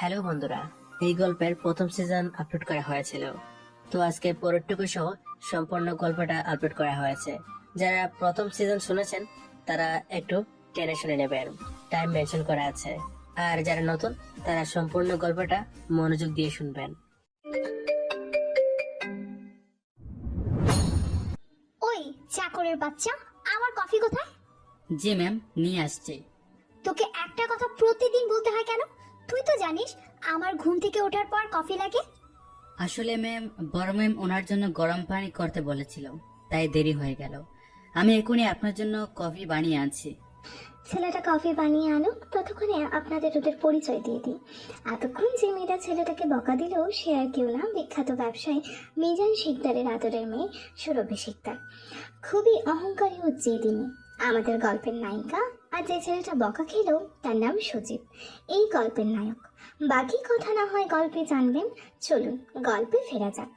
Hello বন্ধুরা, এই গল্পের প্রথম সিজন আপলোড করা হয়েছিল। তো আজকে পরেরটুকু সহ সম্পূর্ণ গল্পটা আপলোড করা হয়েছে। যারা প্রথম সিজন শুনেছেন তারা একটু টেনে শুনে নেবেন, টাইম মেনশন করা আছে। আর যারা নতুন তারা সম্পূর্ণ গল্পটা মনোযোগ দিয়ে শুনবেন। ওই চাকরের বাচ্চা, আমার কফি কোথায়? জি ম্যাম, নিয়ে আসছি। তোকে একটা কথা প্রতিদিন বলতে হয় কেন? তুই তো জানিস আমার ঘুম থেকে ওঠার পর কফি লাগে। আসলে ম্যাম, বড় ম্যাম ওনার জন্য গরম পানি করতে বলেছিল, তাই দেরি হয়ে গেল। আমি এখনই আপনার জন্য কফি বানিয়ে আনছি। ছেলেটা কফি বানিয়ে আনুক, ততক্ষণে আপনাদের ওদের পরিচয় দিয়ে দিই। এতক্ষণ যে মেয়েটা ছেলেটাকে বকা দিল সে আর কেউ না, বিখ্যাত ব্যবসায়ী মিজান শিকদারের আদরের মেয়ে সুরভি শিকদার। খুবই অহংকারী ও জেদিনী আমাদের গল্পের নায়িকা। আর যে ছেলেটা বকা খেলো তার নাম সজীব, এই গল্পের নায়ক। বাকি কথা না হয় গল্পে জানবেন। চলুন গল্পে ফেরা যাক।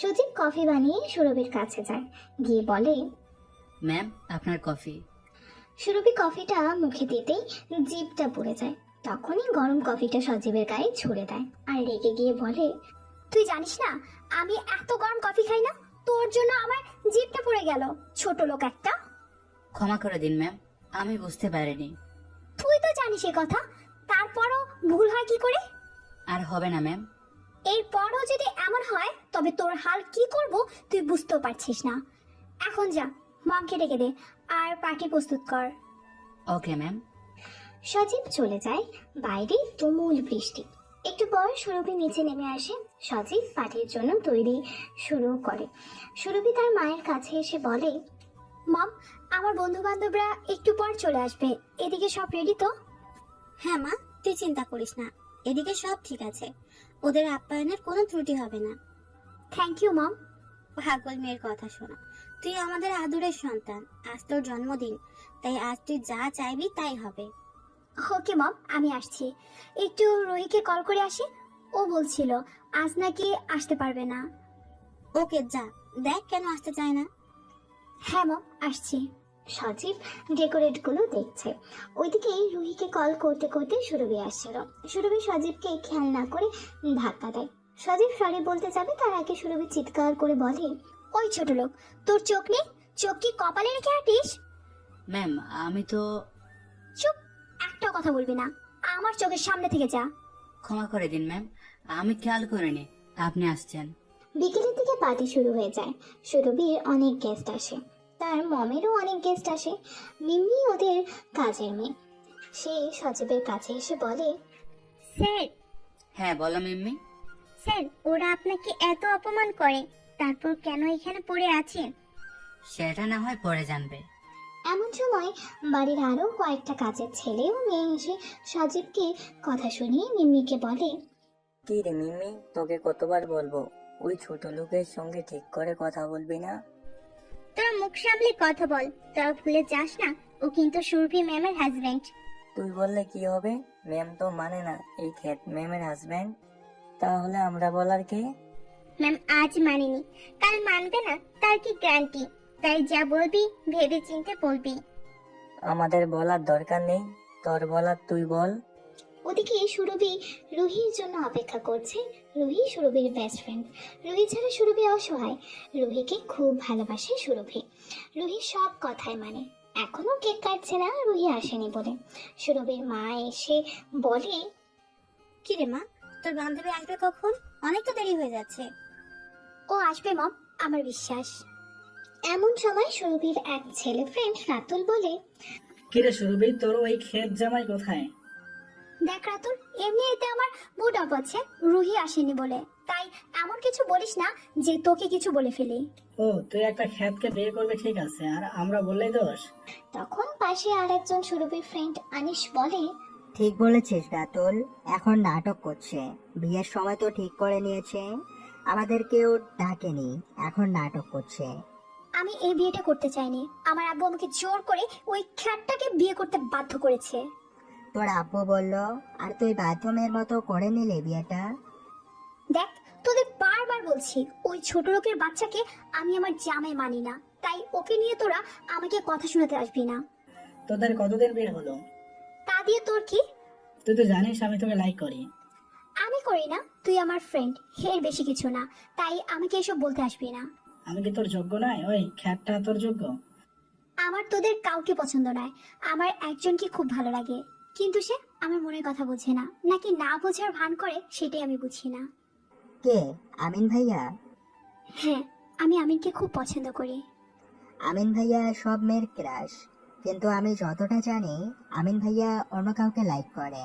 সজীব কফি বানিয়ে সুরভির কাছে যায়, গিয়ে বলে, ম্যাম, আপনার কফি। সুরভি কফিটা মুখে দিতেই জিভটা পুড়ে যায়। তখনই গরম কফিটা সজীবের গায়ে ছুড়ে দেয় আর রেগে গিয়ে বলে, তুই জানিস না আমি এত গরম কফি খাই না, তোর জন্য আমার জিভটা পুড়ে গেল, ছোট লোক একটা। ক্ষমা করে দিন ম্যাম, আমি বুঝতে পারিনি। তুই তো জানিস এ কথা, তারপরও ভুল হয় কি করে? আর হবে না ম্যাম। এরপরও যদি এমন হয় তবে তোর হাল কি করব তুই বুঝতেও পারছিস না। এখন যা, মমকে ডেকে দে আর পার্টি প্রস্তুত কর। Okay ma'am. সজীব চলে যায়। বাইরে তুমুল বৃষ্টি। একটু পর সুরভি নিচে নেমে আসে। সজীব পার্টির জন্য তৈরি শুরু করে। সুরভি তার মায়ের কাছে এসে বলে, মম, আমার বন্ধু বান্ধবরা একটু পর চলে আসবে, এদিকে সব রেডি তো? হ্যাঁ মা, তুই চিন্তা করিস না, এদিকে সব ঠিক আছে, ওদের আপ্যায়নের কোনো ত্রুটি হবে না। Thank you mom. পাগল মেয়ের কথা শোনা, তুই আমাদের আদরের সন্তান, আজ তোর জন্মদিন, তাই আজ তুই যা চাইবি তাই হবে। ওকে মম, আমি আসছি। একটু রোহিকে কল করে আসি, ও বলছিল আজ নাকি আসতে পারবে না। ওকে যা, দেখ কেন আসতে চায় না। হ্যাঁ মম, আসছি। সজীব ডেকোরেট গুলো দেখছে। ওইদিকে রুহিকে কল করতে করতে সুরভি আসছিল। সুরভি সজীবকে খেয়াল না করে ধাক্কা দেয়। সজীব সরি বলতে যাবে তার আগে সুরভি চিৎকার করে বলে, ওই ছোট লোক, তোর চোখ নেই? চোখ কি কপালে রেখে হাঁটিস? ম্যাম, আমি তো। চুপ, একটা কথা বলবি না, আমার চোখের সামনে থেকে যা। ক্ষমা করে দিন ম্যাম, আমি খেয়াল করিনি আপনি আসছেন। বিকেলের দিকে পার্টি শুরু হয়ে যায়। সুরভির অনেক গেস্ট আসে, তার মমেরও অনেক গেস্ট আসে। মিমি ওদের কাজের মেয়ে। সে সজীবের কাছে এসে বলে, স্যার, হ্যাঁ বলো মিম্মি। স্যার, ওরা আপনাকে এত অপমান করে, তারপর কেন এখানে পড়ে আছেন? সেটা না হয় পরে জানবে। এমন সময় বাড়ির আরো কয়েকটা কাজের ছেলে ও মেয়ে এসে সজীবকে কথা শুনিয়ে মিমিকে বলে, কি রে মিমি, তোকে কতবার বলবো ওই ছোট লোকের সঙ্গে ঠিক করে কথা বলবি না? তোরা মুখ সামলে কথা বল, তোরা ভুলে যাস না ও কিন্তু সুরভি ম্যামের হাজবেন্ড। তুই বললে কি হবে? ম্যাম তো মানে না এই ক্ষেত ম্যামের হাজবেন্ড, তাহলে আমরা বলার কে? ম্যাম আজ মানেনি, কাল মানবে না তার কি গ্যারান্টি? তাই যা বলবি ভেবে চিন্তে বলবি। আমাদের বলার দরকার নেই, তোর বলার তুই বল। ওদিকে সুরভি রুহির জন্য অপেক্ষা করছে। রুহি সুরভির বেস্ট ফ্রেন্ড। রুহি ছাড়া সুরভি অসহায়। রুহিকে খুব ভালোবাসে সুরভি। রুহি সব কথাই মানে। এখনো কেক কাটছে না রুহি আসেনি বলে। সুরভির মা এসে বলে, কি রে মা, তোর বান্ধবী আসবে কখন? অনেক তো দেরি হয়ে যাচ্ছে। ও আসবে মম, আমার বিশ্বাস। এমন সময় সুরভির এক ছেলে ফ্রেন্ড রাতুল বলে, কিরে সুরভি, তোর ওই ক্ষেত জামাই কোথায়? দেখ রাতুল, এমনি এতে আমার মুড অফ আছে রুহি আসেনি বলে, তাই এমন কিছু বলিস না যে তোকে কিছু বলে ফেলি। ও, তুই একটা ক্ষেতকে বিয়ে করবে ঠিক আছে, আর আমরা বললেই দোষ? তখন পাশে আর একজন সুরভির ফ্রেন্ড আনিশ বলে, ঠিক বলেছিস রাতুল, এখন নাটক করছে। বিয়ের সময় তো ঠিক করে নিয়েছে, আমাদেরকেও ডাকেনি, এখন নাটক করছে। আমি এই বিয়েটা করতে চাইনি, আমার আব্বু আমাকে জোর করে ওই খ্যাটটাকে বিয়ে করতে বাধ্য করেছে। তোর আব্বু বললো আর তুই বাথরুমের মতো করে নিলে বিয়েটা? দেখ, তোদের বারবার বলছি ওই ছোট লোকের বাচ্চাকে আমি আমার জামাই মানি না, তাই ওকে নিয়ে তোরা আমাকে কথা শোনাতে আসবি না। তোদের কতদিন বিয়ে হলো? তা দিয়ে তোর কি? তুই তো জানিস আমি তোকে লাইক করি। করি না, তুই আমার ফ্রেন্ড, এর বেশি কিছু না। তাই আমাকে এসব বলতে আসবি না। আমি কি তোর যোগ্য নয়? ওই খ্যাতটা তোর যোগ্য? আমার তোদের কাউকে পছন্দ নয়। আমার একজনকে খুব ভালো লাগে, কিন্তু সে আমার মনের কথা বোঝে না, নাকি না বোঝার ভান করে সেটাই আমি বুঝি না। কে? আমিন ভাইয়া? হ্যাঁ, আমি আমিনকে খুব পছন্দ করি। আমিন ভাইয়া সব মেয়ের ক্রাশ, কিন্তু আমি যতটা জানি আমিন ভাইয়া অন্য কাউকে লাইক করে।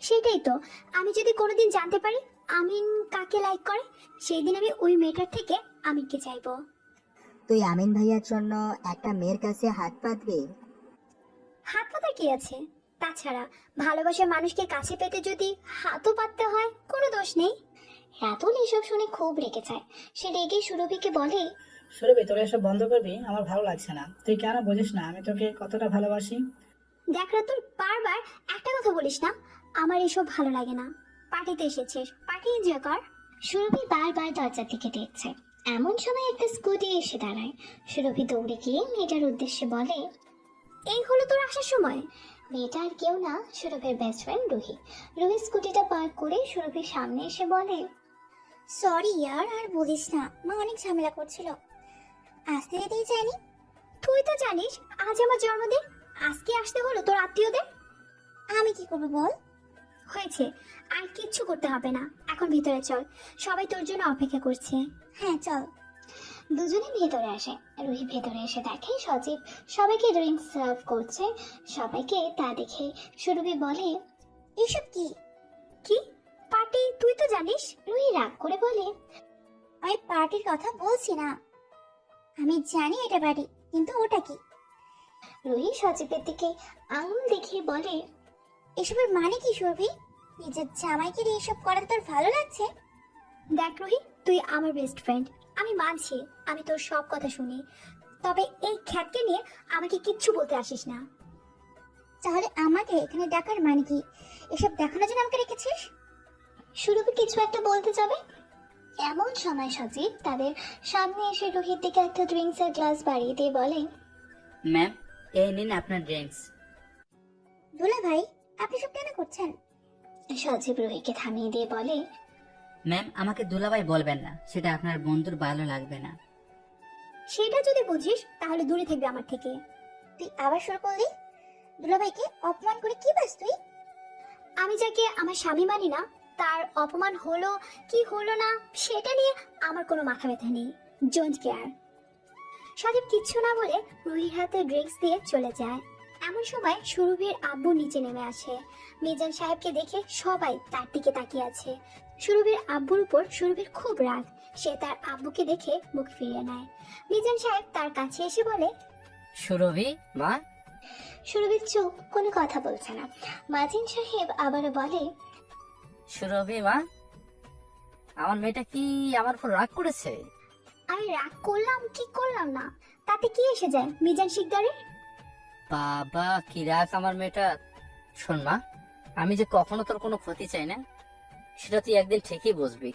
সেটাই তো, আমি যদি কোনোদিন জানতে পারি আমিন কাকে লাইক করে, সেই দিন আমি ওই মেয়েটার থেকে আমিনকে চাইবো। তুই আমিন ভাইয়ার জন্য একটা মেয়ের কাছে হাত পাতবি? হাত পাতার কি আছে? তাছাড়া ভালোবাসার মানুষকে কাছে পেতে যদি হাতও পাততে হয়, কোনো দোষ নেই। রাতুল এসব শুনে খুব রেগে যায়। সে রেগে সুরভিকে বলে, সুরভি, তোরা এসব বন্ধ করবি? আমার ভালো লাগছে না। তুই কেন বুঝিস না আমি তোকে কতটা ভালোবাসি? দেখ রাতুল, বারবার একটা কথা বলিস না। আমার এসব ভালো লাগে না। পার্টিতে এসেছিস, পার্টি এনজয় কর। সুরভি বারবার দরজার দিকে দেখছে। এমন সময় একটা স্কুটি এসে দাঁড়ায়। সুরভি দৌড়ে গিয়ে মেয়েটার উদ্দেশ্যে বলে, এই হলো তোর আসার সময়। মেয়েটা আর কেউ না, সুরভির বেস্ট ফ্রেন্ড রুহি। রুহি স্কুটিটা পার্ক করে সুরভির সামনে এসে বলে, সরি ইয়ার, আর বলিস না, মা অনেক ঝামেলা করছিল, আসতে দিতেই চাইনি। তুই তো জানিস আজ আমার জন্মদিন, আজকে আসতে হলো তোর আত্মীয়দের। আমি কি করবো বল? হয়েছে, আর কিচ্ছু করতে হবে না, এখন ভিতরে চল, সবাই তোর জন্য অপেক্ষা করছে। হ্যাঁ চল। দুজনে ভেতরে আসে। রুহি ভেতরে এসে দেখে সজীব সবাইকে ড্রিঙ্কস সার্ভ করছে। সবাইকে তা দেখে সুরভি বলে, এসব কি? কি পার্টি? তুই তো জানিস। রুহি রাগ করে বলে, আমি পার্টির কথা বলছি না। আমি জানি এটা পার্টি, কিন্তু ওটা কি? রুহি সজীবের দিকে আঙুল দেখিয়ে বলে, এসবের মানে কি সুরভি? নিজের জামাইকে দিয়ে এসব করাতে তোর ভালো লাগছে? দেখ রুহি, তুই আমার বেস্ট ফ্রেন্ড, আমি মানছি আমি তোর সব কথা শুনি, তবে এই খ্যাতকে নিয়ে আমাকে কিচ্ছু বলতে আসিস না। তাহলে আমাকে এখানে ডাকার মানে কি? এসব দেখানোর জন্য আমাকে রেখেছিস? সুরভি কিছু একটা বলতে যাবে, এমন সময় সজীব তাদের সামনে এসে রুহির দিকে একটা ড্রিঙ্কসের গ্লাস বাড়িয়ে দিয়ে বলে, ম্যাম, এই নিন আপনার ড্রিঙ্কস। দুলা ভাই, আপনি সব কেন করছেন? সজীব রুহিকে থামিয়ে দিয়ে বলে, ম্যাম, আমাকে দুলাভাই বলবেন না, সেটা আপনার বন্ধুর ভালো লাগবে না। সেটা যদি বুঝিস তাহলে দূরে থাকবি আমার থেকে। তুই আবার শুরু করলি? দুলা ভাইকে অপমান করে কি পাস তুই? আমি যাকে আমার স্বামী মানি না, তার অপমান হলো কি হলো না সেটা নিয়ে আমার কোনো মাথা ব্যথা নেই। Don't care. সজীব কিচ্ছু না বলে রুহির হাতে ড্রিঙ্কস দিয়ে চলে যায়। এমন সময় সুরভির আব্বু নিচে নেমে আসে। মিজান সাহেবকে দেখে সবাই তার দিকে তাকিয়ে আছে। সুরভির আব্বুর উপর সুরভির খুব রাগ। সে তার আব্বুকে দেখে মুখ ফিরিয়ে নেয়। মিজান সাহেব তার কাছে এসে বলে, সুরভি মা। সুরভির চোখ কোনো কথা বলছে না। মাজিন সাহেব আবারও বলে, সুরভি মা, আমার মেয়েটা কি আমার উপর রাগ করেছে? আমি রাগ করলাম কি করলাম না, তাতে কি এসে যায় মিজান শিকদারের? বাবা, কি রাগ আমার মেয়েটা। শোন মা, আমি যে কখনো তোর কোনো ক্ষতি চাই না, সেটা তুই একদিন ঠিকই বুঝবি।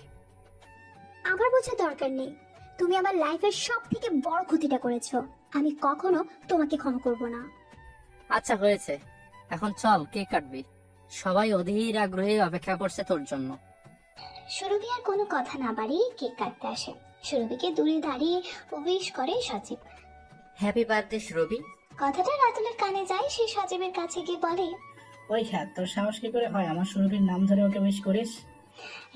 আমার বোঝার দরকার নেই। তুমি আমার লাইফের সব থেকে বড় ক্ষতিটা করেছো। আমি কখনো তোমাকে ক্ষমা করব না। আচ্ছা হয়েছে, এখন চল কেক কাটবি। সবাই অধীর আগ্রহে অপেক্ষা করছে তোর জন্য। সুরভি আর কোনো কথা না বাড়িয়ে কেক কাটতে আসে। সুরভিকে দূরে দাঁড়িয়ে উইশ করে সজীব। হ্যাপি বার্থডে সুরভি। কথাটা রাতুলের কানে যায়। সে সজীবের কাছে গিয়ে বলে, ওই খ্যাত, তোর সাহস কি করে হয় আমার সুরভির নাম ধরে ওকে উইশ করিস?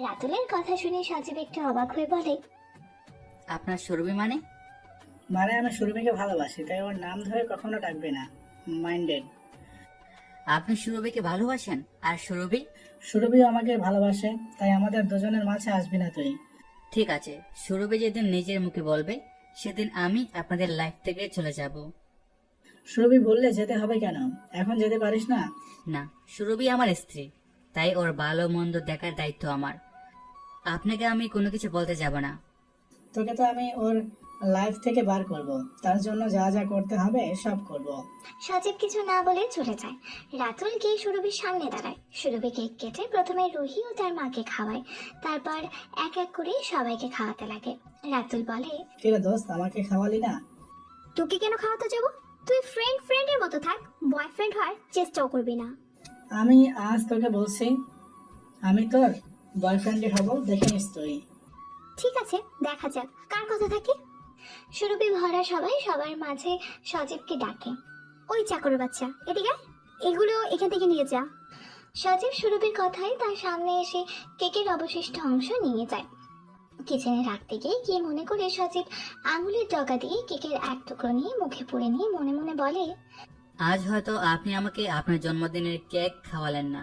রাতুলের কথা শুনে সজীব একটু অবাক হয়ে বলে, আপনার সুরভি মানে? মানে আমি সুরভিকে ভালোবাসি, তাই ওর নাম ধরে কখনো ডাকবে না। মাইন্ডেড। আপনি সুরভিকে ভালোবাসেন আর সুরভি? সুরভিও আমাকে ভালোবাসে, তাই আমাদের দুজনের মাঝে আসবি না তুই। ঠিক আছে, সুরভি যেদিন নিজের মুখে বলবে সেদিন আমি আপনাদের লাইফ থেকে চলে যাব। সুরভি বললে যেতে হবে কেন? এখন যেতে পারিস না? না, সুরভি আমার স্ত্রী, তাই ওর ভালো মন্দ দেখার দায়িত্ব আমার। আপনাকে আমি কোনো কিছু বলতে যাব না। তোকে তো আমি ওর লাইফ থেকে বার করব, তার জন্য যা যা করতে হবে সব করব। সজীব কিছু না বলে চলে যায়। রাতুল গিয়ে সুরভির সামনে দাঁড়ায়। সুরভি কেক কেটে প্রথমে রুহি ও তার মাকে খাওয়ায়, তারপর এক এক করে সবাইকে খাওয়াতে লাগে। রাতুল বলে, কিরে দোস্ত, আমাকে খাওয়ালি না? তোকে কেন খাওয়াতে যাব? তুই ফ্রেন্ডের মতো থাক, বয়ফ্রেন্ড হওয়ার চেষ্টাও করবি না। আমি আজ তোকে বলছি, আমি তোর বয়ফ্রেন্ডে হব, দেখে নিস তুই। ঠিক আছে, দেখা যাক কার কথা থাকে। সুরভি ভরা সবাই সবার মাঝে সজীবকে ডাকে। ওই চাকর বাচ্চা, এদিকে আয়, এগুলো এখান থেকে নিয়ে যা। সজীব সুরভির কথায় তার সামনে এসে কেকের অবশিষ্ট অংশ নিয়ে যায়। কিচেনে রাখতে গিয়ে কি মনে করে সজীব আঙুলের ডগা দিয়ে কেকের এক টুকরো নিয়ে মুখে পুরে নিয়ে মনে মনে বলে, আজ হয়তো আপনি আমাকে আপনার জন্মদিনের কেক খাওয়ালেন না,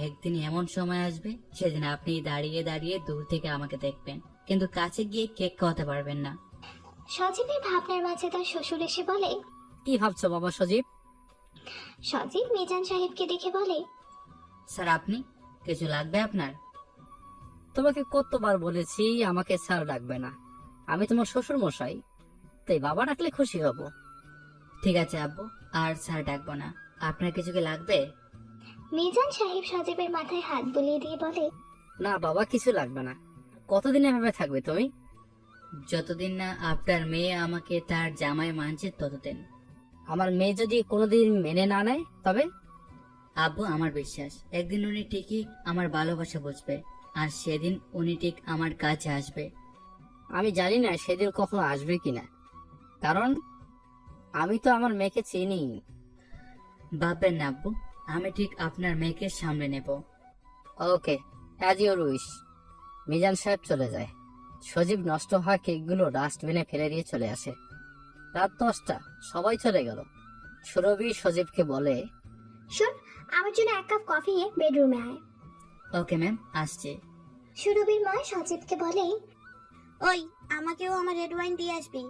একদিন এমন সময় আসবে সেদিন আপনি দাঁড়িয়ে দাঁড়িয়ে দূর থেকে আমাকে দেখবেন, কিন্তু কাছে গিয়ে কেক খাওয়াতে পারবেন না। সজীবের ভাবনার মাঝে তার শ্বশুর এসে বলে। কি ভাবছো বাবা সজীব? সজীব মিজান সাহেবকে দেখে বলে, স্যার আপনি, কিছু লাগবে আপনার? তোমাকে কতবার বলেছি আমাকে স্যার ডাকবে না, আমি তোমার শ্বশুর মশাই, তাই বাবা ডাকলে খুশি হব। ঠিক আছে আব্বু, আর স্যার ডাকবো না। আপনার কিছু কি লাগবে? মিজান সাহেব সজীবের মাথায় হাত বুলিয়ে দিয়ে বলে, না বাবা, কিছু লাগবে না। কতদিন এভাবে থাকবে তুমি? যতদিন না আপনার মেয়ে আমাকে তার জামাই মানছে ততদিন। আমার মেয়ে যদি কোনোদিন মেনে না নেয় তবে? আব্বু আমার বিশ্বাস একদিন উনি ঠিকই আমার ভালোবাসা বুঝবে, আর সেদিন উনি ঠিক আমার কাছে আসবে। আমি জানি না সেদিন কখনো আসবে কিনা, কারণ আমি তো আমার মেয়েকে চিনি। ভাববেন না আব্বু, আমি ঠিক আপনার মেয়েকে সামলে নেব। ওকে, অ্যাজ ইউর উইশ। মিজান সাহেব চলে যায়। সজীব নষ্ট হওয়া কেকগুলো ডাস্টবিনে ফেলে দিয়ে চলে আসে। রাত 10টা, সবাই চলে গেল। সুরভি সজীবকে বলে, শোন, আমার জন্য এক কাপ কফি নিয়ে বেডরুমে আয়। ওকে ম্যাম, আসছে। সুরভির মা সজীবকে বলে। ওই, আমাকেও আমার রেড ওয়াইন দিয়ে আসবি।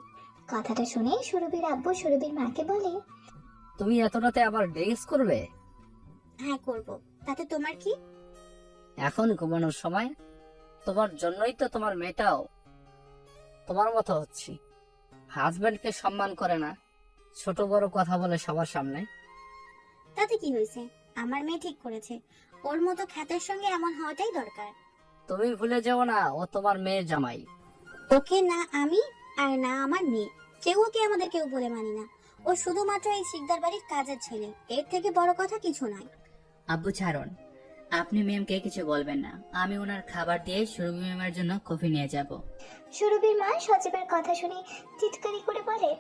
কথাটা শুনে সুরভির আব্বু সুরভির মাকে বলে, তুমি এত রাতে আবার ড্রিঙ্কস করবে? হ্যাঁ করব, তাতে তোমার কি? এখন ঘুমানোর সময়? তোমার জন্যই তো তোমার মেয়েটাও তোমার মতো হচ্ছে। হাজবেন্ডকে সম্মান করে না, ছোট বড় কথা বলে সবার সামনে। তাতে কি হয়েছে? আমার মেয়ে ঠিক করেছে, ওর মতো খ্যাতের সঙ্গে এমন হওয়াটাই দরকার। তুমি ভুলে যাও না, ও তোমার মেয়ের জামাই। ওকে না আমি আর না আমার মেয়ে, কেউ ওকে আমাদের কেউ বলে মানি না। ও শুধুমাত্র এই শিকদার বাড়ির কাজের ছেলে, এর থেকে বড় কথা কিছু নয়। আব্বু ছাড়ুন, আপনি ম্যামকে কিছু বলবেন না। আমি ওনার খাবার দিয়ে সুরভি ম্যামের জন্য কফি নিয়ে যাব। সুরভির মা সজীবের কথা শুনে চিৎকারি করে বলে,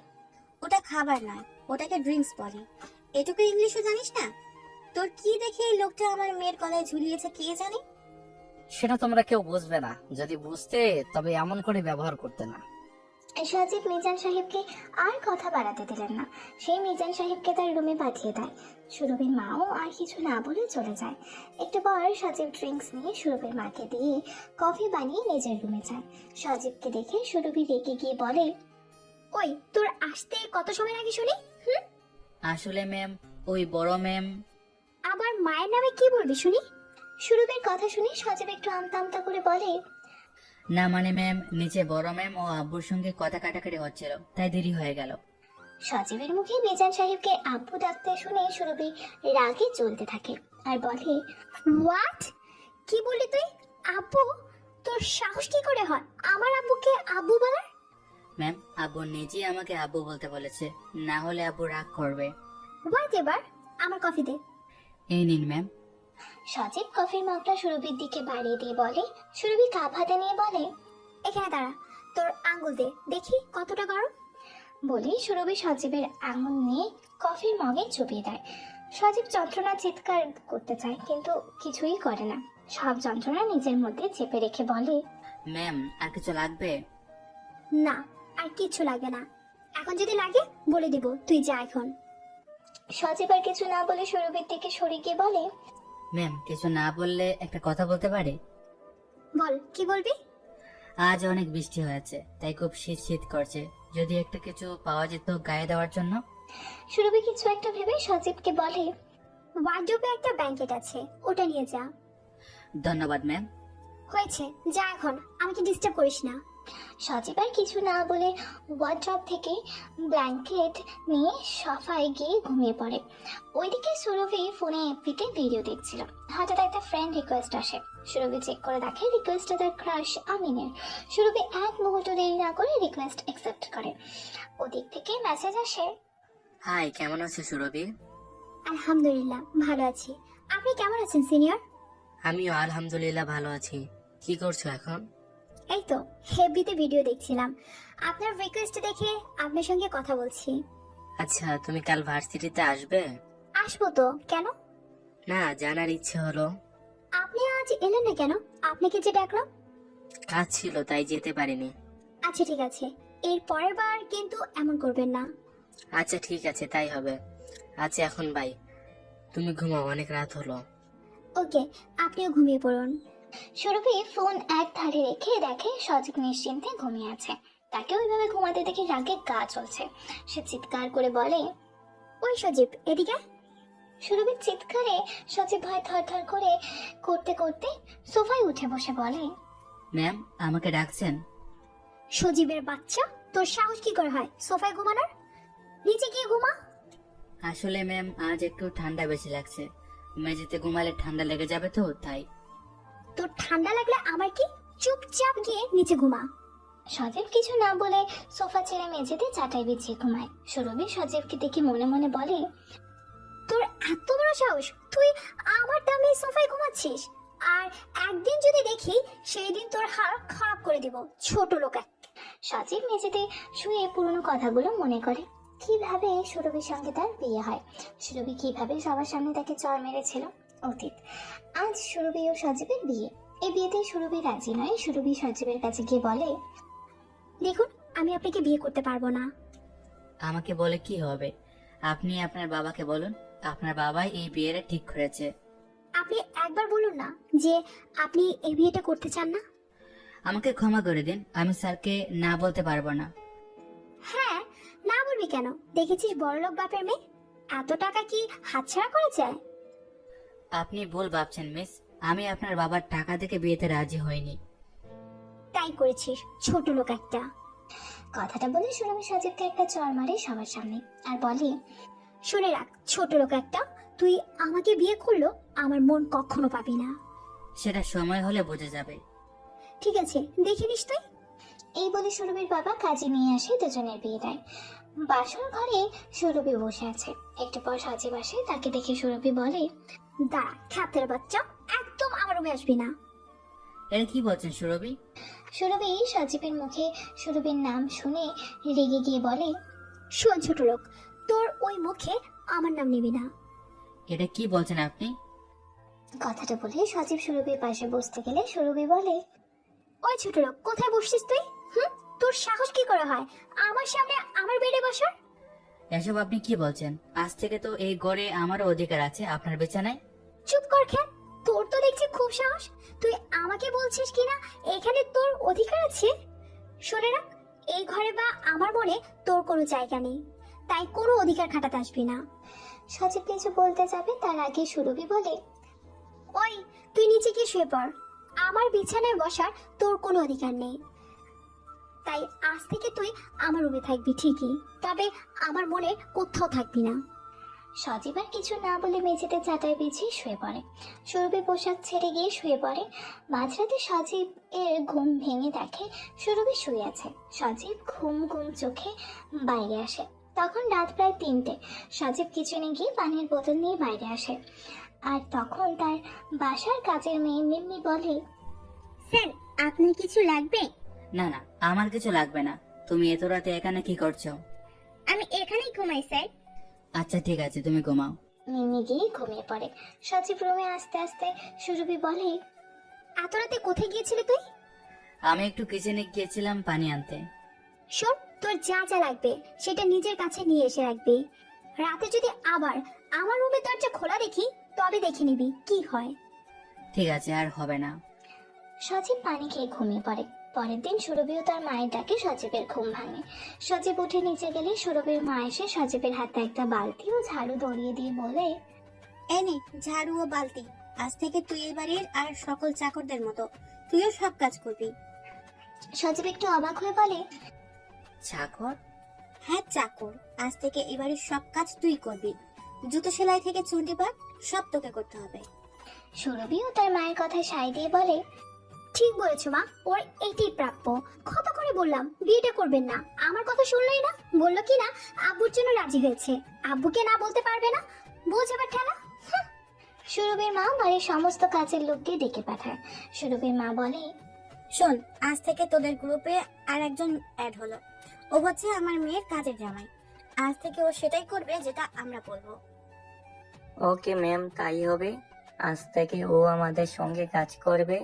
ওটা খাবার নয়, ওটাকে ড্রিঙ্কস বলে। এটুকু ইংলিশও জানিস না? তোর কি দেখে এই লোকটা আমার মেয়ের গলায় ঝুলিয়েছে কে জানে? সেটা তোমরা কেউ বুঝবে না, যদি বুঝতে তবে এমন করে ব্যবহার করতে না। সজীব মিজান সাহেবকে আর কথা বাড়াতে দিলেন না। সেই মিজান সাহেবকে তার রুমে পাঠিয়ে দেয়। সুরভির মাও আর কিছু না বলে চলে যায়। একটু পর সজীব ড্রিঙ্কস নিয়ে সুরভির মাকে দিয়ে কফি বানিয়ে নিজের রুমে যায়। সজীবকে দেখে সুরভি রেগে গিয়ে বলে, ওই তোর আসতে কত সময় লাগে শুনি? আসলে ম্যাম, ওই বড় ম্যাম। আবার মায়ের নামে কি বলবি শুনি? সুরভির কথা শুনে সজীব একটু আমতা আমতা করে বলে, না মানে ম্যাম, নিচে বড় ম্যাম ও আব্বুর সঙ্গে কথা কাটাকাটি হচ্ছিল, তাই দেরি হয়ে গেল। সজীবের মুখে মিজান সাহেবকে আব্বু ডাকতে শুনে সুরভি রাগে জ্বলতে থাকে আর বলে, হোয়াট? কি বললি তুই? আব্বু? তোর সাহস কি করে হয় আমার আব্বুকে আব্বু বলার? ম্যাম, আব্বু নিজেই আমাকে আব্বু বলতে বলেছে, না হলে আব্বু রাগ করবে। হোয়াট এবার? আমার কফি দে। এই নিন ম্যাম। সজীব কফির মগটা সুরভির দিকে বাড়িয়ে দিয়ে বলে। সুরভি কাপ হাতে নিয়ে বলে, এখানে দাঁড়া, তোর আঙ্গুল দে দেখি কতটা গরম। বলেই সুরভি সজীবের আঙুল নিয়ে কফির মগে চুপিয়ে দেয়। সজীব যন্ত্রণা চিৎকার করতে চায় কিন্তু কিছুই করে না। সব যন্ত্রণা নিজের মধ্যে চেপে রেখে বলে, ম্যাম, আর কিছু লাগবে? না, আর কিছু লাগবে না। এখন যদি লাগে বলে দিব, তুই যা এখন। সজীব আর কিছু না বলে সুরভির দিকে সরে গিয়ে বলে, ম্যাম, কিছু না বললে একটা কথা বলতে পারি? বল, কি বলবি? আজ অনেক বৃষ্টি হয়েছে, তাই খুব শীত শীত করছে, যদি একটা কিছু পাওয়া যেত গায়ে দেওয়ার জন্য। সুরভি কিছু একটা ভেবে সজীবকে বলে, ওয়ার্ডরোবে একটা ব্ল্যাঙ্কেট আছে, ওটা নিয়ে যা। ধন্যবাদ ম্যাম। হয়েছে, যা এখন, আমাকে ডিস্টার্ব করিস না। সজীব আর কিছু না বলে ওয়ার্ড্রপ থেকে ব্ল্যাঙ্কেট নিয়ে সোফায় গিয়ে ঘুমিয়ে পড়ে। ওইদিকে সুরভি ফোনে এফবিতে ভিডিও দেখছিল। হঠাৎ একটা ফ্রেন্ড রিকোয়েস্ট আসে। সুরভি চেক করে দেখে রিকোয়েস্টটা তার ক্রাশ আমিনের। সুরভি এক মুহূর্ত দেরি না করে রিকোয়েস্ট অ্যাকসেপ্ট করে। ওদিক থেকে মেসেজ আসে, হাই, কেমন আছো সুরভি? আলহামদুলিল্লাহ ভালো আছি, আপনি কেমন আছেন সিনিয়র? আমিও আলহামদুলিল্লাহ ভালো আছি। কি করছো এখন? এই তো হেবিতে ভিডিও দেখছিলাম, আপনার রিকোয়েস্ট দেখে আপনার সঙ্গে কথা বলছি। আচ্ছা, তুমি কাল ভার্সিটিতে আসবে? আসবো তো, কেন? না, জানার ইচ্ছে হলো। আপনি আজ এলেন না কেন? আপনাকে যে ডাকলাম। কাজ ছিল তাই যেতে পারিনি। আচ্ছা ঠিক আছে, এর পরের বার কিন্তু এমন করবেন না। আচ্ছা ঠিক আছে, তাই হবে। আচ্ছা এখন বাই, তুমি ঘুমাও, অনেক রাত হলো। ওকে, আপনিও ঘুমিয়ে পড়ুন। সুরভি ফোন এক ধারে রেখে দেখে সজীব নিশ্চিন্তে ঘুমিয়ে আছে। তাকে ওইভাবে ঘুমাতে দেখে রাগে গা চলছে। সে চিৎকার করে বলে, ওই সজীব এদিকে। সুরভির চিৎকারে সজীব ভয় থরথর করে করতে করতে সোফায় উঠে বসে বলে, ম্যাম, আমাকে ডাকছেন? সজীবের বাচ্চা, তোর সাহস কি করে হয় সোফায় ঘুমানোর? নিচে গিয়ে ঘুমা। আসলে ম্যাম, আজ একটু ঠান্ডা বেশি লাগছে, মেঝেতে ঘুমালে ঠান্ডা লেগে যাবে তো তাই। তোর ঠান্ডা লাগলে আমার কি, চুপচাপ গিয়ে নিচে ঘুমা। সজীব কিছু না বলে সোফা ছেড়ে মেঝেতে চাটাই বিছিয়ে ঘুমায়। সুরভি সজীবকে দেখে মনে মনে বলে, তোর এত বড় সাহস, তুই আমার দামে সোফায় ঘুমাচ্ছিস? আর একদিন যদি দেখি, সেই দিন তোর হাল খারাপ করে দিব, ছোট লোক এক। সজীব মেঝেতে শুয়ে পুরনো কথাগুলো মনে করে, কিভাবে সুরভির সঙ্গে তার বিয়ে হয়, সুরভি কিভাবে সবার সামনে তাকে চর মেরেছিল। অতীত। আজ সুরভি ও সজীবের বিয়ে। এই বিয়েতে সুরভি রাজি নয়। সুরভি সজীবের কাছে গিয়ে বলে, দেখুন, আমি আপনাকে বিয়ে করতে পারবো না। আমাকে বলে কি হবে? আপনি আপনার বাবাকে বলুন, আপনার বাবাই এই বিয়েটা ঠিক করেছে। আপনি একবার বলুন না যে আপনি এই বিয়েটা করতে চান না। আমাকে ক্ষমা করে দিন, আমি স্যারকে না বলতে পারবো না। হ্যাঁ, না বলবি কেন? দেখেছিস বড়লোক বাপের মেয়ে, এত টাকা কি হাতছাড়া করে যায়? আপনি ভুল ভাবছেন মিস, আমি আপনার বাবার টাকা থেকে বিয়েতে রাজি হইনি। তাই করেছিস, ছোট লোক একটা। কথাটা বলে সুরভি সজীবকে একটা চড় মারে সবার সামনে আর বলে, শুনে রাখ ছোট লোক একটা, তুই আমাকে বিয়ে করলো আমার মন কখনো পাবি না। সেটা সময় হলে বোঝা যাবে। ঠিক আছে, দেখে নিস তুই। এই বলে সুরভির বাবা কাজে নিয়ে আসে দুজনের বিয়ে দেয়। বাসর ঘরে সুরভি বসে আছে। একটু পর সজীব আসে, তাকে দেখে সুরভি বলে, দাঁড়া খ্যাতের বাচ্চা, একদম আমার রুমে আসবি না। এটা কি বলছেন সুরভি? সুরভি সজীবের মুখে সুরভির নাম শুনে রেগে গিয়ে বলে, শোন ছোট লোক, তোর ওই মুখে আমার নাম নিবি না। এটা কি বলছেন আপনি? কথাটা বলে সজীব সুরভির পাশে বসতে গেলে সুরভি বলে, ওই ছোট লোক, কোথায় বসছিস তুই? তোর সাহস কি করে হয় আমার সামনে আমার বেডে বসার? এসব আপনি কি বলছেন? আজ থেকে তো এই ঘরে আমারও অধিকার আছে আপনার বিছানায়। চুপ কর খ্যাত, তোর তো দেখছি খুব সাহস। তুই আমাকে বলছিস কিনা এখানে তোর অধিকার আছে? শুনে রাখ, এই ঘরে বা আমার মনে তোর কোনো জায়গা নেই, তাই কোনো অধিকার খাটাতে আসবি না। সজীব কিছু বলতে যাবে তার আগে সুরভি বলে, ওই তুই নিচে গিয়ে শুয়ে পড়, আমার বিছানায় বসার তোর কোনো অধিকার নেই। তাই আজ থেকে তুই আমার রুমে থাকবি ঠিকই, তবে আমার মনে কোথাও থাকবি না। সজীব আর কিছু না বলে মেঝেতে চাটাই বিছিয়ে শুয়ে পড়ে। সুরভি পোশাক ছেড়ে গিয়ে শুয়ে পড়ে। মাঝরাতে সজীব এর ঘুম ভেঙে দেখে সুরভি শুয়ে আছে। সজীব ঘুম ঘুম চোখে বাইরে আসে। তখন রাত প্রায় 3টে। সজীব কিচেনে গিয়ে পানির বোতল নিয়ে বাইরে আসে। আর তখন তার বাসার কাজের মেয়ে মিম্মি বলে, স্যার আপনার কিছু লাগবে? না না, আমার কিছু লাগবে না। তুমি এত রাতে এখানে কি করছো? আমি এখানেই ঘুমাই স্যার। আচ্ছা ঠিক আছে, তুমি ঘুমাও। মিমি গিয়ে ঘুমিয়ে পড়ে। সজীব রুমে আস্তে আস্তে সুরভি বলে, এত রাতে কোথায় গিয়েছিলি তুই? আমি একটু কিচেনে গিয়েছিলাম পানি আনতে। শোন, তোর যা যা লাগবে সেটা নিজের কাছে নিয়ে এসে রাখবি। রাতে যদি আবার আমার রুমের দরজা খোলা দেখি, তবে দেখে নিবি কি হয়। ঠিক আছে, আর হবে না। সজীব পানি খেয়ে ঘুমিয়ে পড়ে। পরের দিন সুরভিও তার মায়ের ডাকে সজীবের ঘুম ভাঙে। সজীব উঠে নিচে গেলে সুরভির মা এসে সজীবের হাতে একটা বালতি ও ঝাড়ু ধরিয়ে দিয়ে বলে, এই নে ঝাড়ু ও বালতি, আজ থেকে তুই এই বাড়ির আর সকল চাকরদের মতো তুইও সব কাজ করবি। সজীব একটু অবাক হয়ে বলে, চাকর? হ্যাঁ চাকর, আজ থেকে এই বাড়ির সব কাজ তুই করবি। জুতো সেলাই থেকে চুন্ডি পাট সব তোকে করতে হবে। সুরভিও তার মায়ের কথায় সায় দিয়ে বলে, ঠিক বলেছো মা, ওর এটাই প্রাপ্য। কত করে বললাম বিয়েটা করবেন না, আমার কথা শুনলই না। বললো কি না আব্বুর জন্য রাজি হয়েছে, আব্বুকে না বলতে পারবে না, বোঝ এবার ঠেলা। সুরভির মা বাড়ির সমস্ত কাজের লোককে ডেকে পাঠায়। সুরভির মা বলে, শোন, আজ থেকে তোদের গ্রুপে আর একজন অ্যাড হলো। ও হচ্ছে আমার মেয়ের কাজের জামাই। আজ থেকে ও সেটাই করবে যেটা আমরা বলবো। ওকে ম্যাম, তাই হবে। আজ থেকে ও আমাদের সঙ্গে কাজ করবে।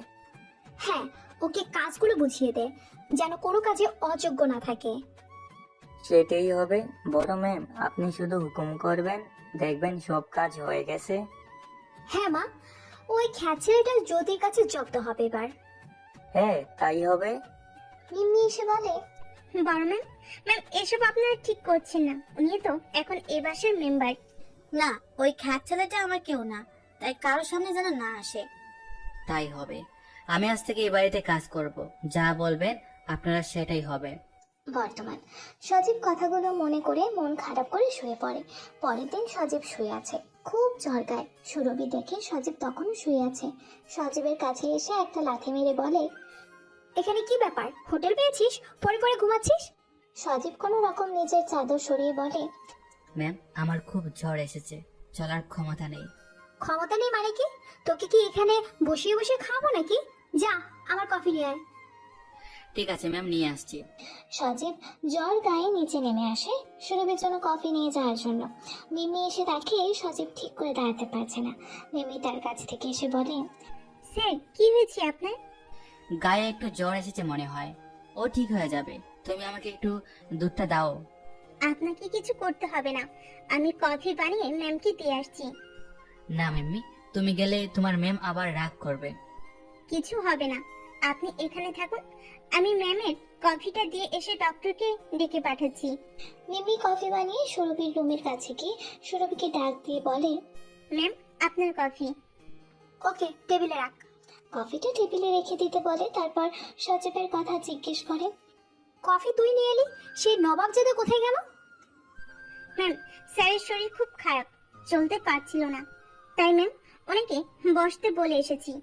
হ্যাঁ, ওকে কাজগুলো বুঝিয়ে দে, যেন কোনো কাজে অযোগ্য না থাকে। সেটাই হবে। বড় ম্যাম, আপনি শুধু হুকুম করবেন, দেখবেন সব কাজ হয়ে গেছে। হ্যাঁ মা, ওই খ্যাত ছেলেটা জ্যোতির কাছে জব্দ হবে এবার। হ্যাঁ, তাই হবে। মিম্মি এসে বলে, বড় ম্যাম, এসব আপনারা ঠিক করছেন না। উনি তো এখন এ বাসার মেম্বার না। ওই খ্যাত ছেলেটা আমার কেউ না, তাই কারোর সামনে যেন না আসে। তাই হবে। আমি আজ থেকে এই বাড়িতে কাজ করব, যা বলবেন আপনারা সেটাই হবে। বর্তমান সজীব কথাগুলো মনে করে মন খারাপ করে শুয়ে পড়ে। পরের দিন সজীব শুয়ে আছে, খুব জ্বর গায়। সুরভি দেখে সজীব তখনও শুয়ে আছে। সজীবের কাছে এসে একটা লাথি মেরে বলে, এখানে কি ব্যাপার? হোটেল পেয়েছিস, পরে পরে ঘুমাচ্ছিস? সজীব কোনো রকম নিজের চাদর সরিয়ে বলে, ম্যাম, আমার খুব জ্বর এসেছে, চলার ক্ষমতা নেই। ক্ষমতা নেই মানে কি? তোকে কি এখানে বসিয়ে বসিয়ে খাবো নাকি? যা, আমার কফি নিয়ে আয়। ঠিক আছে ম্যাম, নিয়ে আসছি। সজীব জ্বর গায়ে নিচে নেমে আসে সুরভির জন্য কফি নিয়ে যাওয়ার জন্য। মিমি এসে দেখে সজীব ঠিক করে দাঁড়াতে পারছে না। মিমি তার কাছ থেকে এসে বলে, স্যার, কি হয়েছে আপনার? গায়ে একটু জ্বর এসেছে মনে হয়, ও ঠিক হয়ে যাবে। তুমি আমাকে একটু দুধটা দাও। আপনাকে কিছু করতে হবে না, আমি কফি বানিয়ে ম্যামকে দিয়ে আসছি। না মিম্মি, তুমি গেলে তোমার ম্যাম আবার রাগ করবে। কিছু হবে না, আপনি এখানে থাকুন। আমি ম্যামের কফিটা দিয়ে এসে ডক্টরকে ডেকে পাঠাচ্ছি। মিমি কফি বানিয়ে সুরভির রুমের কাছে গিয়ে সুরভিকে ডাক দিয়ে বলে, ম্যাম, আপনার কফি। ওকে, টেবিলে রাখ। কফিটা টেবিলে রেখে দিতে বলে। তারপর সজীবের কথা জিজ্ঞেস করে, কফি তুই নিয়ে এলি, সেই নবাবজাদা কোথায় গেল? ম্যাম, স্যারের শরীর খুব খারাপ, চলতে পারছিল না, তাই ম্যাম ওনাকে বসতে বলে এসেছি।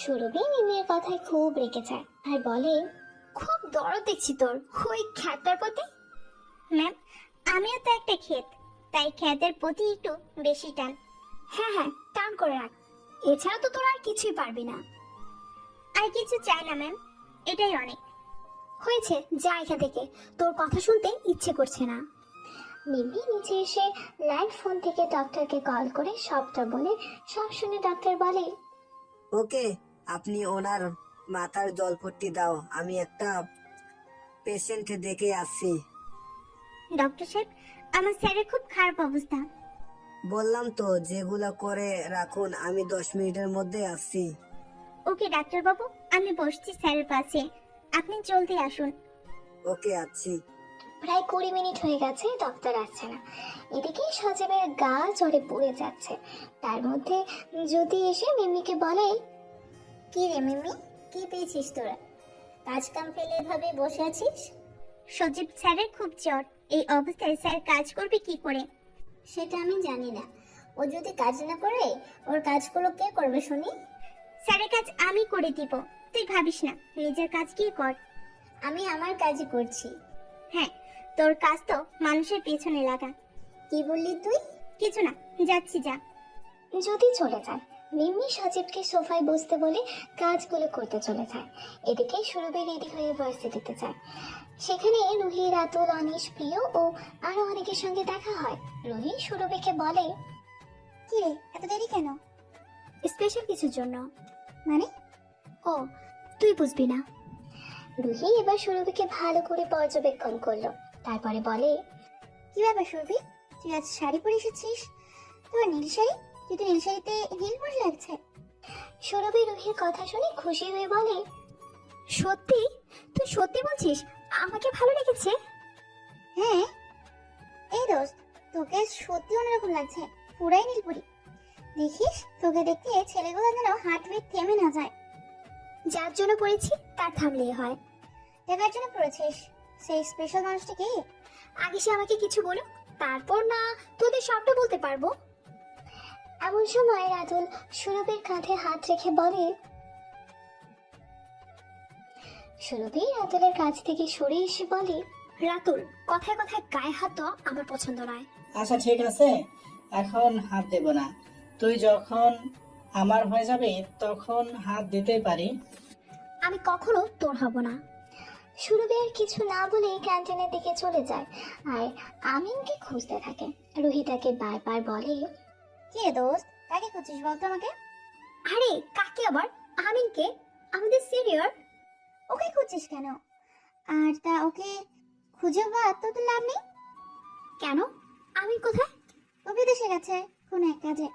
সুরভি মিমির কথায় খুব রেগে যায় আর বলে, খুব দরদ দেখছি তোর ওই খ্যাতটার প্রতি। ম্যাম, আমিও তো একটা ক্ষেত, তাই ক্ষেতের প্রতি একটু বেশি টান। হ্যাঁ হ্যাঁ, টান করে রাখ, এছাড়া তো তোর আর কিছুই পারবি না। আর কিছু চাই না ম্যাম, এটাই অনেক। হয়েছে, যা এখান থেকে, তোর কথা শুনতে ইচ্ছে করছে না। মিমি নিচে এসে ল্যান্ড ফোন থেকে ডক্টরকে কল করে সবটা বলে। সব শুনে ডক্টর বলে, ওকে, আপনি ওনার মাথার জলপট্টি দাও, আমি একটা পেশেন্ট দেখে আসছি। ডক্টর সাহেব, আমার স্যারের খুব খারাপ অবস্থা। বললাম তো যেগুলো করে রাখুন, আমি 10 মিনিটের মধ্যে আসছি। ওকে ডাক্তার বাবু, আমি বসছি স্যারের পাশে, আপনি জলদি আসুন। ওকে, আসছি। প্রায় 20 মিনিট হয়ে গেছে, ডক্টর আসছে না। এদিকে সজীবের গা জ্বরে পুড়ে যাচ্ছে। তার মধ্যে জ্যোতি এসে মিমিকে বলে, কি রে মিমি, কি পেয়েছিস তোরা? কাজ কাম ফেলে এভাবে বসে আছিস? সজীব স্যারের খুব জ্বর, এই অবস্থায় স্যার কাজ করবে কি করে? সেটা আমি জানি না, ও যদি কাজ না করে ওর কাজগুলো কে করবে শুনি? স্যারের কাজ আমি করে দিব, তুই ভাবিস না, নিজের কাজ কি কর। আমি আমার কাজই করছি। হ্যাঁ, তোর কাজ তো মানুষের পেছনে লাগা। কি বললি তুই? কিছু না, যাচ্ছি, যা। যদি চলে যায়। মিমি সজীবকে সোফায় বসতে বলে কাজগুলো করতে চলে যায়। এদিকে সুরভি রেডি হয়ে ভার্সিটিতে যায়। সেখানে রুহি, রাতুল, অনিশ, প্রিয় ও আরো অনেকের সঙ্গে দেখা হয়। রুহি সুরভিকে বলে, কি রে, এত দেরি কেন? স্পেশাল কিছুর জন্য। মানে? ও, তুই বুঝবি না। রুহি এবার সুরভিকে ভালো করে পর্যবেক্ষণ করলো। তারপরে বলে, কি ব্যাপার সুরভি, তুই আজ শাড়ি পরে এসেছিস? তোমার নীল শাড়ি, তুই তো নীল শাড়িতে নীল পরে লাগছে। সুরভি রুহির কথা শুনে খুশি হয়ে বলে, সত্যি? তুই সত্যি বলছিস আমাকে ভালো লেগেছে? হ্যাঁ, এই দোস্ত, তোকে সত্যি অন্যরকম লাগছে, পুরাই নীলপরি। দেখিস, তোকে দেখতে ছেলেগুলো যেন হাত বেগ থেমে না যায়। যার জন্য পড়েছি তার থামলেই হয়। দেখার জন্য পড়েছিস, সেই স্পেশাল মানুষটা কে? আগে সে আমাকে কিছু বলুক, তারপর না তোদের সবটা বলতে পারবো। এমন সময় রাতুল সুরভির কাঁধে হাত রেখে বলে, সুরভি রাতুলের কাছ থেকে সরে এসে বলে, রাতুল, কথায় কথায় গায়ে হাত দেওয়া আমার পছন্দ নয়। আচ্ছা ঠিক আছে, এখন হাত দেব না। তুই যখন আমার হয়ে যাবে তখন হাত দিতে পারি। আমি কখনো তোর হব না। সুরভি আর কিছু না বলে ক্যান্টিনের দিকে চলে যায় আর আমিনকে খুঁজতে থাকে। রুহি তাকে বারবার বলে, কে দোস্ত, কাকে খুঁজছিস বলতো আমাকে? আরে কাকে আবার? আমিনকে, আমাদের সিনিয়র। ওকে খুঁজছিস কেন? আর তা ওকে খুঁজে বা তো তো লাভ নেই। কেন? আমিন কোথায়? ও বিদেশে গেছে কোনো এক কাজে।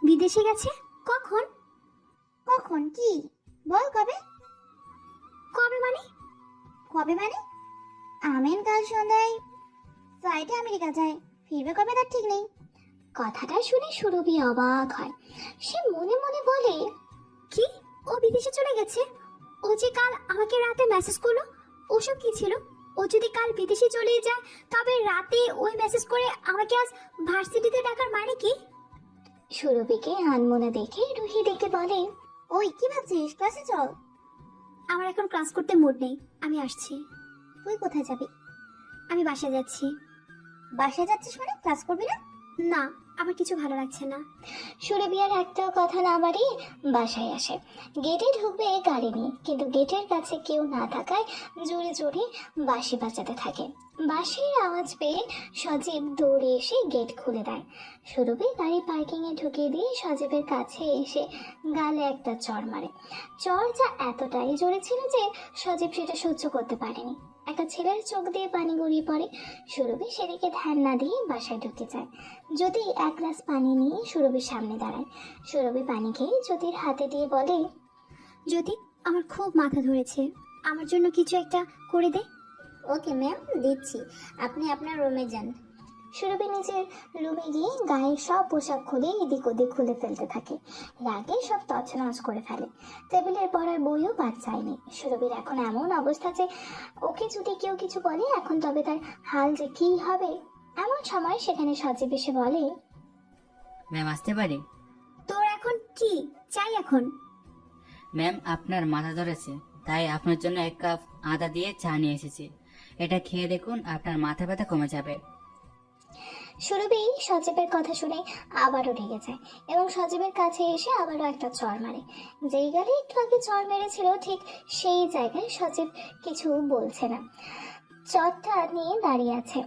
বিদেশে গেছে? কখন? কখন কি বল, কবে? কবে মানে? কবে মানে আমিন কাল সন্ধ্যায় ফ্লাইটে আমেরিকা যায়, ফিরবে কবে তার ঠিক নেই। কথাটা শুনে সুরভি অবাক হয়। সে মনে মনে বলে, কি, ও বিদেশে চলে গেছে? ও যে কাল আমাকে রাতে মেসেজ করলো, ওসব কি ছিল? ও যদি কাল বিদেশে চলে যায় তবে রাতে ওই মেসেজ করে আমাকে আজ ভার্সিটিতে ডাকার মানে কি? সুরভিকে আনমনে দেখে রুহি ডেকে বলে, ওই কি ভাবছিস, ক্লাসে চল। আমার এখন ক্লাস করতে মুড নেই, আমি আসছি। তুই কোথায় যাবি? আমি বাসায় যাচ্ছি। বাসায় যাচ্ছিস মানে ক্লাস করবি না? না, আমার কিছু ভালো লাগছে না। সুরভি আর একটা কথা না বাড়িয়ে বাসায় আসে। গেটে ঢুকবে গাড়ি নিয়ে, কিন্তু গেটের কাছে কেউ না থাকায় জোরে জোরে বাঁশি বাজাতে থাকে। বাঁশির আওয়াজ পেয়ে সজীব দৌড়ে এসে গেট খুলে দেয়। সুরভি গাড়ি পার্কিং এ ঢুকিয়ে দিয়ে সজীবের কাছে এসে গালে একটা চড় মারে। চড় যা এতটাই জোরে ছিল যে সজীব সেটা সহ্য করতে পারেনি। একটা ছেলের চোখ দিয়ে পানি গড়িয়ে পড়ে। সুরভি সেদিকে ধ্যান না দিয়ে বাসায় ঢুকে যায়। জ্যোতি এক গ্লাস পানি নিয়ে সুরভির সামনে দাঁড়ায়। সুরভি পানি খেয়ে জ্যোতির হাতে দিয়ে বলে, জ্যোতি, আমার খুব মাথা ধরেছে, আমার জন্য কিছু একটা করে দে। ওকে ম্যাম, দিচ্ছি, আপনি আপনার রুমে যান। সুরভি নিজের রুমে গিয়ে গায়ের সব পোশাক খুলে এদিক ওদিক খুলে ফেলতে থাকে। রাগে সব তছনছ করে ফেলে। টেবিলের পড়ার বইও বাদ যায়নি। সুরভির এখন এমন অবস্থা যে ওকে যদি কেউ কিছু বলে এখন তবে তার হাল যে কি হবে। এমন সময় সেখানে সজীব এসে বলে, ম্যাম আসতে পারি? তোর এখন কি চাই? এখন ম্যাম আপনার মাথা ধরেছে, তাই আপনার জন্য 1 কাপ আদা দিয়ে চা নিয়ে এসেছি। এটা খেয়ে দেখুন, আপনার মাথা ব্যথা কমে যাবে। সুরভি সজীবের কথা শুনে আবারও রেগে যায় এবং সজীবের কাছে এসে আবারও একটা চড় মারে। যেই গালে একটু আগে চড় মেরেছিল ঠিক সেই জায়গায় সজীব কিছু বলছে না, চড়টা নিয়ে দাঁড়িয়ে আছে।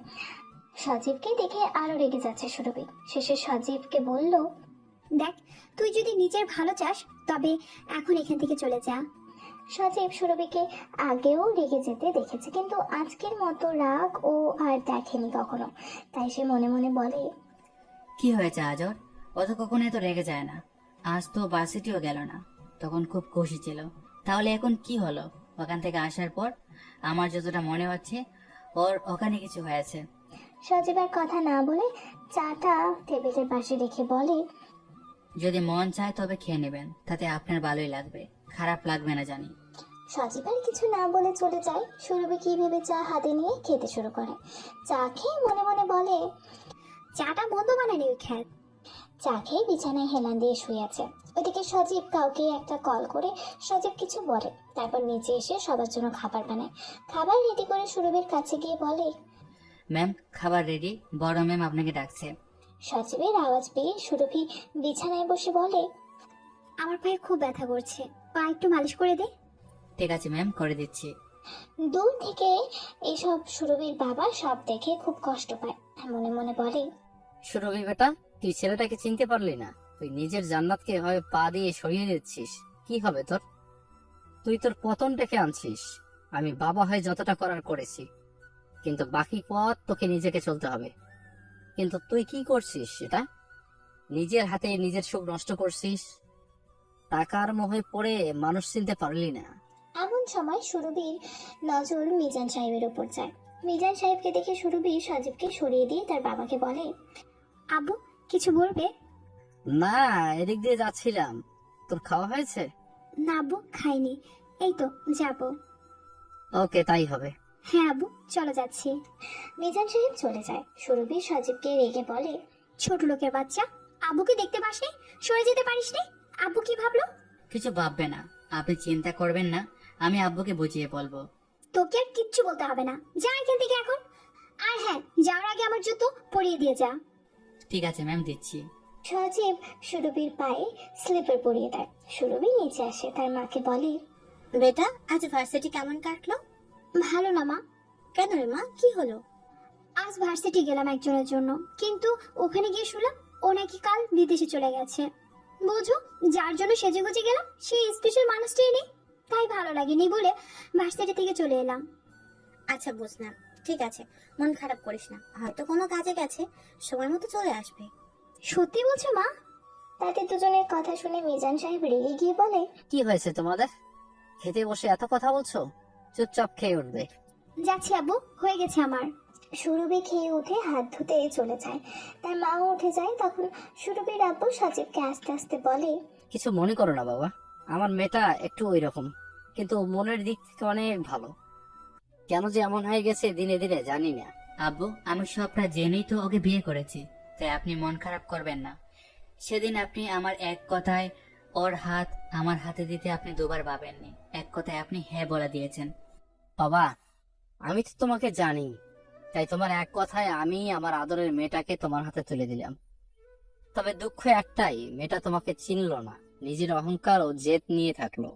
সজীবকে দেখে আরো রেগে যাচ্ছে সুরভি। শেষে সজীবকে বলল, দেখ, তুই যদি নিজের ভালো চাস তবে এখন এখান থেকে চলে যা। সজীব সুরভিকে আগেও রেগে যেতে দেখেছে, কিন্তু আজকের মতো রাগ ও আর দেখেনি কখনো। তাই সে মনে মনে বলে, কি হয়েছে আজর? ও তো কখনো এত রেগে যায় না। আজ তো ভার্সিটিও গেল না, তখন খুব খুশি ছিল। তাহলে এখন কি হলো? ওখান থেকে আসার পর আমার যতটা মনে হচ্ছে ওর ওখানে কিছু হয়েছে। সজীবের কথা না বলে চাটা টেবিলের পাশে রেখে বলে, যদি মন চায় তবে খেয়ে নেবেন, তাতে আপনার ভালোই লাগবে, খারাপ লাগবে না জানি। সজীবের কিছু না বলে চলে যায়। সুরভি কি ভেবে চা হাতে নিয়ে খেতে শুরু করে। চা খেয়ে মনে মনে বলে, চাটা মন্দ বানানি ওই খ্যাত। চা খেয়ে বিছানায় হেলান দিয়ে শুয়ে আছে। ওইদিকে সজীব কাউকে একটা কল করে সজীব কিছু বলে, তারপর নিচে এসে সবার জন্য খাবার বানায়। খাবার রেডি করে সুরভির কাছে গিয়ে বলে, ম্যাম খাবার রেডি, বড় ম্যাম আপনাকে ডাকছে। সজীবের আওয়াজ পেয়ে সুরভি বিছানায় বসে বলে, আমার পায়ে খুব ব্যথা করছে, পা একটু মালিশ করে দে। ঠিক আছে ম্যাম, করে দিচ্ছি। দূর থেকে এইসব সুরভির বাবা সব দেখে খুব কষ্ট পায়। মনে মনে বলে, সুরভি বেটা, তুই ছেলেটাকে চিনতে পারলি না? তুই নিজের জান্নাতকে এভাবে পা দিয়ে সরিয়ে দিচ্ছিস, কি হবে তোর? তুই তোর পতন ডেকে আনছিস। আমি বাবা হয়ে যতটা করার করেছি, কিন্তু বাকি পথ তোকে নিজেকে চলতে হবে। কিন্তু তুই কি করছিস সেটা? নিজের হাতে নিজের সুখ নষ্ট করছিস। টাকার মোহে পড়ে মানুষ চিনতে পারলি না। এমন সময় সুরভির নজর মিজান সাহেবের উপর যায়। মিজান সাহেবকে দেখে সুরভি সজীবকে সরিয়ে দিয়ে তার বাবাকে বলে, আব্বু কিছু বলবে? না, এদিক দিয়ে যাচ্ছিলাম। তোর খাওয়া হয়েছে? না আব্বু, খাইনি, এই তো যাব। ওকে, তাই হবে। হ্যাঁ আব্বু, চলো যাচ্ছি। মিজান সাহেব চলে যায়। সুরভি সজীবকে রেগে বলে, ছোট লোকের বাচ্চা, আব্বুকে দেখতে পাসনি, সরে যেতে পারিস নি? আব্বু কি ভাবলো? কিছু ভাববে না, আপনি চিন্তা করবেন না, আমি আব্বুকে বুঝিয়ে বলবো। তোকে আর কিচ্ছু বলতে হবে না, যা এখান থেকে এখন। আর হ্যাঁ, যাওয়ার আগে আমার জুতো পরিয়ে দিয়ে যা। ঠিক আছে ম্যাম, দিচ্ছি। সজীব সুরভির পায়ে স্লিপার পরিয়ে দেয়। সুরভি নিচে আসে, তার মাকে বলে, বেটা আজ ভার্সিটি কেমন কাটলো? ভালো না মা। কেন রে মা, কি হলো? আজ ভার্সিটি গেলাম একজনের জন্য, কিন্তু ওখানে গিয়ে শুনলাম ও নাকি কাল বিদেশে চলে গেছে। বুঝো, যার জন্য সেজেগুজে গেলাম সেই স্পেশাল মানুষটাই নেই, তাই ভালো লাগেনি বলে ভার্সিটি থেকে চলে এলাম। আচ্ছা বুঝলাম, ঠিক আছে, মন খারাপ করিস না, হয়তো কোনো কাজে গেছে, সময় মতো চলে আসবে। সত্যি বলছো মা? তাদের দুজনের কথা শুনে মিজান সাহেব রেগে গিয়ে বলে, কি হয়েছে তোমাদের? খেতে বসে এত কথা বলছো? চুপচাপ খেয়ে উঠবে। যাচ্ছি আব্বু, হয়ে গেছে আমার। সুরভি খেয়ে উঠে হাত ধুতে চলে যায়, তার মাও উঠে যায়। তখন সুরভির আব্বু সজীবকে আস্তে আস্তে বলে, কিছু মনে করো না বাবা, আমার মেয়েটা একটু ওই রকম, কিন্তু মনের দিক থেকে অনেক ভালো। কেন যে এমন হয়ে গেছে দিনে দিনে জানি না। আব্বু, আমি সবটা জেনেই তো ওকে বিয়ে করেছি, তাই আপনি মন খারাপ করবেন না। সেদিন আপনি আমার এক কথায় ওর হাত আমার হাতে দিতে আপনি দুবার ভাবেননি, এক কথায় আপনি হ্যাঁ বলে দিয়েছেন। বাবা, আমি তো তোমাকে জানি, তাই তোমার এক কথায় আমি আমার আদরের মেয়েটাকে তোমার হাতে তুলে দিলাম। তবে দুঃখ একটাই, মেয়েটা তোমাকে চিনলো না, নিজের অহংকার ও জেদ নিয়ে থাকলো।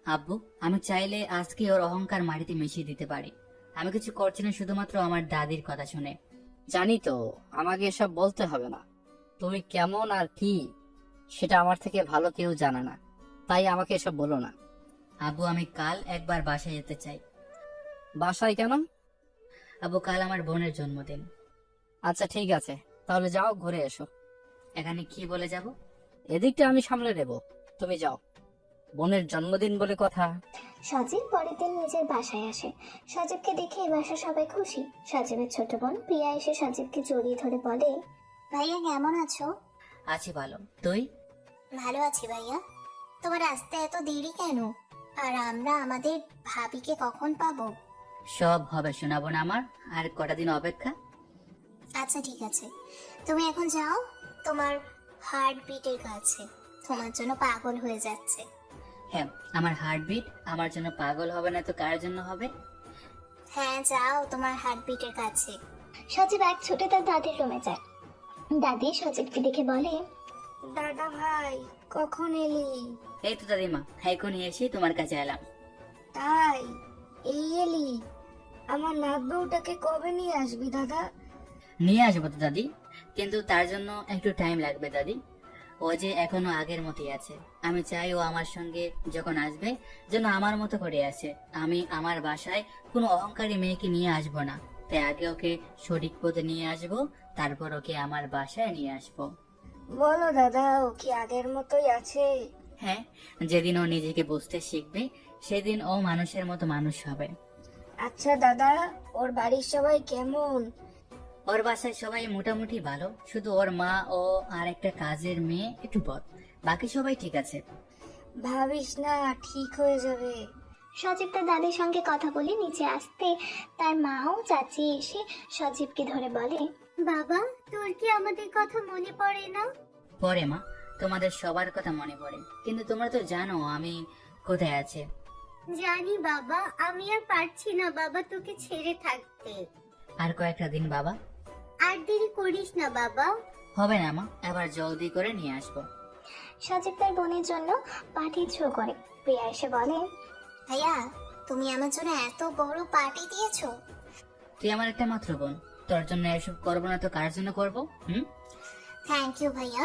আব্বু, আমি চাইলে আজকে ওর অহংকার মাটিতে মিশিয়ে দিতে পারি। আমি কিছু করছি না শুধুমাত্র আমার দাদির কথা শুনে। জানি তো, আমাকে এসব বলতে হবে না। তুমি কেমন আর কি সেটা আমার থেকে ভালো কেউ জানে না, তাই আমাকে এসব বলো না। আব্বু, আমি কাল একবার বাসায় যেতে চাই। বাসায় কেন? আব্বু, কাল আমার বোনের জন্মদিন। আচ্ছা ঠিক আছে, তাহলে যাও ঘুরে এসো। এখানে কি বলে যাব? এদিকটা আমি সামলে নেব, তুমি যাও। বোনের জন্মদিন বলে কথা। সজীব পরের দিন নিজের বাসায় আসে। সজীবকে দেখে এই বাসার সবাই খুশি। সজীবের ছোট বোন প্রিয়া এসে সজীবকে জড়িয়ে ধরে বলে, ভাইয়া কেমন আছো? আছি ভালো, তুই? ভালো আছি ভাইয়া। তোমার আসতে এত দেরি কেন? আর আমরা আমাদের ভাবিকে কখন পাবো? সব হবে শোনাবো না আমার, আর কটা দিন অপেক্ষা। আচ্ছা ঠিক আছে, তুমি এখন যাও, তোমার হার্ট বিটের কাছে, তোমার জন্য পাগল হয়ে যাচ্ছে। হ্যাঁ, আমার হার্টবিট আমার জন্য পাগল হবে না তো কার জন্য হবে? হ্যাঁ যাও তোমার হার্ট বিটের কাছে। সজীব এক ছুটে তার দাদির রুমে যায়। দাদি সজীবকে দেখে বলে, দাদা ভাই কখন এলি? এই তো দাদিমা, এখনই এসে তোমার কাছে এলাম। তাই এই এলি? আমার নাত বউটাকে কবে নিয়ে আসবি দাদা? নিয়ে আসবো তো দাদি, কিন্তু তার জন্য একটু টাইম লাগবে দাদি। ও যে এখনো আগের মতোই আছে। আমি চাই ও আমার সঙ্গে যখন আসবে যেন আমার মতো করে আসে। আমি আমার বাসায় কোনো অহংকারী মেয়েকে নিয়ে আসবো না, তাই আগে ওকে সঠিক পথে নিয়ে আসবো, তারপর ওকে আমার বাসায় নিয়ে আসবো। বলো দাদা, ও কি আগের মতোই আছে? হ্যাঁ, যেদিন ও নিজেকে বুঝতে শিখবে সেদিন ও মানুষের মতো মানুষ হবে। আচ্ছা দাদা, ওর বাড়ির সবাই কেমন? ওর বাসায় সবাই মোটামুটি ভালো, শুধু ওর মা ও আর একটা কাজের মেয়ে একটু বদ, বাকি সবাই ঠিক আছে। ভাবিস না, ঠিক হয়ে যাবে। সজীব তার দাদির সঙ্গে কথা বলে নিচে আসতে তার মা ও চাচি এসে সজীবকে ধরে বলে, বাবা, তোর কি আমাদের কথা মনে পড়ে না? পরে মা, তোমাদের সবার কথা মনে পড়ে, কিন্তু তোমরা তো জানো আমি কোথায় আছি। জানি বাবা, আমি আর পারছি না বাবা তোকে ছেড়ে থাকতে। আর কয়েকটা দিন বাবা। আর দেরি করিস না বাবা। হবে না মা, এবার জলদি করে নিয়ে আসবো। সজীব তার বোনের জন্য পার্টি থ্রো করে। প্রিয়া এসে বলে, ভাইয়া, তুমি আমার জন্য এত বড় পার্টি দিয়েছো। তুই আমার একটা মাত্র বোন, তোর জন্য এসব করবো না তো কার জন্য করবো? থ্যাংক ইউ ভাইয়া।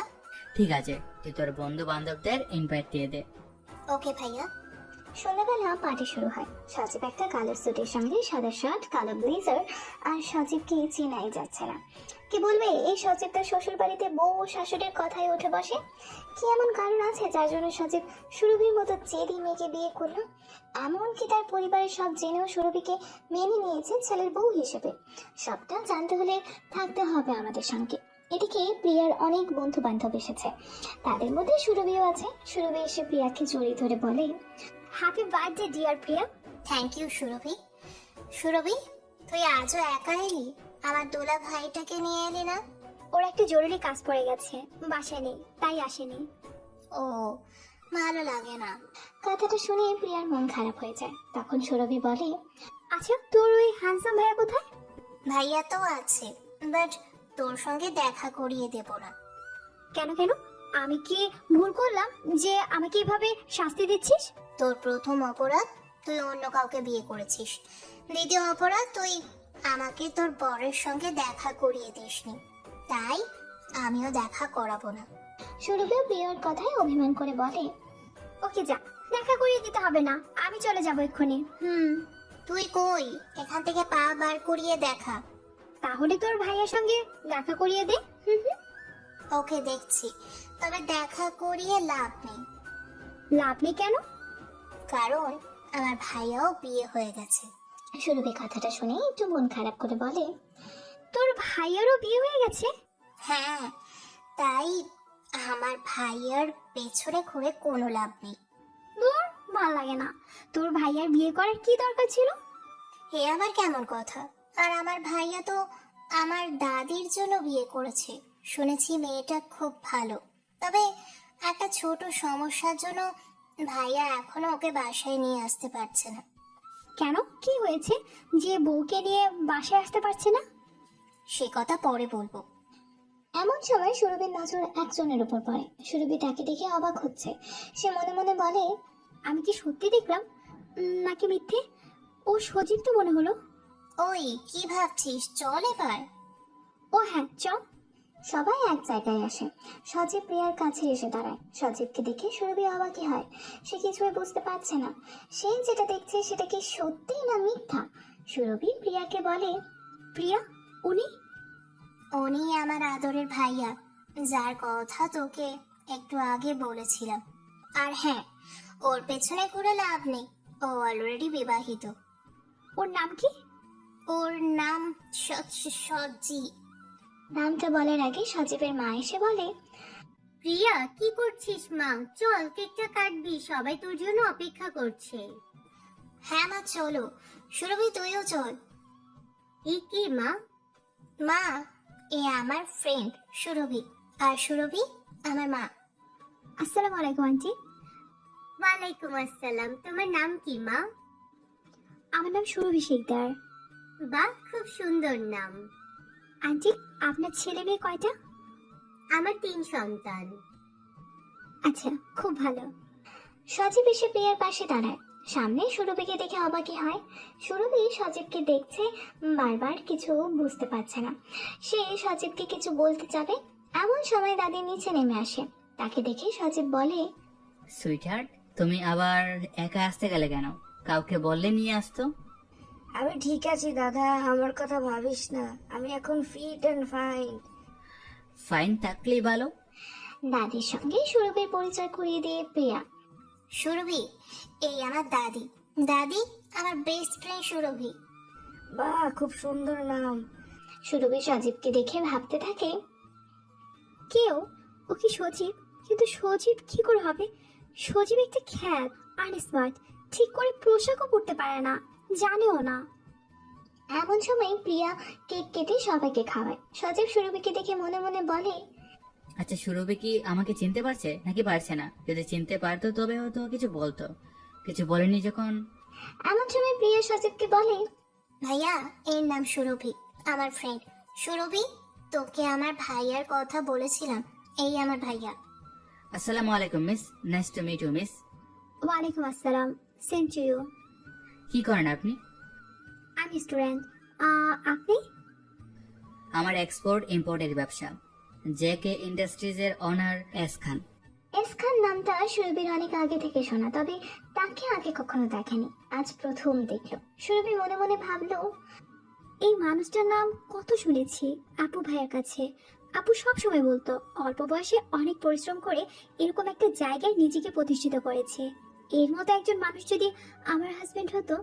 ঠিক আছে, তুই তোর বন্ধু বান্ধবদের ইনভাইট দিয়ে দে। ওকে ভাইয়া। সন্ধ্যাবেলা পার্টি শুরু হয়। সজীব একটা কালো স্যুটের সঙ্গে সাদা শার্ট, কালো ব্লেজার, আর সজীবকে চেনাই যাচ্ছে না। কি বলবে, এই সজীব তার শ্বশুর বাড়িতে বউ ও শাশুড়ির কথায় উঠে বসে। কি এমন কারণ আছে যার জন্য সজীব সুরভির মতো জেদি মেয়েকে বিয়ে করলো? এমনকি তার পরিবারের সব জেনেও সুরভিকে মেনে নিয়েছে ছেলের বউ হিসেবে। সবটা জানতে হলে থাকতে হবে আমাদের সঙ্গে। এদিকে প্রিয়ার অনেক বন্ধু বান্ধব এসেছে, তাদের মধ্যে সুরভিও আছে। সুরভি এসে প্রিয়াকে জড়িয়ে ধরে বলে, happy birthday dear Priya. Thank you Surabhi. Surabhi, তুই আজও একা এলি? আমার দোলা ভাইটাকে নিয়ে এলি না? ওর একটা জরুরি কাজ পড়ে গেছে, বাসায় নেই, তাই আসেনি। ও, ভালো লাগে না। কথাটা শুনে প্রিয়ার মন খারাপ হয়ে যায়। তখন সুরভি বলে, আচ্ছা তোর ওই হ্যান্ডসাম ভাইয়া কোথায়? ভাইয়া তো আছে, বাট তোর সঙ্গে দেখা করিয়ে দেব না। কেন কেন? আমি কি ভুল করলাম যে আমাকে এভাবে শাস্তি দিচ্ছিস? তোর প্রথম অপরাধ, তুই অন্য কাউকে বিয়ে করেছিস। দ্বিতীয় অপরাধ, তুই আমাকে তোর বরের সঙ্গে দেখা করিয়ে দিসনি, তাই আমিও দেখা করাবো না। সুরভিও প্রিয়ার কথায় অভিমান করে বলে, ওকে যা, দেখা করিয়ে দিতে হবে না, আমি চলে যাবো এক্ষুনি। তুই কই? এখান থেকে পা বার করিয়ে দেখা। তাহলে তোর ভাইয়ের সঙ্গে দেখা করিয়ে দে। ওকে দেখছি, তবে দেখা করিয়ে লাভ নেই। লাভ নেই কেন? কারণ আমার ভাইয়াও বিয়ে হয়ে গেছে। সুরভি কথাটা শুনে একটু মন খারাপ করে বলে, তোর ভাইয়েরও বিয়ে হয়ে গেছে? হ্যাঁ, তাই আমার ভাইয়ার পেছনে ঘুরে কোনো লাভ নেই। দূর, ভাল লাগে না। তোর ভাইয়ার বিয়ে করার কি দরকার ছিল? এ আবার কেমন কথা? আর আমার ভাইয়া তো আমার দাদির জন্য বিয়ে করেছে। শুনেছি মেয়েটা খুব ভালো, তবে একটা ছোট সমস্যার জন্য ভাইয়া এখনো ওকে বাসায় নিয়ে আসতে পারছে না। কেন, কি হয়েছে যে বউকে নিয়ে বাসায় আসতে পারছে না? সে কথা পরে বলবো। এমন সময় সুরভির নজর একজনের উপর পড়ে। সুরভি তাকে দেখে অবাক হচ্ছে। সে মনে মনে বলে, আমি কি সত্যি দেখলাম নাকি মিথ্যে? ও সজীব তো মনে হলো। ওই কি ভাবছিস, চল এবার। ও হ্যাঁ, চল। সবাই এক জায়গায় আসে। সজীব প্রিয়ার কাছে এসে দাঁড়ায়। সজীবকে দেখে সুরভি অবাকই হয়। সে কিছুই বুঝতে পারছে না, সে যেটা দেখছে সেটা কি সত্যি না মিথ্যা। সুরভি প্রিয়াকে বলে, প্রিয়া, উনি? উনি আমার আদরের ভাইয়া, যার কথা তোকে একটু আগে বলেছিলাম। আর হ্যাঁ, ওর পেছনে ঘুরে লাভ নেই, ও অলরেডি বিবাহিত। ওর নাম কি? ওর নাম সজ্জি। নামটা বলার আগে সজীবের মা এসে বলে, প্রিয়া, কি করছিস মা? চল, কেকটা কাটবি, সবাই তোর জন্য অপেক্ষা করছে। হ্যাঁ মা, চলো। সুরভি, তুইও চল। কি মা? মা, এ আমার ফ্রেন্ড সুরভি, আর সুরভি আমার মা। আসসালামু আলাইকুম আন্টি। ওয়ালাইকুম আসসালাম। তোমার নাম কি মা? আমার নাম সুরভি শিকদার। বাহ, খুব সুন্দর নাম। আন্টি, আপনার ছেলে মেয়ে কয়টা? আমার 3 সন্তান। আচ্ছা, খুব ভালো। সজীব এসে প্রিয়ার পাশে দাঁড়ায়। সামনে সুরভিকে দেখে অবাকই হয়। সুরভি সজীবকে দেখছে, বারবার কিছু বুঝতে পারছে না। সে সজীবকে কিছু বলতে যাবে, এমন সময় দাদি নিচে নেমে আসে। তাকে দেখে সজীব বলে, সুইটহার্ট, তুমি আবার একা আসতে গেলে কেন? কাউকে বললে নিয়ে আসতো। আমি ঠিক আছি দাদা, আমার কথা ভাবিস না। আমি এখন ফিট অ্যান্ড ফাইন। ফাইন থাকলেই ভালো। দাদির সঙ্গে সুরভির পরিচয় করিয়ে দিয়ে প্রিয়া, সুরভি, এই আমার দাদি। দাদি, আমার বেস্ট ফ্রেন্ড সুরভি। বাহ, খুব সুন্দর নাম। সুরভি সজীবকে দেখে ভাবতে থাকে, কেউ? ও কি সজীব? কিন্তু সজীব কি করে হবে? সজীব একটা খ্যাত, আনস্মার্ট, ঠিক করে পোশাকও পরতে পারে না, জানেও না। এমন সময় প্রিয়া কেক কেটে সবাইকে খাওয়ায়। সজীব সুরভিকে দেখে মনে মনে বলে, আচ্ছা, সুরভি কি আমাকে চিনতে পারছে নাকি পারছে না? যদি চিনতে পারতো তবে হয়তো কিছু বলতো, কিছু বলেনি যখন। এমন সময় প্রিয়া সজীবকে বলে, ভাইয়া, এর নাম সুরভি, আমার ফ্রেন্ড। সুরভি, তোকে আমার ভাইয়ার কথা বলেছিলাম, এই আমার ভাইয়া। আসসালামু আলাইকুম miss, nice to meet you miss. ওয়ালাইকুম আসসালাম, সেম টু ইউ। কি করেন আপনি? আমি স্টুডেন্ট। আপনি? আমার এক্সপোর্ট ইম্পোর্টের ব্যবসা। জেকে ইন্ডাস্ট্রিজের অনার এস খান। এস খান নামটা সুরভির অনেক আগে থেকে শোনা, তবে তাকে আগে কখনো দেখেনি, আজ প্রথম দেখলো। সুরভি মনে মনে ভাবলো, এই মানুষটার নাম কত শুনেছি আপু ভাইয়ের কাছে। আপু সব সময় বলতো অল্প বয়সে অনেক পরিশ্রম করে এরকম একটা জায়গায় নিজেকে প্রতিষ্ঠিত করেছে। এর মতো একজন মানুষ যদি আমার হাজবেন্ড হতো,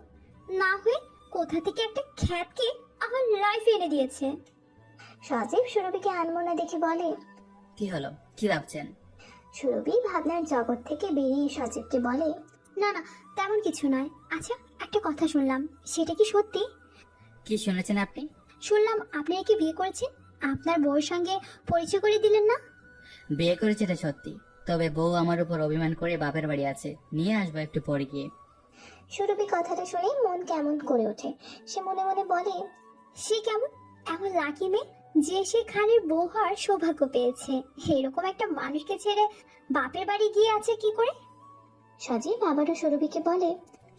না হয়ে কোথা থেকে একটা খ্যাতকে আমার লাইফে এনে দিয়েছে। সজীব সুরভিকে আনমনা দেখে বলে, কি হলো, কি ভাবছেন? সুরভি ভাবনার জগৎ থেকে বেরিয়ে সজীবকে বলে, না না, তেমন কিছু নয়। আচ্ছা, একটা কথা শুনলাম, সেটা কি সত্যি? কি শুনেছেন আপনি? শুনলাম আপনি নাকি বিয়ে করেছেন। আপনার বউয়ের সঙ্গে পরিচয় করে দিলেন না? বিয়ে করেছে এটা সত্যি, তবে বউ আমার উপর অভিমান করে বাপের বাড়ি আছে, নিয়ে আসবো একটু পরে গিয়ে। সুরভি কথাটা শুনে মন কেমন করে ওঠে। সে মনে মনে বলে, সে কেমন? এমন লাকি মেয়ে যে সে খানের বউ হওয়ার সৌভাগ্য পেয়েছে। এরকম একটা মানুষকে ছেড়ে বাপের বাড়ি গিয়ে আছে কি করে? সজীব আবারও সুরভিকে বলে,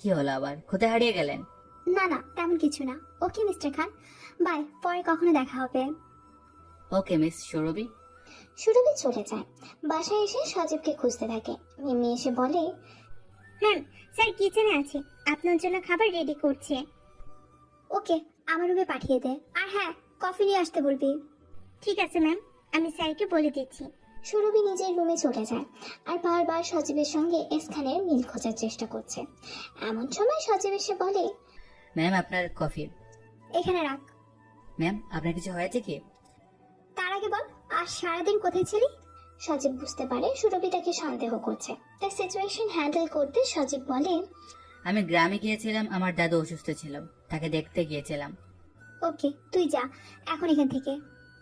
কি হলো আবার, কোথায় হারিয়ে গেলেন? না না, তেমন কিছু না। ওকে মিস্টার খান, বাই, পরে কখনো দেখা হবে। ওকে মিস সুরভি। সুরভি চলে যায়। বাসায় এসে সজীবকে খুঁজতে থাকে। মিমি এসে বলে, ম্যাম, স্যার কিচেনে আছে, আপনার জন্য খাবার রেডি করছে। ওকে, আমার রুমে পাঠিয়ে দে। আর হ্যাঁ, কফি নিয়ে আসতে বলবি। ঠিক আছে ম্যাম, আমি স্যারকে বলে দিচ্ছি। সুরভি নিজের রুমে চলে যায় আর বারবার সজীবের সঙ্গে এসখানের মিল খোঁজার চেষ্টা করছে। এমন সময় সজীব এসে বলে, ম্যাম আপনার কফি। এখানে রাখ। ম্যাম আপনার কিছু হয়েছে কি? তার আগে বল, আর সারাদিন কোথায় ছিলি? সজীব বুঝতে পারে সুরভি তাকে সন্দেহ করছে। তার সিচুয়েশন হ্যান্ডেল করতে সজীব বলে, আমি গ্রামে গিয়েছিলাম, আমার দাদু অসুস্থ ছিল, তাকে দেখতে গিয়েছিলাম। ওকে, তুই যা এখন এখান থেকে।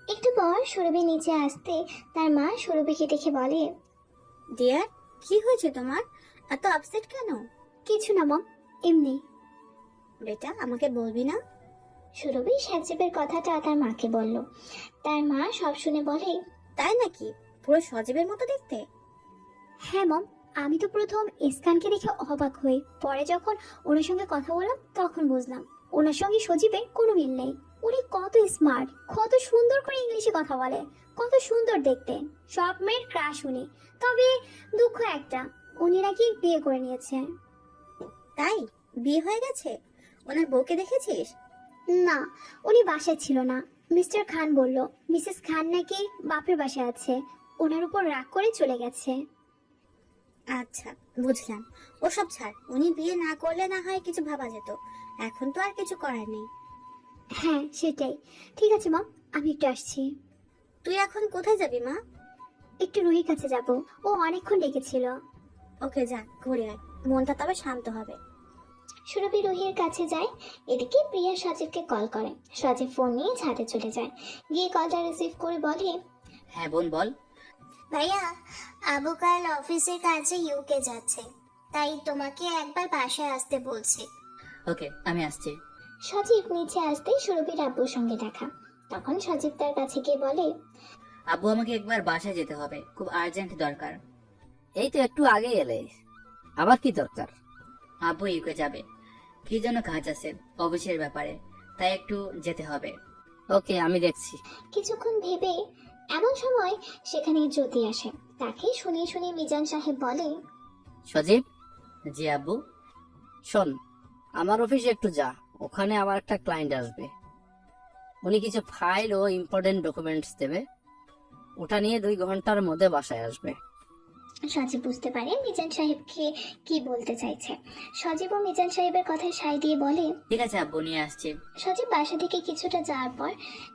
একটু পর সুরভি নিচে আসতে তার মা সুরভিকে দেখে বলে, ডিয়ার, কি হয়েছে তোমার? এত আপসেট কেন? কিছু না মম, এমনি। বেটা, আমাকে বলবি না? সুরভি সজীবের কথাটা তার মাকে বলল। তার মা সব শুনে বলে, তাই নাকি? পুরো সজীবের মতো দেখতে? হ্যাঁ মম, আমি তো প্রথম ইসকানকে দেখে অবাক হই, পরে যখন ওনার সঙ্গে কথা বললাম তখন বুঝলাম ওনার সঙ্গে সজীবের কোনো মিল নেই। উনি কত স্মার্ট, কত সুন্দর করে ইংলিশে কথা বলে, কত সুন্দর দেখতে। সব মেয়ের ক্রাশ উনি। তবে দুঃখ একটা, উনি নাকি বিয়ে করে নিয়েছে। তাই? বিয়ে হয়ে গেছে? ওনার বউকে দেখেছিস? না, উনি বাসায় ছিল না। মিস্টার খান বলল মিসেস খান নাকি বাপের বাসায় আছে, ওনার উপর রাগ করে চলে গেছে। আচ্ছা, বুঝলাম। ওসব ছাড়, উনি বিয়ে না করলে না হয় কিছু ভাবা যেত, এখন তো আর কিছু করার নেই। হ্যাঁ সেটাই। ঠিক আছে মা, আমি একটু আসছি। তুই এখন কোথায় যাবি মা? একটু রুহির কাছে যাব, ও অনেকক্ষণ ডেকেছিল। ওকে, যা ঘুরে আয়, মনটা তবে শান্ত হবে। সুরভি রুহির কাছে যায়। এদিকে প্রিয়া সজীবকে কল করে। সজীব ফোন নিয়ে ছাদে চলে যায়। গিয়ে কলটা রিসিভ করে বলে, হ্যাঁ বোন বল। ভাইয়া, আবু কাল অফিসের কাজে ইউকে যাচ্ছে, তাই তোমাকে একবার বাসায় আসতে বলছে। ওকে আমি আসছি। সজীব নিচে আসতেই সুরভির আব্বুর সঙ্গে দেখা। তখন সজীব তার কাছে গিয়ে বলে, আব্বু আমাকে একবার বাসায় যেতে হবে, খুব আর্জেন্ট দরকার। এই তো একটু আগে এলে, আবার কি দরকার? আব্বু ইউকে যাবে, কি যেন কাজ আছে অফিসের ব্যাপারে, তাই একটু যেতে হবে। ওকে, আমি দেখছি। কিছুক্ষণ ভেবে এমন সময় সেখানে জ্যোতি আসে। তাকে শুনিয়ে শুনিয়ে মিজান সাহেব বলে, সজীব, জি আব্বু। শোন, আমার অফিসে একটু যা, ওখানে আমার একটা ক্লায়েন্ট আসবে। উনি কিছু ফাইল ও ইম্পর্টেন্ট ডকুমেন্টস দেবে, ওটা নিয়ে 2 ঘন্টার মধ্যে বাসায় আসবে। সজীব বুঝতে পারে মিজান সাহেবকে কি বলতে চাইছে। সজীব ও মিজান সাহেবের কথায় সায় দিয়ে বলে, ঠিক আছে আব্বু, নিয়ে আসছি। সজীব বাসা থেকে কিছুটা যাওয়ার পর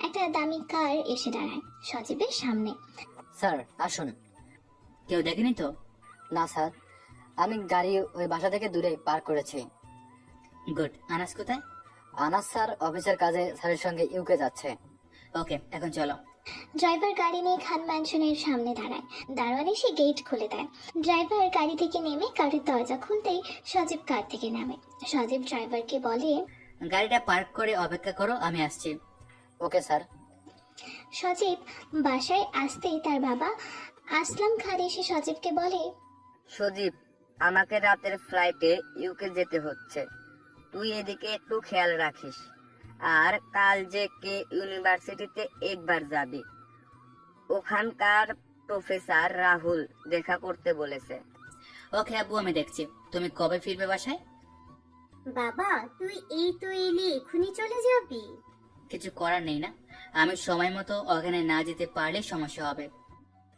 একটা দামি কার এসে দাঁড়ায় সজীবের সামনে। স্যার আসুন। কেউ দেখেনি তো? না স্যার, আমি গাড়ি ওই বাসা থেকে দূরে পার্ক করেছি। গুড। আনাস কোথায়? আনাস স্যার অফিসের কাজে স্যারের সঙ্গে ইউকে যাচ্ছে। ওকে, এখন চলো। ড্রাইভার গাড়ি নিয়ে খান ম্যানশনের সামনে দাঁড়ায়। দারোয়ান এসে গেট খুলে দেয়। ড্রাইভার গাড়ি থেকে নেমে কারের দরজা খুলতেই সজীব কার থেকে নামে। সজীব ড্রাইভারকে বলে, গাড়িটা পার্ক করে অপেক্ষা করো, আমি আসছি। Okay sir. সজীব বাসায় আসতেই তার বাবা আসলাম খান এসে সজীবকে বলে, সজীব, আমাকে রাতের ফ্লাইটে ইউকে যেতে হচ্ছে, তুই এদিকে একটু খেয়াল রাখিস। আর কাল যে কে ইউনিভার্সিটিতে একবার যাবি, ওখানকার প্রফেসর রাহুল দেখা করতে বলেছে। ওকে আব্বু, আমি দেখছি। তুমি কবে ফিরবে বাসায়? বাবা, তুই এই তো এলি, এখনই চলে যাবি? কিছু করার নেই না, আমি সময় মতো ওখানে না যেতে পারলে সমস্যা হবে।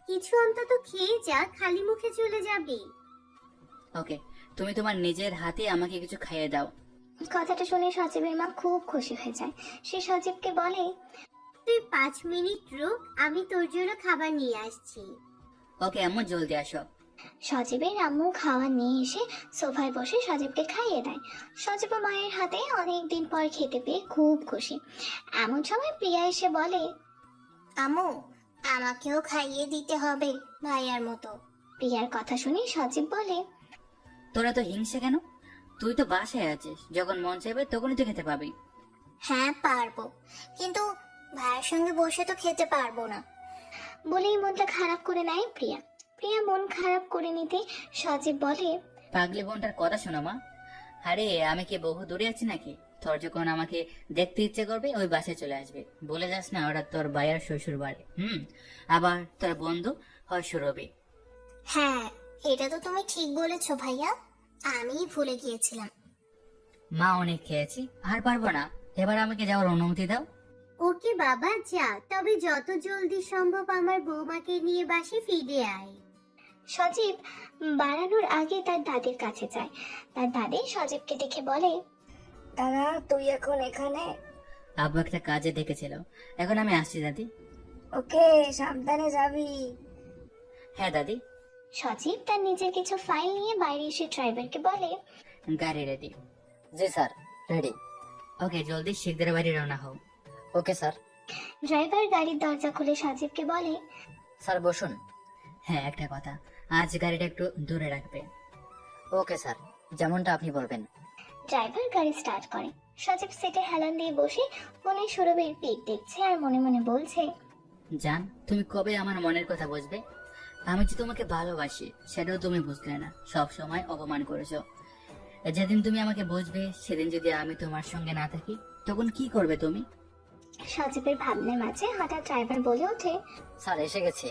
কিছু অন্তত খেয়ে যা, খালি মুখে চলে যাবি? ওকে, তুমি তোমার নিজের হাতে আমাকে কিছু খাইয়ে দাও। কথাটা শুনে সজীবের মা খুব খুশি হয়ে যায়। সে সজীবকে বলে, তুই 5 মিনিট রুক, আমি তোর জন্য খাবার নিয়ে আসছি। ওকে আম্মু, জলদি আসো। সজীবের আম্মু খাবার নিয়ে এসে সোফায় বসে সজীবকে খাইয়ে দেয়। সজীব ও মায়ের হাতে অনেকদিন পর খেতে পেয়ে খুব খুশি। এমন সময় প্রিয়া এসে বলে, আম্মু, আমাকেও খাইয়ে দিতে হবে ভাইয়ার মতো। প্রিয়ার কথা শুনে সজীব বলে, তোরা তো হিংসে কেন? তুই তো বাসায় আছিস, যখন মন চাইবে তখনই তো খেতে পাবি। হ্যাঁ পারবো, কিন্তু ভাইয়ের সঙ্গে বসে তো খেতে পারবো না। বলেই মনটা খারাপ করে নেয় প্রিয়া। প্রিয়া মন খারাপ করে নিতে সজীব বলে, পাগলি বোনটার কথা শোনো মা। আরে আমি কি বহু দূরে আছি নাকি? তোর যখন আমাকে দেখতে ইচ্ছে করবে ওই বাসায় চলে আসবে। বলে যাস না ওরা তোর ভাইয়ার শ্বশুর বাড়ি। আবার তোর বন্ধু হয় সুরভি। হ্যাঁ, এটা তো তুমি ঠিক বলেছো ভাইয়া, আমিই ভুলে গিয়েছিলাম। মা অনেক খেয়েছি, আর পারবো না, এবার আমাকে যাওয়ার অনুমতি দাও। ওকে বাবা, যা, তবে যত জলদি সম্ভব আমার বৌমাকে নিয়ে বাসে ফিরে আয়। সজীব বাড়ানোর আগে তার দাদির কাছে যায়। তার দাদি সজীবকে দেখে বলে, দাদা তুই এখন এখানে? আব্বু একটা কাজে ডেকেছিল, এখন আমি আসছি দাদি। ওকে, সাবধানে যাবি। হ্যাঁ দাদি। সজীব তার নিজের কিছু ফাইল নিয়ে বাইরে এসে ড্রাইভারকে বলে, গাড়ি রেডি। জি স্যার, রেডি। ওকে, জলদি শিখদের বাড়ি রওনা হও। Okay sir. ড্রাইভার গাড়ির দরজা খুলে সজীবকে বলে, স্যার বসুন। হ্যাঁ, একটা কথা, আজ গাড়িটা একটু দূরে রাখবে। ওকে স্যার, যেমনটা আপনি বলবেন। ড্রাইভার গাড়ি স্টার্ট করে। সজীব সিটে হেলান দিয়ে বসে ফোনে সুরভির পিক দেখছে আর মনে মনে বলছে, জান, তুমি কবে আমার মনের কথা বুঝবে? আমি যে তোমাকে ভালোবাসি সেটাও তুমি বুঝলে না, সব সময় অপমান করেছো। যেদিন তুমি আমাকে বুঝবে সেদিন যদি আমি তোমার সঙ্গে না থাকি তখন কি করবে তুমি? সজীবের ভাবনার মাঝে হঠাৎ ড্রাইভার বলে ওঠে, স্যার এসে গেছি।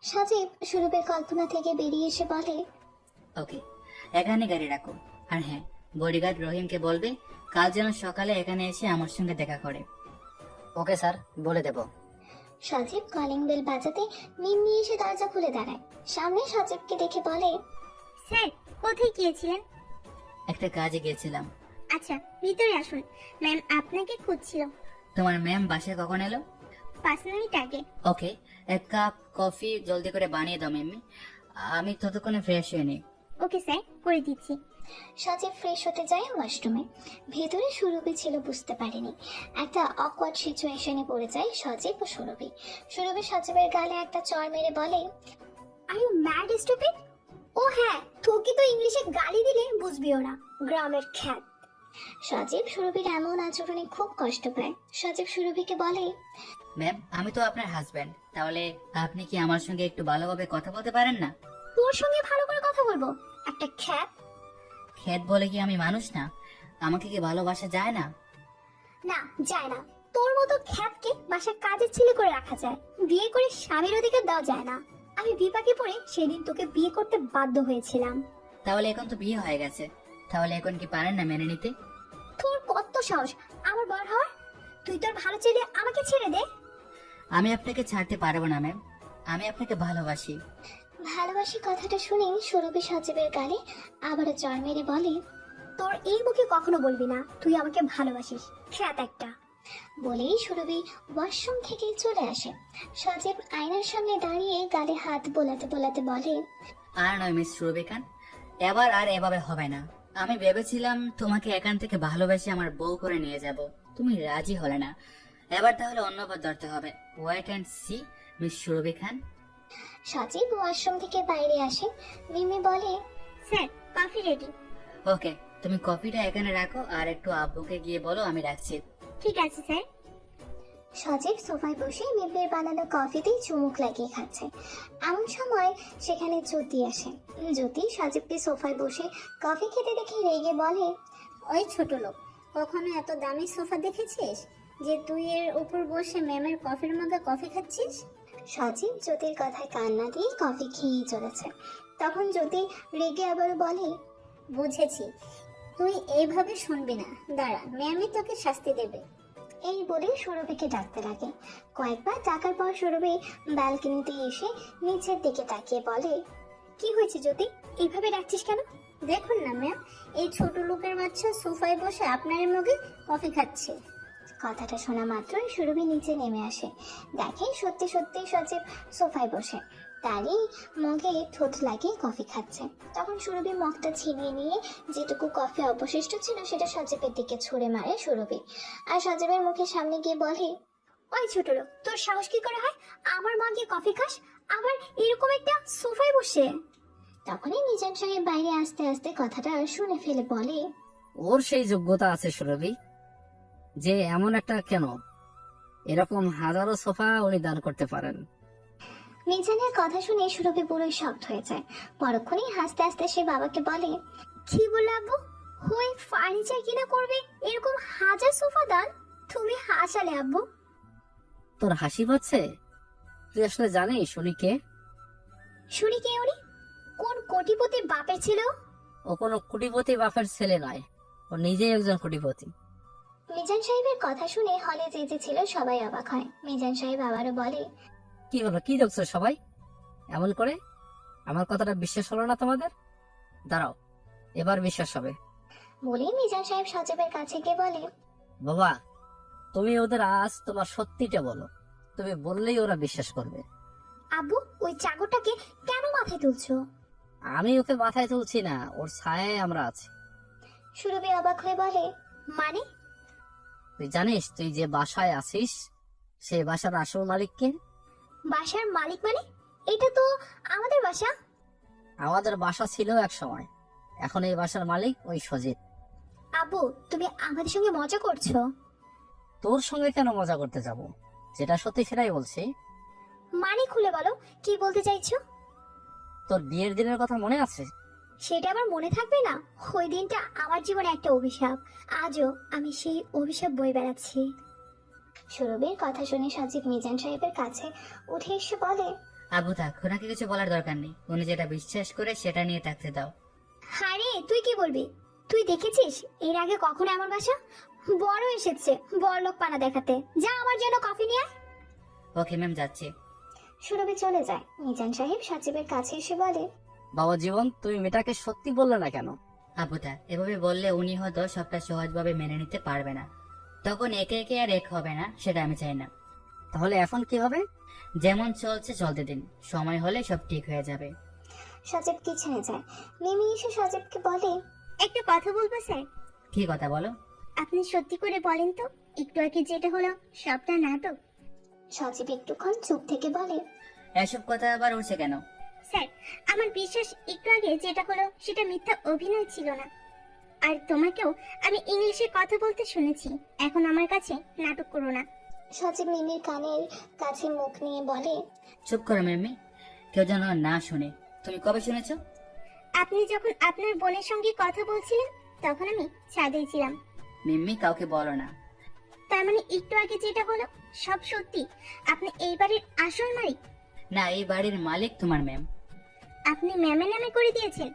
সজীব সুরভির কল্পনা থেকে বেরিয়ে এসে বলে, ওকে, এখানে গাড়ি রাখো। আর হ্যাঁ, বডিগার্ড রহিমকে বলবে কাল যেন সকালে এখানে এসে আমার সঙ্গে দেখা করে। ওকে স্যার, বলে দেব। সজীব কলিং বেল বাজাতে মিম্মি এসে দরজা খুলে দাঁড়ায়। সামনে সজীবকে দেখে বলে, স্যার, কোথায় গিয়েছিলেন? একটা কাজে গিয়েছিলাম। আচ্ছা, ভিতরে আসুন, ম্যাম আপনাকে খুঁজছিল। তোমার ম্যাম বাসায় কখন এলো? 5 মিনিট আগে। ওকে, এক কাপ কফি জলদি করে বানিয়ে দাও মিম্মি, আমি ততক্ষণে ফ্রেশ হয়ে নিই। ওকে স্যার, করে দিচ্ছি। সজীব ফ্রেশ হতে যায় ওয়াশরুমে। ভেতরে সুরভি ছিল বুঝতে পারেনি। একটা অকওয়ার্ড সিচুয়েশনে পড়ে যায় সজীব ও সুরভি। সুরভি সজীবের গালে একটা চড় মেরে বলে, আর ইউ ম্যাড স্টুপিড? ও হ্যাঁ, তোকে তো ইংলিশে গালি দিলে বুঝবিও না, গ্রামের খ্যাত। সজীব সুরভির এমন আচরণে খুব কষ্ট পায়। সজীব সুরভিকে বলে, ম্যাম, আমি তো আপনার হাজবেন্ড, তাহলে আপনি কি আমার সঙ্গে একটু ভালোভাবে কথা বলতে পারেন না? তোর সঙ্গে ভালো করে কথা বলবো, একটা খ্যাত। খেত বলে কি আমি মানুষ না? আমাকে কি ভালোবাসা যায় না? না, যায় না। তোর মতো খ্যাতকে বাসার কাজের ছেলে করে রাখা যায়, বিয়ে করে স্বামীর অধিকার দেওয়া যায় না। আমি বিপাকে পড়ে সেদিন তোকে বিয়ে করতে বাধ্য হয়েছিলাম। তাহলে এখন তো বিয়ে হয়ে গেছে, তাহলে এখন কি পারেন না মেনে নিতে? তোর কত সাহস আমার বর হওয়ার? তুই তোর ভালো ছেলে আমাকে ছেড়ে দে। আমি আপনাকে ছাড়তে পারবো না ম্যাম, আমি আপনাকে ভালোবাসি। ভালোবাসি কথাটা শুনে সুরভি সজীবের গালে আবারও চড় মেরে বলে, তোর এই মুখে কখনো বলবি না তুই আমাকে ভালোবাসিস, খ্যাত একটা। বলেই সুরভি ওয়াশরুম থেকে চলে আসে। সজীব আয়নার সামনে দাঁড়িয়ে গালে হাত বোলাতে বোলাতে বলে, আর নয় মিস সুরভি খান, এবার আর এভাবে হবে না। আমি ভেবেছিলাম তোমাকে এখান থেকে ভালোবেসে আমার বউ করে নিয়ে যাব, তুমি রাজি হলে না। এবার তাহলে অন্য পথ ধরতে হবে। Wait and see miss Surbhi Khan. Sajib washroom থেকে বাইরে আসে। মিমি বলে, স্যার, কফি রেডি। ওকে, তুমি কফিটা এখানে রাখো আর একটু আব্বুকে গিয়ে বলো আমি রাখছি। ঠিক আছে স্যার। সজীব সোফায় বসে মিমির বানানো কফিতেই চুমুক লাগিয়ে খাচ্ছে। এমন সময় সেখানে জ্যোতি আসে। জ্যোতি সজীবকে সোফায় বসে কফি খেতে দেখে রেগে বলে, ওই ছোট লোক, কখনো এত দামি সোফা দেখেছিস যে তুই এর উপর বসে ম্যামের কফির মধ্যে কফি খাচ্ছিস? সজীব জ্যোতির কথায় কান্না দিয়ে কফি খেয়েই চলেছে। তখন জ্যোতি রেগে আবার বলে, বুঝেছি, তুই এইভাবে শুনবি না, দাঁড়া, ম্যামই তোকে শাস্তি দেবে। এই বলে সুরভিকে ডাকতে লাগে। কয়েকবার ডাকার পর সুরভি ব্যালকনিতে এসে নিচের দিকে তাকিয়ে বলে, কি হয়েছে জ্যোতি, এইভাবে ডাকছিস কেন? দেখুন না ম্যাম, এই ছোট লোকের বাচ্চা সোফায় বসে আপনার মুখে কফি খাচ্ছে। কথাটা শোনা মাত্রই সুরভি নিচে নেমে আসে। দেখে সত্যি সত্যি সজীব সোফায় বসে তারই মগে ঠোঁট লাগিয়ে কফি খাচ্ছে। তখন সুরভি মগটা ছিনিয়ে নিয়ে যেটুকু কফি অবশিষ্ট ছিল সেটা সজীবের দিকে ছুঁড়ে মারে সুরভি। আর সজীবের মুখের সামনে গিয়ে বলে, ওই ছোট লোক, তোর সাহস কি করে হয় আমার মা গিয়ে কফি খাস, আবার এরকম একটা সোফায় বসে? তখনই মিজান সাহেব বাইরে আস্তে আস্তে কথাটা শুনে ফেলে বলে, ওর সেই যোগ্যতা আছে সুরভি, যে এমন একটা কেন এরকম হাজারো সোফা উনি দান করতে পারেন। মিজানের কথা শুনে সুরভি পুরোই শক্ত হয়ে যায়। পরক্ষণেই হাসতে হাসতে সে বাবাকে বলে, কি বললে আব্বু? হই ফার্নিচার কিনা করবে এরকম হাজার সোফা দান? তুমি হাসালে আব্বু। তোর হাসি পাচ্ছে? তুই আসলে জানিস উনি কে? শুনি কে উনি? কোন কোটিপতির বাপের ছিল? ও কোনো কোটিপতি বাপের ছেলে নয়, ও নিজেই একজন কোটিপতি। মিজান সাহেবের কথা শুনে হলে যে যে ছিল সবাই অবাক হয়। মিজান সাহেব আবারও বলে, কি হলো, কি দেখছো সবাই এমন করে? আমার কথাটা বিশ্বাস হলো না তোমাদের? দাঁড়াও, এবার বিশ্বাস হবে। বলেই মিজান সাহেব সজীবের কাছে গিয়ে বলে, বাবা, তুমি ওদের আজ তোমার সত্যিটা বলো, তুমি বললেই ওরা বিশ্বাস করবে। আব্বু, ওই চাকরটাকে কেন মাথায় তুলছো? আমি ওকে মাথায় তুলছি না, ওর ছায়ায় আমরা আছি। সুরভি অবাক হয়ে বলে, মানে? তুই জানিস তুই যে বাসায় আছিস সে বাসার আসল মালিক কে? বাসার মালিক মানে? এটা তো আমাদের বাসা। আমাদের বাসা ছিল এক সময়, এখন এই বাসার মালিক ওই সজিব। আব্বু, তুমি আমাদের সঙ্গে মজা করছো? তোর সঙ্গে কেন মজা করতে যাব? যেটা সত্যি সেটাই বলছি। মানে খুলে বলো, কি বলতে চাইছো? তোর বিয়ের দিনের কথা মনে আছে? সেটা আমার মনে থাকবে না? ওই দিনটা আমার জীবনে একটা অভিশাপ। আজও আমি সেই অভিশাপ বয়ে বেড়াচ্ছি। সুরভির কথা শুনে সজীব মিজান সাহেবের কাছে উঠে এসে বলে, আবু থাক, ওনাকে কিছু বলার দরকার নেই। উনি যেটা বিশ্বাস করে সেটা নিয়ে থাকতে দাও। আরে তুই কি বলবি? তুই দেখেছিস এর আগে কখনো আমার বাসা? বড় এসেছে বড়লোক পানা দেখাতে। যা আমার জন্য কফি নিয়ে আয়। ওকে ম্যাম, যাচ্ছি। সুরভি চলে যায়। মিজান সাহেব সজীবের কাছে এসে বলে, বাবা জীবন, তুমি মেয়েটাকে সত্যি বললে না কেন? আবু থাক, এভাবে বললে উনি হয়তো সবটা সহজভাবে মেনে নিতে পারবে না। তখন একে একে আর এক হবে না, সেটা আমি চাই না। তাহলে এখন কি হবে? যেমন চলছে চলতে দিন, সময় হলে সব ঠিক হয়ে যাবে। সজীব কিচেনে যায়। মিমি এসে সজীবকে বলে, একটা কথা বলবো স্যার? কি কথা বলো? আপনি সত্যি করে বলেন তো, একটু আগে যেটা হলো সবটা নাটক? সজীব একটুক্ষণ চুপ থেকে বলে, এসব কথা আবার উঠছে কেন? স্যার, আমার বিশ্বাস একটু আগে যেটা হলো সেটা মিথ্যা অভিনয় ছিল না। আর তোমাকেও আমি ইংলিশে কথা বলতে শুনেছি, এখন আমার কাছে নাটক করো না। সজীব মিমির কানের কাছে মুখ নিয়ে বলে, চুপ করো মেম্মি, কেউ যেন না শুনে। তুমি কবে শুনেছো? আপনি যখন আপনার বোনের সঙ্গে কথা বলছিলেন তখন আমি ছাদেই ছিলাম। মিম্মি, কাউকে বলো না। তার মানে একটু আগে যেটা হলো সব সত্যি? আপনি এই বাড়ির আসল মালিক? না, এই বাড়ির মালিক তোমার ম্যাম। আপনি ম্যামের নামে করে দিয়েছেন?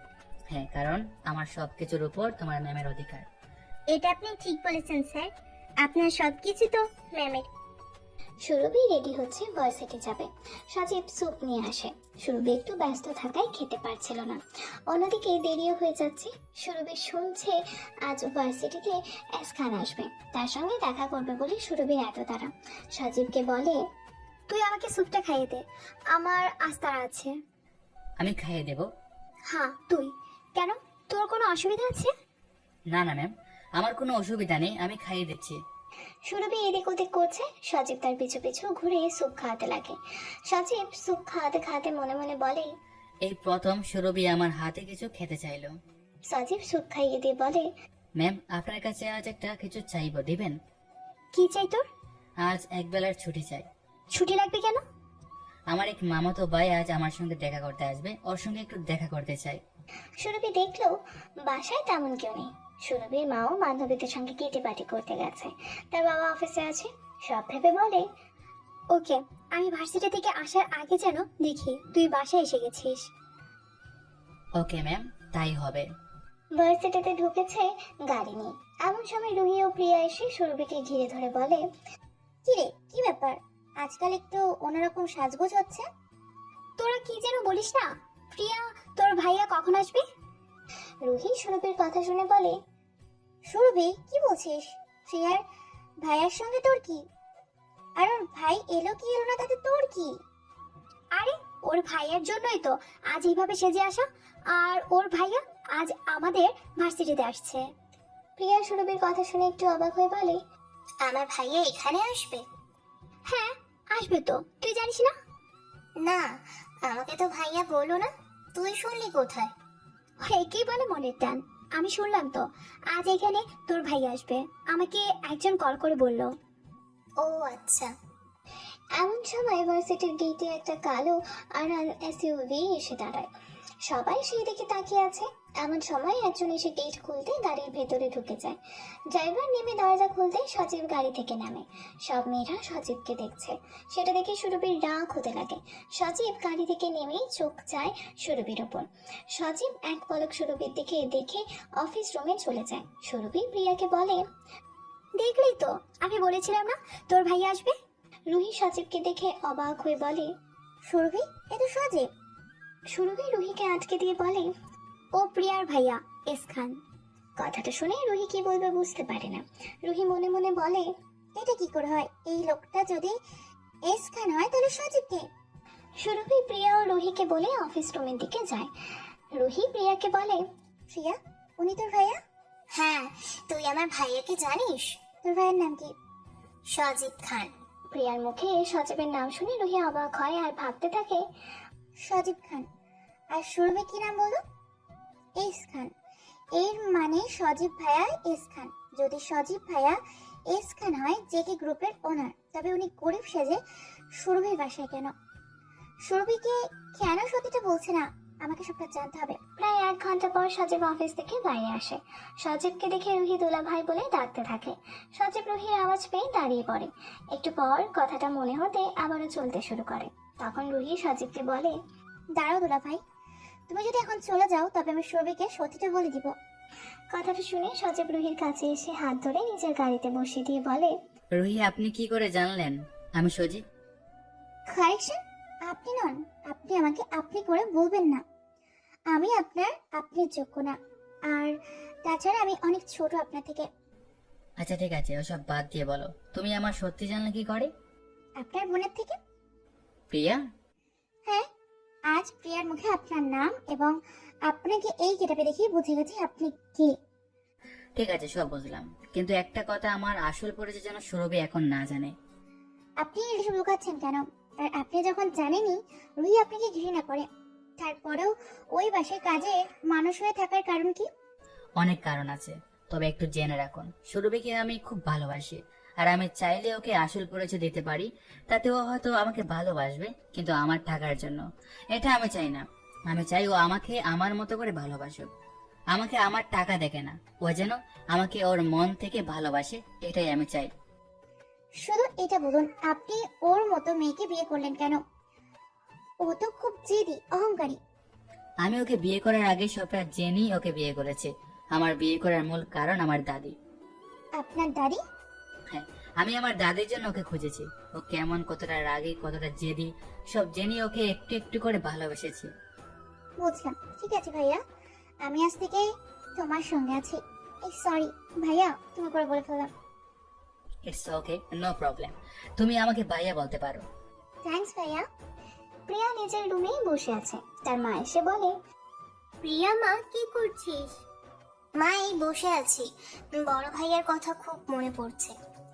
হ্যাঁ, কারণ আমার সবকিছুর উপর তোমার ম্যামের অধিকার। এটা আপনি ঠিক বলেছেন স্যার, আপনার সবকিছু তো ম্যামের। সুরভি রেডি হচ্ছে, ভার্সিটি যাবে। সজীব স্যুপ নিয়ে আসে। সুরভি একটু ব্যস্ত থাকায় খেতে পারছিল না। অন্যদিকে দেরিও হয়ে যাচ্ছে। সুরভি শুনছে আজ ভার্সিটিতে এস খান আসবে, তার সঙ্গে দেখা করবে বলে সুরভির এত তাড়া। সজীবকে বলে, তুই আমাকে স্যুপটা খাইয়ে দে, আমার আস্তারা আছে। আমি খাইয়ে দেব। হ্যাঁ তুই। কেন, তোর কোনো অসুবিধা আছে? না না ম্যাম, আমার কোনো অসুবিধা নেই, আমি খাইয়ে দিচ্ছি। সুরভি এদিক ওদিক করছে। সজীব তার পিছু পিছু ঘুরে স্যুপ খাওয়াতে লাগে। সজীব স্যুপ খাওয়াতে খাওয়াতে মনে মনে বলে, এই প্রথম সুরভি আমার হাতে কিছু খেতে চাইলো। সজীব স্যুপ খাইয়ে দিয়ে বলে, ম্যাম, আপনার কাছে আজ একটা কিছু চাইবো, দিবেন? কি চাই তোর? আজ একবেলার ছুটি চাই। ছুটি লাগবে কেন? আমার এক মামাতো ভাই আজ আমার সঙ্গে দেখা করতে আসবে, ওর সঙ্গে একটু দেখা করতে চাই। সুরভি দেখলো বাসায় তেমন কেউ নেই। সুরভির মাও বান্ধবীদের সঙ্গে কেটে পাটি করতে গেছে, তার বাবা অফিসে আছে। সব ভেবে বলে, ওকে, আমি ভার্সিটি থেকে আসার আগে যেন দেখি তুই বাসায় এসে গেছিস। ওকে ম্যাম, তাই হবে। ভার্সিটিতে ঢুকেছে গাড়ি নিয়ে। এমন সময় রুহি ও প্রিয়া এসে সুরভিকে ঘিরে ধরে বলে, কি রে, কি ব্যাপার? আজকাল একটু অন্যরকম সাজগোজ হচ্ছে। তোরা কি যেন বলিস না? প্রিয়া, তোর ভাইয়া কখন আসবে? রুহি সুরভির কথা শুনে বলে, সুরভি, কি বলছিস? প্রিয়ার ভাইয়ার সঙ্গে তোর কি? আর ওর ভাই এলো কি এলো না তাতে তোর কি? আরে ওর ভাইয়ের জন্যই তো আজ এইভাবে সেজে আসা। আর ওর ভাইয়া আজ আমাদের ভার্সিটিতে আসছে। প্রিয়া সুরভির কথা শুনে একটু অবাক হয়ে বলে, আমার ভাইয়া এখানে আসবে? হ্যাঁ আসবে তো, তুই জানিস না? না, আমাকে তো ভাইয়া বললো না। তুই শুনলি কোথায়? একেই বলে মনের টান। আমি শুনলাম তো আজ এখানে তোর ভাই আসবে, আমাকে একজন কল করে বলল। ও আচ্ছা। এমন সময় ভার্সিটির গেটে একটা কালো আরান এসইউভি এসে দাঁড়ায়। সবাই সেই দিকে তাকিয়ে আছে। এমন সময় একজন এসে গেট খুলতে গাড়ির ভেতরে ঢুকে যায়। ড্রাইভার নেমে দরজা খুলতে সজীব গাড়ি থেকে নামে। সব মেয়েরা সজীবকে দেখছে। সেটা দেখে সুরভির রাগ হতে লাগে। সজীব গাড়ি থেকে নেমেই চোখ যায় সুরভির ওপর। সজীব এক পলক সুরভির দিকে দেখে অফিস রুমে চলে যায়। সুরভি প্রিয়াকে বলে, দেখলি তো, আমি বলেছিলাম না তোর ভাই আসবে। রুহি সজীবকে দেখে অবাক হয়ে বলে, সুরভি, এ তো সজীব। সুরভি রুহিকে আটকে দিয়ে বলে, ও প্রিয়ার ভাইয়া এস খান। কথাটা শুনে রুহি কি বলবে বুঝতে পারে না। রুহি মনে মনে বলে, এটা কি করে হয়? এই লোকটা যদি এস খান হয় তাহলে সজীবকে। সুরভি প্রিয়া ও রুহিকে বলে অফিস রুমের দিকে যায়। রুহি প্রিয়াকে বলে, প্রিয়া, উনি তোর ভাইয়া? হ্যাঁ, তুই আমার ভাইয়াকে জানিস? তোর ভাইয়ের নাম কি? সজীব খান। প্রিয়ার মুখে সজীবের নাম শুনে রুহি অবাক হয় আর ভাবতে থাকে, সজীব খান। আর সুরভি কি নাম বলো? এস খান। এর মানে সজীব ভাইয়া এস খান। যদি সজীব ভাইয়া এস খান হয় জেকে গ্রুপের ওনার, তবে উনি গরিব সেজে সুরভির বাসায় কেন? সুরভিকে কেন সত্যিটা বলছে না? আমাকে সবটা জানতে হবে। প্রায় 1 ঘন্টা পর সজীব অফিস থেকে বাইরে আসে। সজীবকে দেখে রুহি দুলা ভাই বলে ডাকতে থাকে। সজীব রুহির আওয়াজ পেয়ে দাঁড়িয়ে পড়ে। একটু পর কথাটা মনে হতে আবারও চলতে শুরু করে। তখন রুহি সজীবকে বলে, দাঁড়াও দুলা ভাই, তুমি যদি এখন চলে যাও তবে আমি সুরভিকে সত্যিটা বলে দিব। কথাটা শুনে সজীব রুহির কাছে এসে হাত ধরে নিজের গাড়িতে বসিয়ে দিয়ে বলে, রুহি, আপনি কি করে জানলেন আমি সজীব? কারেকশন, আপনি নন। আপনি আমাকে আপনি করে বলবেন না। আমি আপনার আপনির যোগ্য না। আর তাছাড়া আমি অনেক ছোট আপনার থেকে। আচ্ছা ঠিক আছে, ওসব বাদ দিয়ে বলো, তুমি আমার সত্যি জানলে কি করে? আপনার বোনের থেকে। প্রিয়া? হ্যাঁ, আজ প্রিয়ার মুখে আপনার নাম এবং আপনাকে এই গেটাপে দেখেই বুঝে গেছি আপনি কে। ঠিক আছে, সব বুঝলাম, কিন্তু একটা কথা আমার আসল পরিচয় যেন সুরভি এখন না জানে। আপনি এসব লুকাচ্ছেন কেন? আর আপনি যখন জানেনই রুহি আপনাকে ঘৃণা করে, তারপরেও ওই বাসায় কাজে মানুষ হয়ে থাকার কারণ কি? অনেক কারণ আছে, তবে একটু জেনে রাখুন, সুরভিকে আমি খুব ভালোবাসি। আর আমি চাইলে ওকে আসল পরিচয় দিতে পারি, তাতে ও হয়তো আমাকে ভালোবাসবে, কিন্তু আমার টাকার জন্য। এটা আমি চাই না। আমি চাই ও আমাকে আমার মতো করে ভালোবাসুক, আমাকে আমার টাকা দেখে না, ও যেন আমাকে ওর মন থেকে ভালোবাসে, এটাই আমি চাই। শুধু এটা বলুন, আপনি ওর মতো মেয়েকে বিয়ে করলেন কেন? ও তো খুব জেদি, অহংকারী। আমি ওকে বিয়ে করার আগে সবটা জেনেই ওকে বিয়ে করেছি। আমার বিয়ে করার মূল কারণ আমার দাদি। আপনার দাদি? হ্যাঁ, আমি আমার দাদির জন্য ওকে খুঁজেছি। ও কেমন, কতটা রাগী, কতটা জেদি, সব জেনে ওকে একটু একটু করে ভালোবেসেছি। বুঝলাম। ঠিক আছে ভাইয়া, আমি আজ থেকে তোমার সঙ্গে আছি। এই সরি ভাইয়া, তুমি করে বলে ফেললাম। ইটস ওকে, নো প্রবলেম, তুমি আমাকে ভাইয়া বলতে পারো। থ্যাঙ্কস ভাইয়া। প্রিয়া নিজের রুমেই বসে আছে। তার মা এসে বলে, প্রিয়া মা, কি করছিস? মা, এই বসে আছি। বড় ভাইয়ার কথা খুব মনে পড়ছে।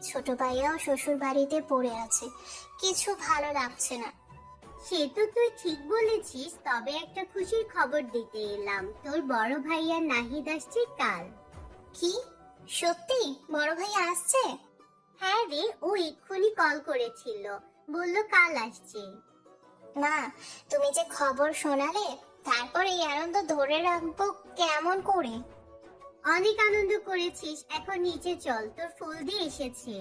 ছোট ভাইয়াও শ্বশুর বাড়িতে পড়ে আছে, কিছু ভালো লাগছে না। সে তো তুই ঠিক বলেছিস, তবে একটা খুশির খবর দিতে এলাম, তোর বড় ভাইয়া নাহিদ আসছে কাল। কি সত্যি বড় ভাইয়া আসছে? হ্যাঁ রে, ও এক্ষুনি কল করেছিল, বলল কাল আসছে। মা, তুমি যে খবর শোনালে, তারপর এই আনন্দ ধরে রাখবো কেমন করে? অনেক আনন্দ করেছিস, এখন নিচে চল, তোর ফুল দিয়ে এসেছে।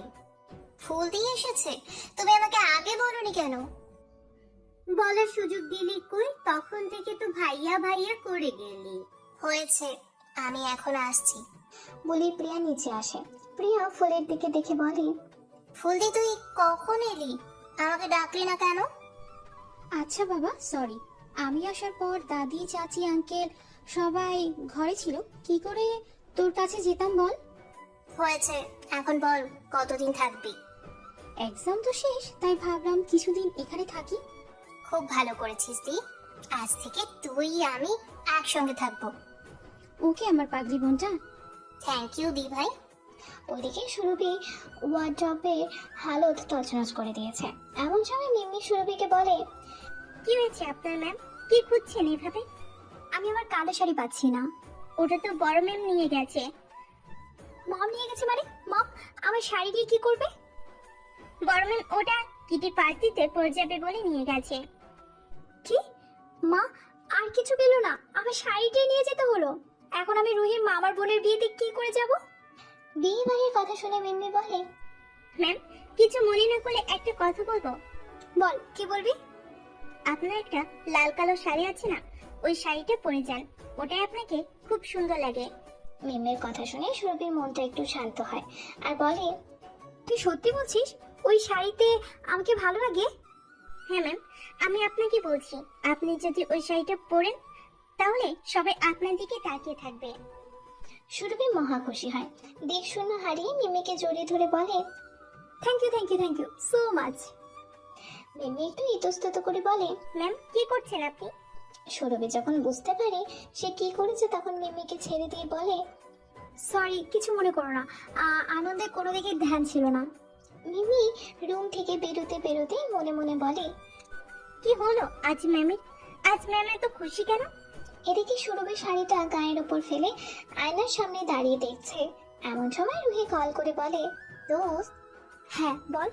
ফুল দিয়ে এসেছে? তুমি আমাকে আগে বলনি কেন? বলার সুযোগ দিলি কই? তখন থেকে তো ভাইয়া ভাইয়া করে গেলি। হয়েছে, আমি এখন আসছি বলি প্রিয়া নিচে আসে। প্রিয়া ফুলের দিকে দেখে বলে, ফুল দিয়ে তুই কখন এলি? আমাকে ডাকলি না কেন? আচ্ছা বাবা, সরি। আমি আসার পর দাদি, চাচি, আঙ্কেল সবাই ঘরে ছিল, কি করে তোর কাছে যেতাম বল? হয়েছে, এখন বল কতদিন থাকবি? এক্সাম তো শেষ, তাই ভাবলাম কিছুদিন এখানে থাকি। খুব ভালো করেছিস দি, আজ থেকে তুই আমি একসঙ্গে থাকবো। ওকে আমার পাগলি বোনটা। থ্যাংক ইউ দি ভাই। ওদিকে সুরভি ওয়ার্ড্রপে হালত তছনছ করে দিয়েছে। এমন সময় মিমি সুরভিকে বলে, কি হয়েছে আপনার ম্যাম? কি খুঁজছেন এভাবে? আমি আমার কালো শাড়ি পাচ্ছি না। ওটা তো বড় ম্যাম নিয়ে গেছে। মম নিয়ে গেছে মানে? মম আমার শাড়ি দিয়ে কি করবে? বড় ম্যাম ওটা কিটি পার্টিতে পড়ে যাবে বলে নিয়ে গেছে। কি মা, আর কিছু পেলো না? আমার শাড়িটাই নিয়ে যেতে হলো। এখন আমি রুহির মামার বোনের বিয়েতে কি করে যাব? বিয়ে বাড়ির কথা শুনে মিম্মি বলে, ম্যাম কিছু মনে না করলে একটা কথা বলবো। বল, কি বলবি? আপনার একটা লাল কালো শাড়ি আছে না, ওই শাড়িটা পরে যান, ওটাই আপনাকে খুব সুন্দর লাগে। মিম্মির কথা শুনে সুরভির মনটা একটু শান্ত হয় আর বলে, তুই সত্যি বলছিস ওই শাড়িতে আমাকে ভালো লাগে? হ্যাঁ ম্যাম, আমি আপনাকে বলছি, আপনি যদি ওই শাড়িটা পরেন তাহলে সবাই আপনার দিকে তাকিয়ে থাকবে। সুরভি মহা খুশি হয়। দিক শূন্য হারিয়ে মিম্মিকে জড়িয়ে ধরে বলে, thank you so much. Mimmi একটু ইতস্তত করে বলে, ম্যাম কি করছেন আপনি? সুরভি যখন বুঝতে পারে সে কি করেছে তখন মিম্মিকে ছেড়ে দিয়ে বলে, সরি, কিছু মনে করো না, আনন্দে কোনো দিকে ধ্যান ছিল না। মিমি রুম থেকে বেরোতে বেরোতে মনে মনে বলে, কি হলো আজ ম্যামের? আজ ম্যাম এত খুশি কেন? এদিকে সুরভি শাড়িটা গায়ের ওপর ফেলে আয়নার সামনে দাঁড়িয়ে দেখছে। এমন সময় রুহি কল করে বলে, দোস্ত। হ্যাঁ বল।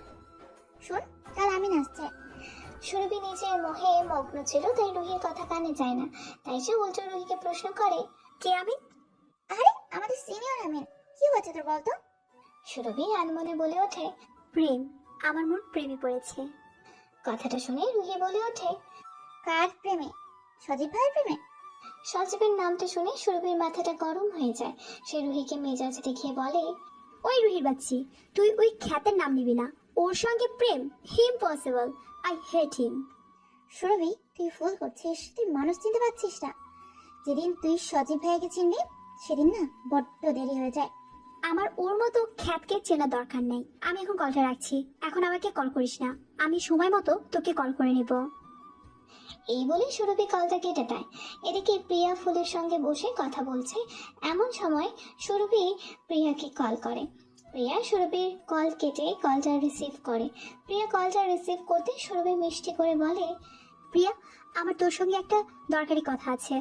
শোন, কাল আমি নাচতে। সুরভি নিজের মোহে মগ্ন ছিল, তাই রুহির কথা কানে যায় না। তাই সে উল্টো রুহিকে প্রশ্ন করে, কে আমি? আরে আমাদের সিনিয়র আমিন, কি হয়েছে তোর বলতো? সুরভি আনমনে বলে ওঠে, প্রেম, আমার মন প্রেমে পড়েছে। কথাটা শুনে রুহি বলে ওঠে, কার প্রেমে? সজীব ভাইয়ের প্রেমে? সজীবের নামটা শুনে সুরভির মাথাটা গরম হয়ে যায়। সে রুহিকে মেজাজ দেখিয়ে বলে, ওই রুহির বাচ্চি, তুই ওই খ্যাতের নাম নিবি না। ওর সঙ্গে প্রেম ইম্পসিবল, আই হেট হিম। সুরভি তুই ভুল করছিস, তুই মানুষ চিনতে পারছিস না। যেদিন তুই সজীব ভাইয়াকে চিনবি সেদিন না বড্ড দেরি হয়ে যায়। আমার ওর মতো খ্যাতকে চেনার দরকার নেই। আমি এখন কলটা রাখছি, এখন আমাকে কল করিস না, আমি সময় মতো তোকে কল করে নিব। এই বলে সুরভি কলটা কেটে দেয়। এদিকে প্রিয়া ফুলের সঙ্গে বসে কথা বলছে। এমন সময় সুরভি প্রিয়াকে কল করে। প্রিয়া সুরভির কল কেটে কলটা রিসিভ করে। প্রিয়া কলটা রিসিভ করতে সুরভি মিষ্টি করে বলে, প্রিয়া, আমার তোর সঙ্গে একটা দরকারি কথা আছে,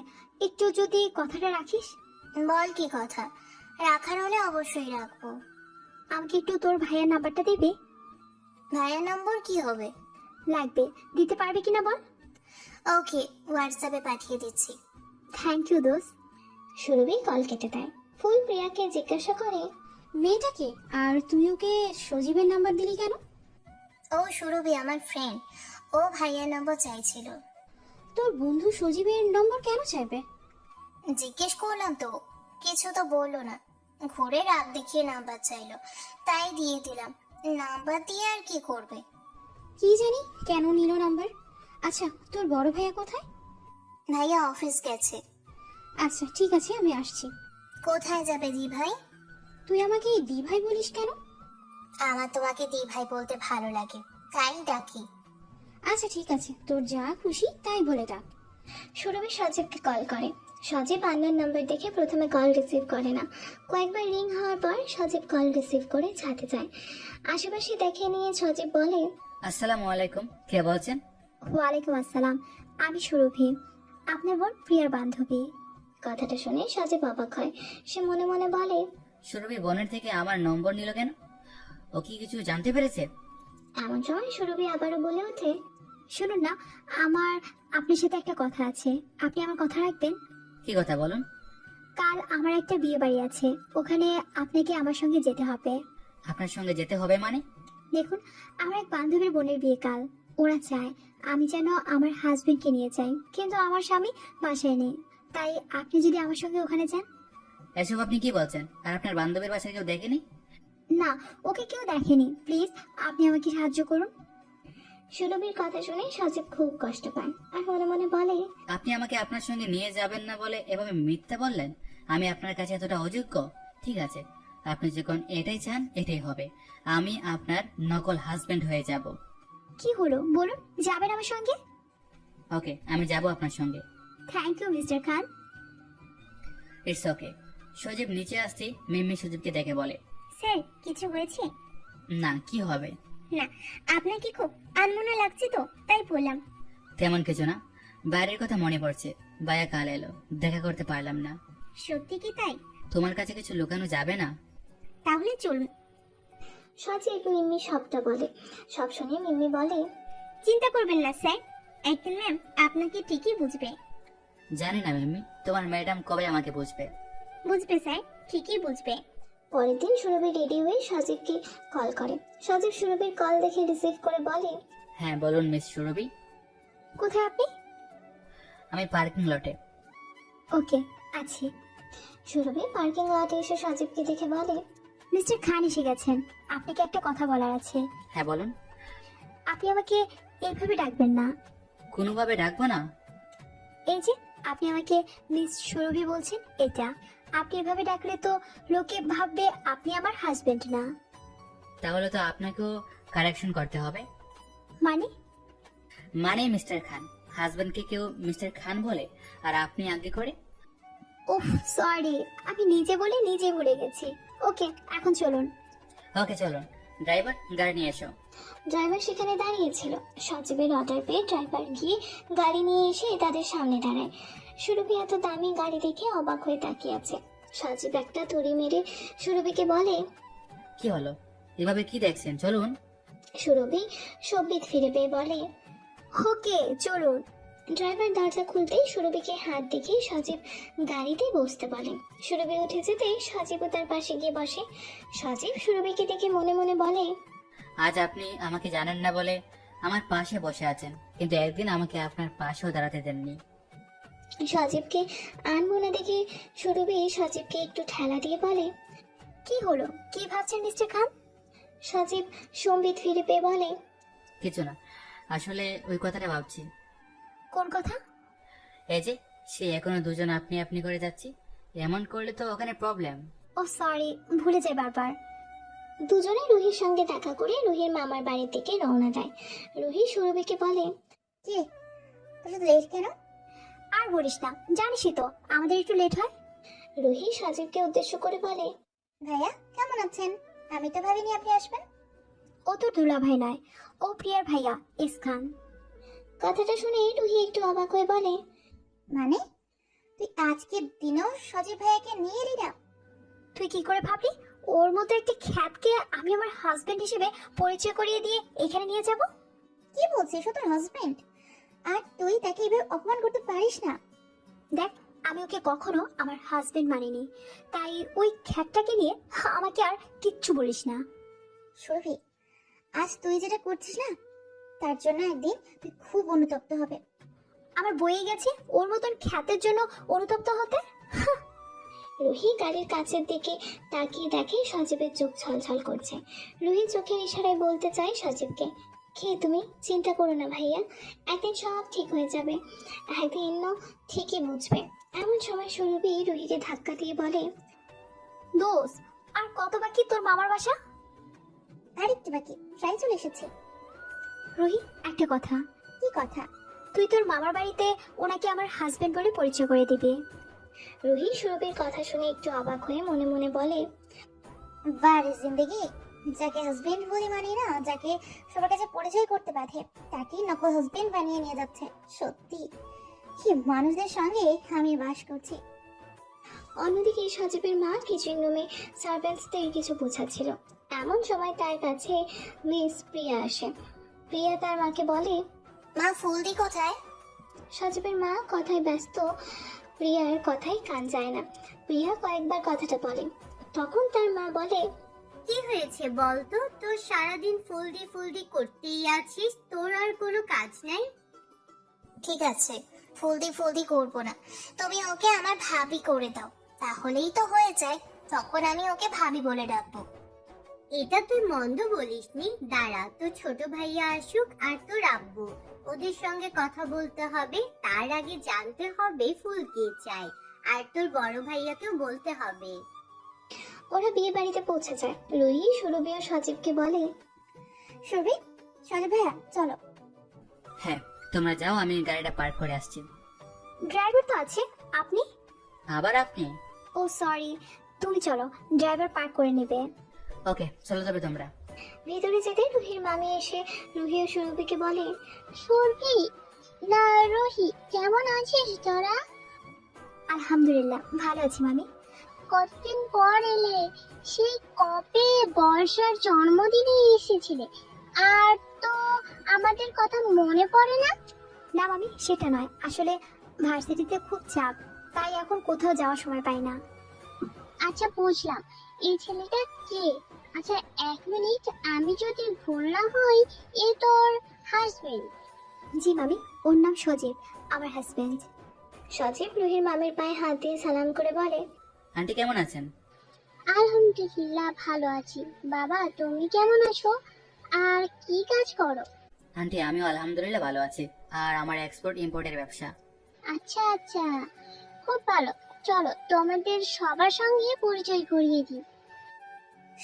একটু যদি কথাটা রাখিস। বল কি কথা? রাখার হলে অবশ্যই রাখবো। আমাকে একটু তোর ভাইয়ের নাম্বারটা দিবি? ভাইয়ার নম্বর কি হবে? লাগবে, দিতে পারবি কিনা বল। ওকে, হোয়াটসঅ্যাপে পাঠিয়ে দিচ্ছি। থ্যাংক ইউ দোস্ত। সুরভি কল কেটে দেয়। ফুল প্রিয়াকে জিজ্ঞাসা করে, মেয়েটাকে আর তুই ওকে সজীবের নাম্বার দিলি কেন? ও সুরভি আমার ফ্রেন্ড, ও ভাইয়ার নম্বর চাইছিল। তোর বন্ধু সজীবের নম্বর কেন চাইবে? জিজ্ঞেস করলাম তো, কিছু তো বললো না, ঘুরে রাগ দেখিয়ে নাম্বার চাইলো, তাই দিয়ে দিলাম। নাম্বার দিয়ে আর কি করবে? কি জানি কেন নিল নাম্বার। আচ্ছা, তোর বড় ভাইয়া কোথায়? ভাইয়া অফিস গেছে। আচ্ছা ঠিক আছে, আমি আসছি। কোথায় যাবে দি ভাই? তুই আমাকে দি ভাই বলিস কেন? আমার তোমাকে দি ভাই বলতে ভালো লাগে, তাই ডাকি। আচ্ছা ঠিক আছে, তোর যা খুশি তাই বলে ডাক। সুরভি সজীবকে কল করে। সজীব আন্নার নাম্বার দেখে প্রথমে কল রিসিভ করে না। কয়েকবার রিং হওয়ার পর সজীব কল রিসিভ করে ছাদে যায়। আশেপাশে দেখে নিয়ে সজীব বলে, আসসালামু আলাইকুম, কে বলছেন? ওয়ালাইকুম আসসালাম, আমি সুরভি, আপনার বোন প্রিয়ার বান্ধবী। কথাটা শুনে সজীব অবাক হয়। সে মনে মনে বলে, সুরভি বোনের থেকে আমার নম্বর নিল কেন? ও কি কিছু জানতে পেরেছে? এমন সময় সুরভি আবারও বলে ওঠে, শুনুন না, আমার আপনার সাথে একটা কথা আছে, আপনি আমার কথা রাখবেন? কি কথা বলুন? কাল আমার একটা বিয়ে বাড়ি আছে, ওখানে আপনাকে আমার সঙ্গে যেতে হবে। আপনার সঙ্গে যেতে হবে মানে? দেখুন, আমার এক বান্ধবীর বোনের বিয়ে কাল, ওরা চায় আমি যেন আমার হাজবেন্ডকে নিয়ে যাই, কিন্তু আমার স্বামী বাসায় নেই, তাই আপনি যদি আমার সঙ্গে ওখানে যান। এসব আপনি কি বলছেন? আর আপনার বান্ধবীর বাসায় কেউ দেখেনি? না, ওকে কেউ দেখেনি, প্লিজ আপনি আমাকে সাহায্য করুন। সুরভির কথা শুনে সজীব খুব কষ্ট পায় আর মনে মনে বলে, আপনি আমাকে আপনার সঙ্গে নিয়ে যাবেন না বলে এভাবে মিথ্যা বললেন? আমি আপনার কাছে এতটা অযোগ্য? ঠিক আছে, আপনি যখন এটাই চান এটাই হবে, আমি আপনার নকল হাজবেন্ড হয়ে যাব। কি হলো বলুন, যাবেন আমার সঙ্গে? ওকে, আমি যাব আপনার সঙ্গে। Thank you mister Khan. It's okay. Sajib নিচে আসতে মিম্মি সজীবকে দেখে বলে, স্যার কিছু হয়েছে? না, কি হবে? না, আপনাকে খুব আনমনা লাগছে তো তাই বললাম। তেমন কিছু না, বাইরের কথা মনে পড়ছে, ভাইয়া কাল এলো, দেখা করতে পারলাম না। সত্যি কি তাই? তোমার কাছে কিছু লুকানো যাবে না? তাহলে চলুন। সজীব মিম্মি সবটা বলে। সব শুনে মিম্মি বলে, চিন্তা করবেন না স্যার, একদিন ম্যাম আপনাকে ঠিকই বুঝবে। জানি না মিমি, তোমার ম্যাডাম কবে আমাকে বুঝবে। বুঝবে স্যার, ঠিকই বুঝবে। পরের দিন সুরভি রেডি হয়ে সজীবকে কল করে। সজীব সুরভির কল দেখে রিসিভ করে বলে, হ্যাঁ বলুন মিস সুরভি। কোথায় আপনি? আমি পার্কিং লটে। ওকে, আছি। সুরভি পার্কিং লটে এসে সজীবকে দেখে বলে, মিস্টার খান এসে গেছেন, আপনাকে একটা কথা বলার আছে। হ্যাঁ বলুন। আপনি আমাকে এইভাবে ডাকবেন না। কোনোভাবে ডাকবো না? এই যে আপনি আমাকে মিস সুরভি বলছেন, এটা আপনি এভাবে ডাকলে তো লোকে ভাববে আপনি আমার হাজবেন্ড না। তাহলে তো আপনাকেও কারেকশন করতে হবে। মানে মিস্টার খান, হাজবেন্ডকে কেউ মিস্টার খান বলে আর আপনি আগে করে। ওহ সরি, আমি নিজে বলে নিজে ভুলে গেছি। ওকে, এখন চলুন। ওকে চলুন। ড্রাইভার, গাড়ি নিয়ে এসো। ড্রাইভার সেখানে দাঁড়িয়েছিল। সজীবের অর্ডার পেয়ে ড্রাইভার গিয়ে গাড়ি নিয়ে এসে তাদের সামনে দাঁড়ায়। সুরভি এত দামি গাড়ি দেখে অবাক হয়ে তাকিয়ে আছে। সজীব একটা তুড়ি মেরে সুরভিকে বলে, কি হলো, এভাবে কি দেখছেন? চলুন। সুরভি সব্বিত ফিরে পেয়ে বলে, ওকে চলুন। ড্রাইভার দরজা খুলতেই সুরভিকে হাত দেখিয়ে সজীব গাড়িতে বসতে বলে। সুরভি উঠে যেতেই সজীবও তার পাশে গিয়ে বসে। সজীব সুরভিকে দেখে মনে মনে বলে, আজ আপনি আমাকে জানেন না বলে আমার পাশে বসে আছেন, কিন্তু একদিন আমাকে আপনার পাশেও দাঁড়াতে দেননি। সজীবকে আনবো না দেখে সুরভি সজীবকে একটু ঠেলা দিয়ে বলে, কি হলো, কি ভাবছেন মিস্টার খান? সজীব সম্বিত ফিরে পেয়ে বলে, কিছু না, আসলে ওই কথাটা ভাবছি। কোন কথা? এই যে সে এখনো দুজন আপনি আপনি করে যাচ্ছি, এমন করলে তো ওখানে প্রবলেম। ও সরি, ভুলে যাই বারবার। দুজনে রুহির সঙ্গে দেখা করে রুহির মামার বাড়ির দিকে রওনা দেয়। রুহি সুরভিকে বলে, কি তুমি লেট কেন? আর বলিস না, জানিসই তো আমাদের একটু লেট হয়। রুহি সজীবকে উদ্দেশ্য করে বলে, ভাইয়া কেমন আছেন? আমি তো ভাবিনি আপনি আসবেন। ও তো দুলা ভাই নয়, ও প্রিয়ার ভাইয়া এস খান। কথাটা শুনে রুহি একটু অবাক হয়ে বলে, মানে তুই আজকের দিনেও সজীব ভাইয়াকে নিয়ে এলি না? তুই কি করে ভাবলি ওর মতো একটা খ্যাতকে আমি আমার হাজবেন্ড হিসেবে পরিচয় করিয়ে দিয়ে এখানে নিয়ে যাব? কি বলছিস, ও তোর হাজবেন্ড, আর তুই তাকে এভাবে অপমান করতে পারিস না। দেখ, আমি ওকে কখনো আমার হাজবেন্ড মানিনি, তাই ওই খ্যাতটাকে নিয়ে আমাকে আর কিচ্ছু বলিস না। সুরভি, আজ তুই যেটা করছিস না, তার জন্য একদিন তুই খুব অনুতপ্ত হবে। আমার বয়ে গেছে ওর মতন খ্যাতের জন্য অনুতপ্ত হতে। রুহি গাড়ির কাছের দিকে তাকিয়ে দেখে সজীবের চোখ ছলছল করছে। রুহি চোখের ইশারায় বলতে চায় সজীবকে, কে তুমি চিন্তা করো না ভাইয়া, একদিন সব ঠিক হয়ে যাবে, একদিন ঠিকই বুঝবে। এমন সময় সুরভি রুহিকে ধাক্কা দিয়ে বলে, দোষ, আর কত বাকি তোর মামার বাসা? আরেকটু বাকি, প্রায় চলে এসেছে। রুহি, একটা কথা। কি কথা? তুই তোর মামার বাড়িতে ওনাকে আমার হাজবেন্ড বলে পরিচয় করে দিবি। রুহি সুরভির কথা শুনে একটু অবাক হয়ে মনে মনে বলে, বারে জিন্দেগি, যাকে হাজবেন্ড বলে মানে না, যাকে সবার কাছে পরিচয় করতে বাধে, তাকেই নকল হাজবেন্ড বানিয়ে নিয়ে যাচ্ছে। সত্যি কি মানুষদের সঙ্গে আমি বাস করছি। অন্যদিকে সজীবের মা কিচেন রুমে সার্ভেন্টসদের কিছু বোঝাচ্ছিল। এমন সময় তার কাছে মিস প্রিয়া আসে। প্রিয়া তার মাকে বলে, মা ফুলদি কোথায়? সজীবের মা কথায় ব্যস্ত, প্রিয়ার কথায় কান যায় না। প্রিয়া কয়েকবার কথাটা বলে, তখন তার মা বলে, কি হয়েছে বলতো, তোর সারাদিন ফুলদি করতেই আছিস, তোর আর কোনো কাজ নাই? ঠিক আছে, ফুলদি করবো না, তুমি ওকে আমার ভাবি করে দাও, তাহলেই তো হয়ে যায়। তখন আমি ওকে ভাবি বলে ডাকবো। এটা তুই মন্দ বলিসনি, দাঁড়া তোর ছোট ভাইয়া আসুক আর তোর আব্বু, ওদের সঙ্গে কথা বলতে হবে, তার আগে জানতে হবে ফুল কে চায়, আর তোর বড় ভাইয়াকেও বলতে হবে। ওরা বিয়ে বাড়িতে পৌঁছে যায়। রুহি সুরভি ও সজীবকে বলে, সুরভি, সজীব ভাইয়া চলো। হ্যাঁ তোমরা যাও, আমি গাড়িটা পার্ক করে আসছি। ড্রাইভার তো আছে, আপনি? আবার আপনি? ও সরি, তুমি চলো, ড্রাইভার পার্ক করে নেবে। ওকে চলে যাবে তোমরা। ভেতরে যেতে রুহির মামি এসে রুহি ও সুরভিকে বলে, সুরভি না রুহি, কেমন আছিস তোরা? আলহামদুলিল্লাহ ভালো আছি মামি। কতদিন পর এলে, সেই কবে বর্ষার জন্মদিনে এসেছিলে, আর তো আমাদের কথা মনে পড়ে না। না মামি, সেটা নয়, আসলে ভার্সিটিতে খুব চাপ, তাই এখন কোথাও যাওয়ার সময় পাই না। আচ্ছা বুঝলাম, এই ছেলেটা কে? আচ্ছা 1 মিনিট, আমি যদি ভুল না হই এ তোর হাজবেন্ড? জি মামি, ওর নাম সজীব, আমার হাজবেন্ড। সজীব রুহির মামির পায়ে হাত দিয়ে সালাম করে বলে, আন্টি কেমন আছেন? আলহামদুলিল্লাহ ভালো আছি। বাবা তুমি কেমন আছো? আর কি কাজ করো? আন্টি আমিও আলহামদুলিল্লাহ ভালো আছি, আর আমার এক্সপোর্ট ইম্পোর্টের ব্যবসা। আচ্ছা আচ্ছা, খুব ভালো। চলো তোমাদের সবার সঙ্গে পরিচয় করিয়ে দিই।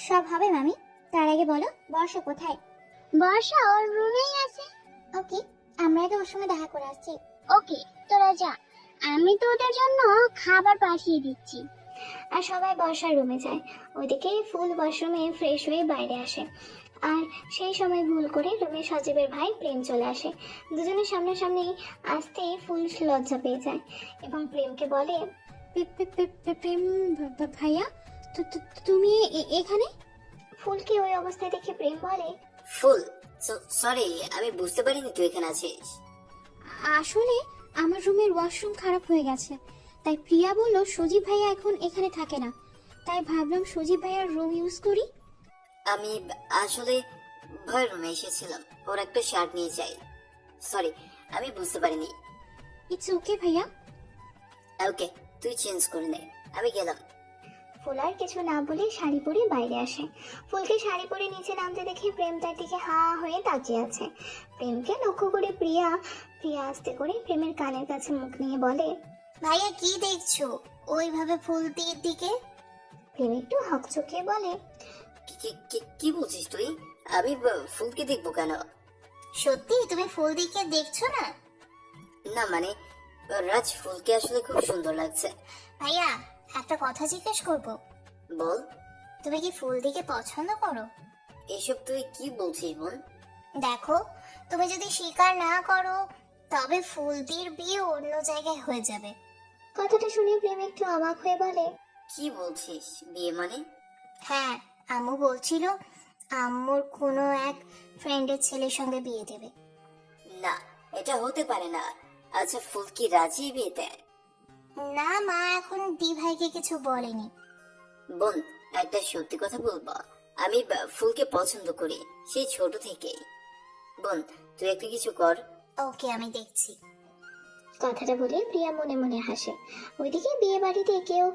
সব হবে মামি, তার আগে বলো বর্ষা কোথায়? বর্ষা ওর রুমেই আছে। ওকে, আমরা আগে ওর সঙ্গে দেখা করে আসছি। ওকে তোরা যা, আমি তোদের জন্য খাবার পাঠিয়ে দিচ্ছি। আর সবাই বর্ষার রুমে যায়। ওইদিকে ফুল ওয়াশরুমে ফ্রেশ হয়ে বাইরে আসে, আর সেই সময় ভুল করে রুমে সজীবের ভাই প্রেম চলে আসে। দুজনের সামনাসামনি আসতেই ফুল লজ্জা পেয়ে যায় এবং প্রেমকে বলে, প্রেম ভাইয়া, তুমি এখানে? ফুলকে ওই অবস্থায় দেখে প্রেম বলে, ফুল, সরি, আমি বুঝতে পারিনি তুই এখানে আছিস। আসলে আমার রুমের ওয়াশরুম খারাপ হয়ে গেছে, তাই প্রিয়া বলল সজীব ভাইয়া এখন এখানে থাকে না, তাই ভাবলাম সজীব ভাইয়ার রুম ইউজ করি। আমি আসলে ভয়ের রুমে এসেছিলাম, ওর একটা শার্ট নিয়ে যাই। সরি, আমি বুঝতে পারিনি। ইটস ওকে ভাইয়া। ওকে, তুই চেঞ্জ করে নে, আমি গেলাম। ফুল আর কিছু না বলে শাড়ি পরে বাইরে আসে। ফুলকে শাড়ি পরে নিচে নামতে দেখে প্রেম তার দিকে হা হয়ে তাকিয়ে আছে। প্রেমকে লক্ষ্য করে প্রিয়া আস্তে করে প্রেমের কানের কাছে মুখ নিয়ে বলে, ভাইয়া কি দেখছো ওইভাবে ফুলটির দিকে? প্রেম একটু হকচকিয়ে বলে, কি বলছিস তুই? আমি ফুলকে দেখবো কেন? সত্যি তুমি ফুল দিকে দেখছো না? না মানে, রাজ, ফুলকে আসলে খুব সুন্দর লাগছে। ভাইয়া একটা কথা জিজ্ঞেস করব। বল। তুমি কি ফুল দিকে পছন্দ করো? এসব তুই কি বলছিস বোন? দেখো, তুমি যদি স্বীকার না করো তবে ফুলদির বিয়ে অন্য জায়গায় হয়ে যাবে। কথাটা শুনে প্রেম একটু অবাক হয়ে বলে, কি বলছিস, বিয়ে মানে? হ্যাঁ, আম্মু বলছিল আম্মুর কোনো এক ফ্রেন্ডের ছেলের সঙ্গে বিয়ে দেবে। না, এটা হতে পারে না। আচ্ছা, ফুল কি রাজি বিয়েতে? না, মা এখন দি ভাইকে কিছু বলেনি। বোন, একটা সত্যি কথা বলবো, আমি ফুলকে পছন্দ করি সেই ছোট থেকেই। বোন, তুই একটা কিছু কর। ওকে, আমি দেখছি। কথাটা বলে প্রিয়া মনে মনে হাসে। ওইদিকে বিয়ে বাড়িতে কেউ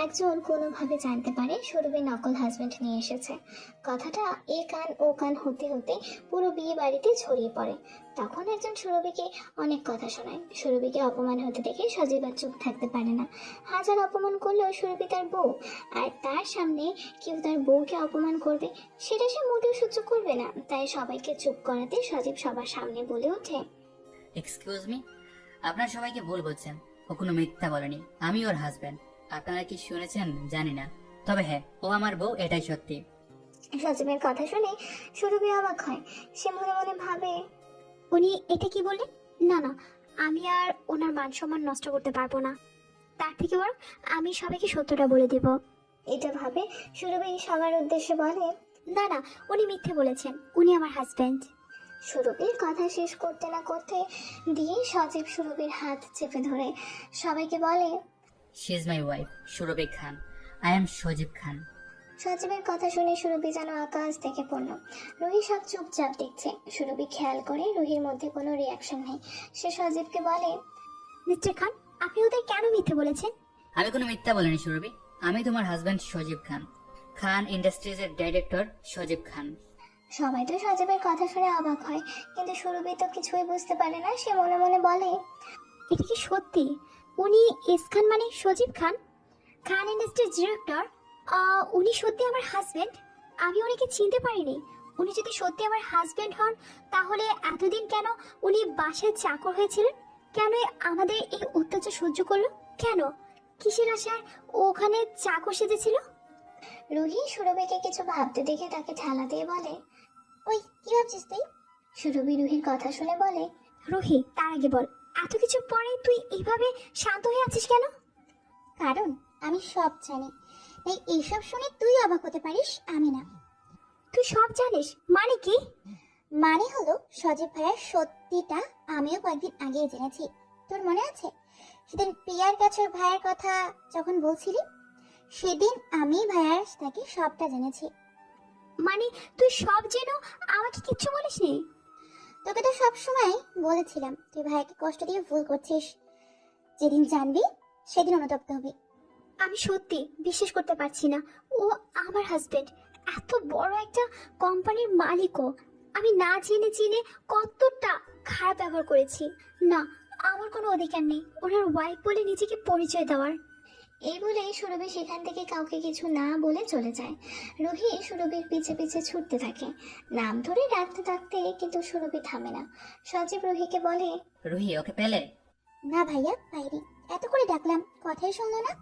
একজন কোনোভাবে জানতে পারে সৌরভের নকল হাজবেন্ড নিয়ে এসেছে। কথাটা এ কান ও কান হতে হতে পুরো বিয়ে বাড়িতে ছড়িয়ে পড়ে। তখন একজন সৌরভীকে অনেক কথা শোনায়। সৌরভীকে অপমান হতে দেখে সজীব আর চুপ থাকতে পারে না। হাজার অপমান করলেও সৌরভী তার বউ, আর তার সামনে কেউ তার বউকে অপমান করবে সেটা সে মোটেও সহ্য করবে না। তাই সবাইকে চুপ করাতে সজীব সবার সামনে বলে ওঠে, এক্সকিউজ মি, আপনারা সবাইকে ভুল বলছেন, ও কোনো মিথ্যা বলেনি, আমি ওর হাজবেন্ড। আপনারা কি শুনেছেন জানি না, তবে হ্যাঁ, ও আমার বউ, এটাই সত্যি। সজীবের কথা শুনে সৌরভী অবাক হয়। সে মনে মনে ভাবে, উনি এটা কি বললেন? না না, আমি আর ওনার মান সম্মান নষ্ট করতে পারবো না, তার থেকে বরং আমি সবাইকে সত্যটা বলে দেব। এটা ভাবে সুরভি সবার উদ্দেশ্যে বলে, না না, উনি মিথ্যে বলেছেন, উনি আমার হাজবেন্ড। সুরভির কথা শেষ করতে না করতে দিয়ে সজীব সুরভির হাত চেপে ধরে সবাইকে বলে, she is my wife Surabhi Khan, I am Sajib Khan. সজীবের কথা শুনে সুরভি যেন আকাশ থেকে পড়ল। রুহি সব চুপচাপ দেখছে। সুরভি খেয়াল করে রুহির মধ্যে কোনো রিয়াকশন নেই। সে সজীবকে বলে, মিস্টার খান, আপনি ওদের কেন মিথ্যে বলেছেন? আমি কোনো মিথ্যা বলিনি সুরভি, আমি তোমার হাজবেন্ড সজীব খান, খান ইন্ডাস্ট্রিজের ডাইরেক্টর সজীব খান। সবাই তো সজীবের কথা শুনে অবাক হয়, কিন্তু সুরভি তো কিছুই বুঝতে পারে না। সে মনে মনে বলে, এটা কি সত্যি? উনি এস খান মানে সজীব খান, খান ইন্ডাস্ট্রির ডিরেক্টর? উনি সত্যি আমার হাজবেন্ড? আমি ওনাকে চিনতে পারিনি। উনি যদি সত্যি আমার হাজবেন্ড হন, তাহলে এতদিন কেন উনি বাসায় চাকর হয়েছিলেন? কেন আমাদের এই অত্যাচার সহ্য করলো? কেন, কিসের আশায় ওখানে চাকর সেজেছিল? রুহি সুরভিকে কিছু ভাবতে দেখে তাকে ঠালা দিয়ে বলে, ওই কি ভাবছিস তুই? সুরভি রুহির কথা শুনে বলে, রুহি, তার আগে বল, এত কিছুর পরে তুই এইভাবে শান্ত হয়ে আছিস কেন? কারণ আমি সব জানি, তাই এইসব শুনে তুই অবাক হতে পারিস, আমি না। তুই সব জানিস, মানে কি? মানে হলো সজীব ভাইয়ার সত্যিটা আমিও কয়েকদিন আগেই জেনেছি। তোর মনে আছে সেদিন প্রিয়ার কাছে ভাইয়ার কথা যখন বলছিলি, সেদিন আমি ভাইয়ার থেকে সবটা জেনেছি। মানে তুই সব জেনেও আমাকে কিচ্ছু বলিসনি? তোকে তো সবসময় বলেছিলাম তুই ভাইয়াকে কষ্ট দিয়ে ভুল করছিস, যেদিন জানবি সেদিন অনুতপ্ত হবি। আমি সত্যি বিশ্বাস করতে পারছি না, ও আমার হাজবেন্ড, এত বড় একটা কোম্পানির মালিকও। আমি না জেনে জেনে কতটা খারাপ ব্যবহার করেছি। না, আমার কোনো অধিকার নেই ওনার ওয়াইফ বলে নিজেকে পরিচয় দেওয়ার। এই বলে সুরভি সেখান থেকে কাউকে কিছু না বলে চলে যায়। রুহি সুরভির পিছে পিছে ছুটতে থাকে, নাম ধরে ডাকতে ডাকতে, কিন্তু সুরভি থামে না। সজীব রুহিকে বলে, রুহি ওকে পেলে? না ভাইয়া পাইনি, এত করে ডাকলাম কথাই শুনলো না।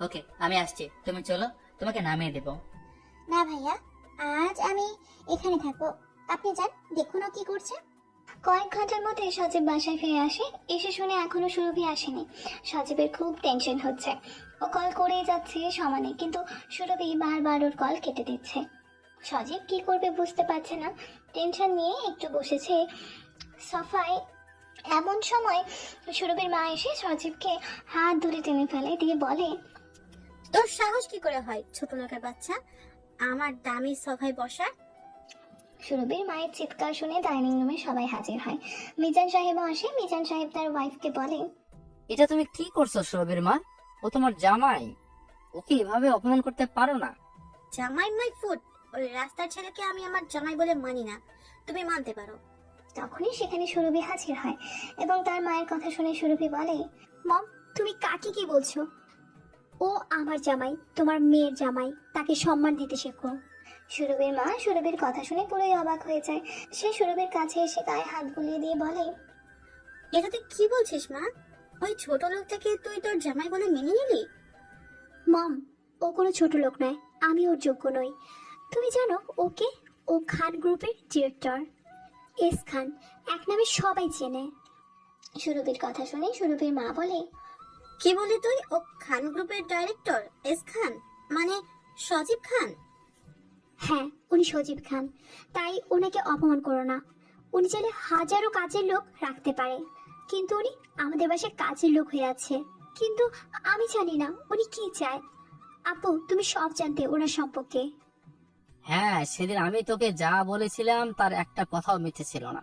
ওকে আমি আসছি, তুমি চলো, তোমাকে নামিয়ে দেবো। না ভাইয়া, আজ আমি এখানে থাকবো, আপনি যান, দেখুন ও কি করছে। কয়েক ঘন্টার মধ্যে সজীব বাসায় ফিরে আসে। এসে শুনে এখনো সুরভি আসেনি। সজীবের খুব টেনশন হচ্ছে। ও কল করেই যাচ্ছে সমানে, কিন্তু সুরভি বারবার ওর কল কেটে দিচ্ছে। সজীব কি করবে বুঝতে পারছে না, টেনশন নিয়ে একটু বসেছে সোফায়। এমন সময় সুরভির মা এসে সজীবকে হাত ধরে টেনে ফেলে, দিয়ে বলে, তোর সাহস কি করে হয় ছোট লোকের বাচ্চা আমার দামি সোফায় বসার? সুরভির মায়ের চিৎকার শুনে ডাইনিং রুমে সবাই হাজির হয়। মিজান সাহেবও আসে। মিজান সাহেব তার ওয়াইফকে বলে, এটা তুমি কি করছো সুরভির মা? ও তোমার জামাই, ওকে এভাবে অপমান করতে পারো না। জামাই মাই ফুট, ওই রাস্তার ছেলেকে আমি আমার জামাই বলে মানি না, তুমি মানতে পারো। তখনই সেখানে সুরভি হাজির হয় এবং তার মায়ের কথা শুনে সুরভি বলে, মম, তুমি কাকে কি বলছো? ও আমার জামাই, তোমার মেয়ের জামাই, তাকে সম্মান দিতে শেখো। সুরভির মা সুরভির কথা শুনে পুরোই অবাক হয়ে যায়। সে সুরভির কাছে এসে গায়ে হাত বুলিয়ে দিয়ে বলে, এটা তুই কি বলছিস মা? ওই ছোট লোকটাকে তুই তোর জামাই বলে মেনে নিলি? মম, ও কোনো ছোট লোক নয়, আমি ওর যোগ্য নই। তুমি জানো ওকে? ও খান গ্রুপের ডিরেক্টর, এস খান, এক নামে সবাই চেনে। সুরভির কথা শুনে সুরভির মা বলে, কি বলি তুই? ও খান গ্রুপের ডাইরেক্টর এস খান, মানে সজীব খান? হ্যাঁ, উনি সজীব খান, তাই ওনাকে অপমান করো না। উনি চাইলে হাজারো কাজের লোক রাখতে পারে, কিন্তু উনি আমাদের বাসায় কাজের লোক হয়ে আছে। কিন্তু আমি জানি না উনি কি চায়। আপু, তুমি সব জানতে ওনার সম্পর্কে। হ্যাঁ, সেদিন আমি তোকে যা বলেছিলাম তার একটা কথাও মিথ্যে ছিল না।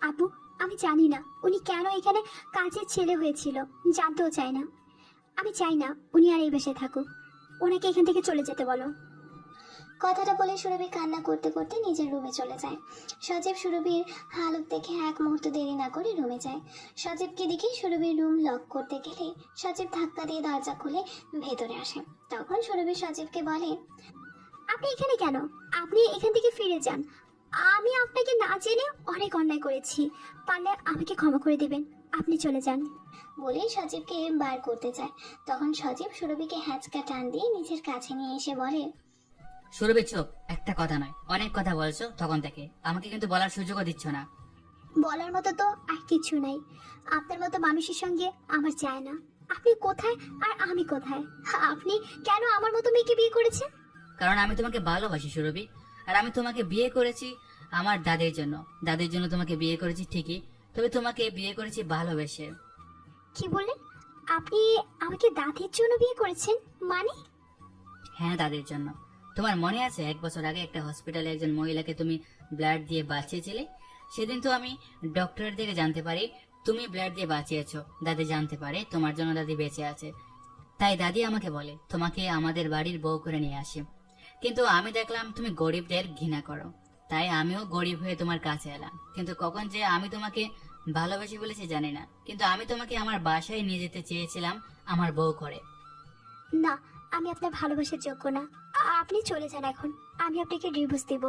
আপু, আমি জানি না উনি কেন এখানে কাজের ছেলে হয়েছিল, জানতেও চাই না। আমি চাই না উনি আর এই বাসায় থাকুক, ওনাকে এখান থেকে চলে যেতে বলো। কথাটা বলে সুরভি কান্না করতে করতে নিজের রুমে চলে যায়। সজীব সুরভির হালত দেখে এক মুহূর্ত দেরি না করে রুমে যায়। সজীবকে দেখে সুরভির রুম লক করতে গেলে সজীব ধাক্কা দিয়ে দরজা খুলে ভেতরে আসে। তখন সুরভি সজীবকে বলে, আপনি এখানে কেন? আপনি এখান থেকে ফিরে যান। আমি আপনাকে না জেনে অনেক অন্যায় করেছি, পারলে আমাকে ক্ষমা করে দিবেন, আপনি চলে যান। বলে সজীবকে বার করতে যায়। তখন সজীব সুরভিকে হ্যাঁচকা টান দিয়ে নিজের কাছে নিয়ে এসে বলে, সুরভি চুপ, একটা কথা নয় অনেক কথা বলছো তখন থেকে, আমাকে কিন্তু বলার সুযোগও দিচ্ছ না। বলার মতো তো আর কিছু নাই। আপনার মতো মানুষের সঙ্গে আমার চায় না। আপনি কোথায় আর আমি কোথায়? আপনি কেন আমার মতো মেয়েকে বিয়ে করেছেন? কারণ আমি তোমাকে ভালোবাসি সুরভি, আর আমি তোমাকে বিয়ে করেছি আমার দাদির জন্য তোমাকে বিয়ে করেছি ঠিকই, তবে তোমাকে বিয়ে করেছি ভালোবেসে। কি বললেন? আপনি আমাকে দাদির জন্য বিয়ে করেছেন? মানে? হ্যাঁ, দাদির জন্য। তোমার মনে আছে 1 বছর আগে একটা হসপিটালে একজন মহিলাকে তুমি ব্লাড দিয়ে বাঁচিয়েছিলে? সেদিন তো আমি ডক্টরের থেকে জানতে পারি তুমি ব্লাড দিয়ে বাঁচিয়েছো। দাদি জানতে পারে তোমার জন্য দাদি বেঁচে আছে, তাই দাদি আমাকে বলে তোমাকে আমাদের বাড়ির বউ করে নিয়ে আসি। কিন্তু আমি দেখলাম তুমি গরিবদের ঘৃণা করো, তাই আমিও গরিব হয়ে তোমার কাছে এলাম। কিন্তু কখন যে আমি তোমাকে ভালোবাসি বলেছি জানি না, কিন্তু আমি তোমাকে আমার বাসায় নিয়ে যেতে চেয়েছিলাম আমার বউ করে। না, আমি আপনার ভালোবাসার যোগ্য না। আপনি চলে যান এখন, আমি আপনাকে ডিভোর্স দেব।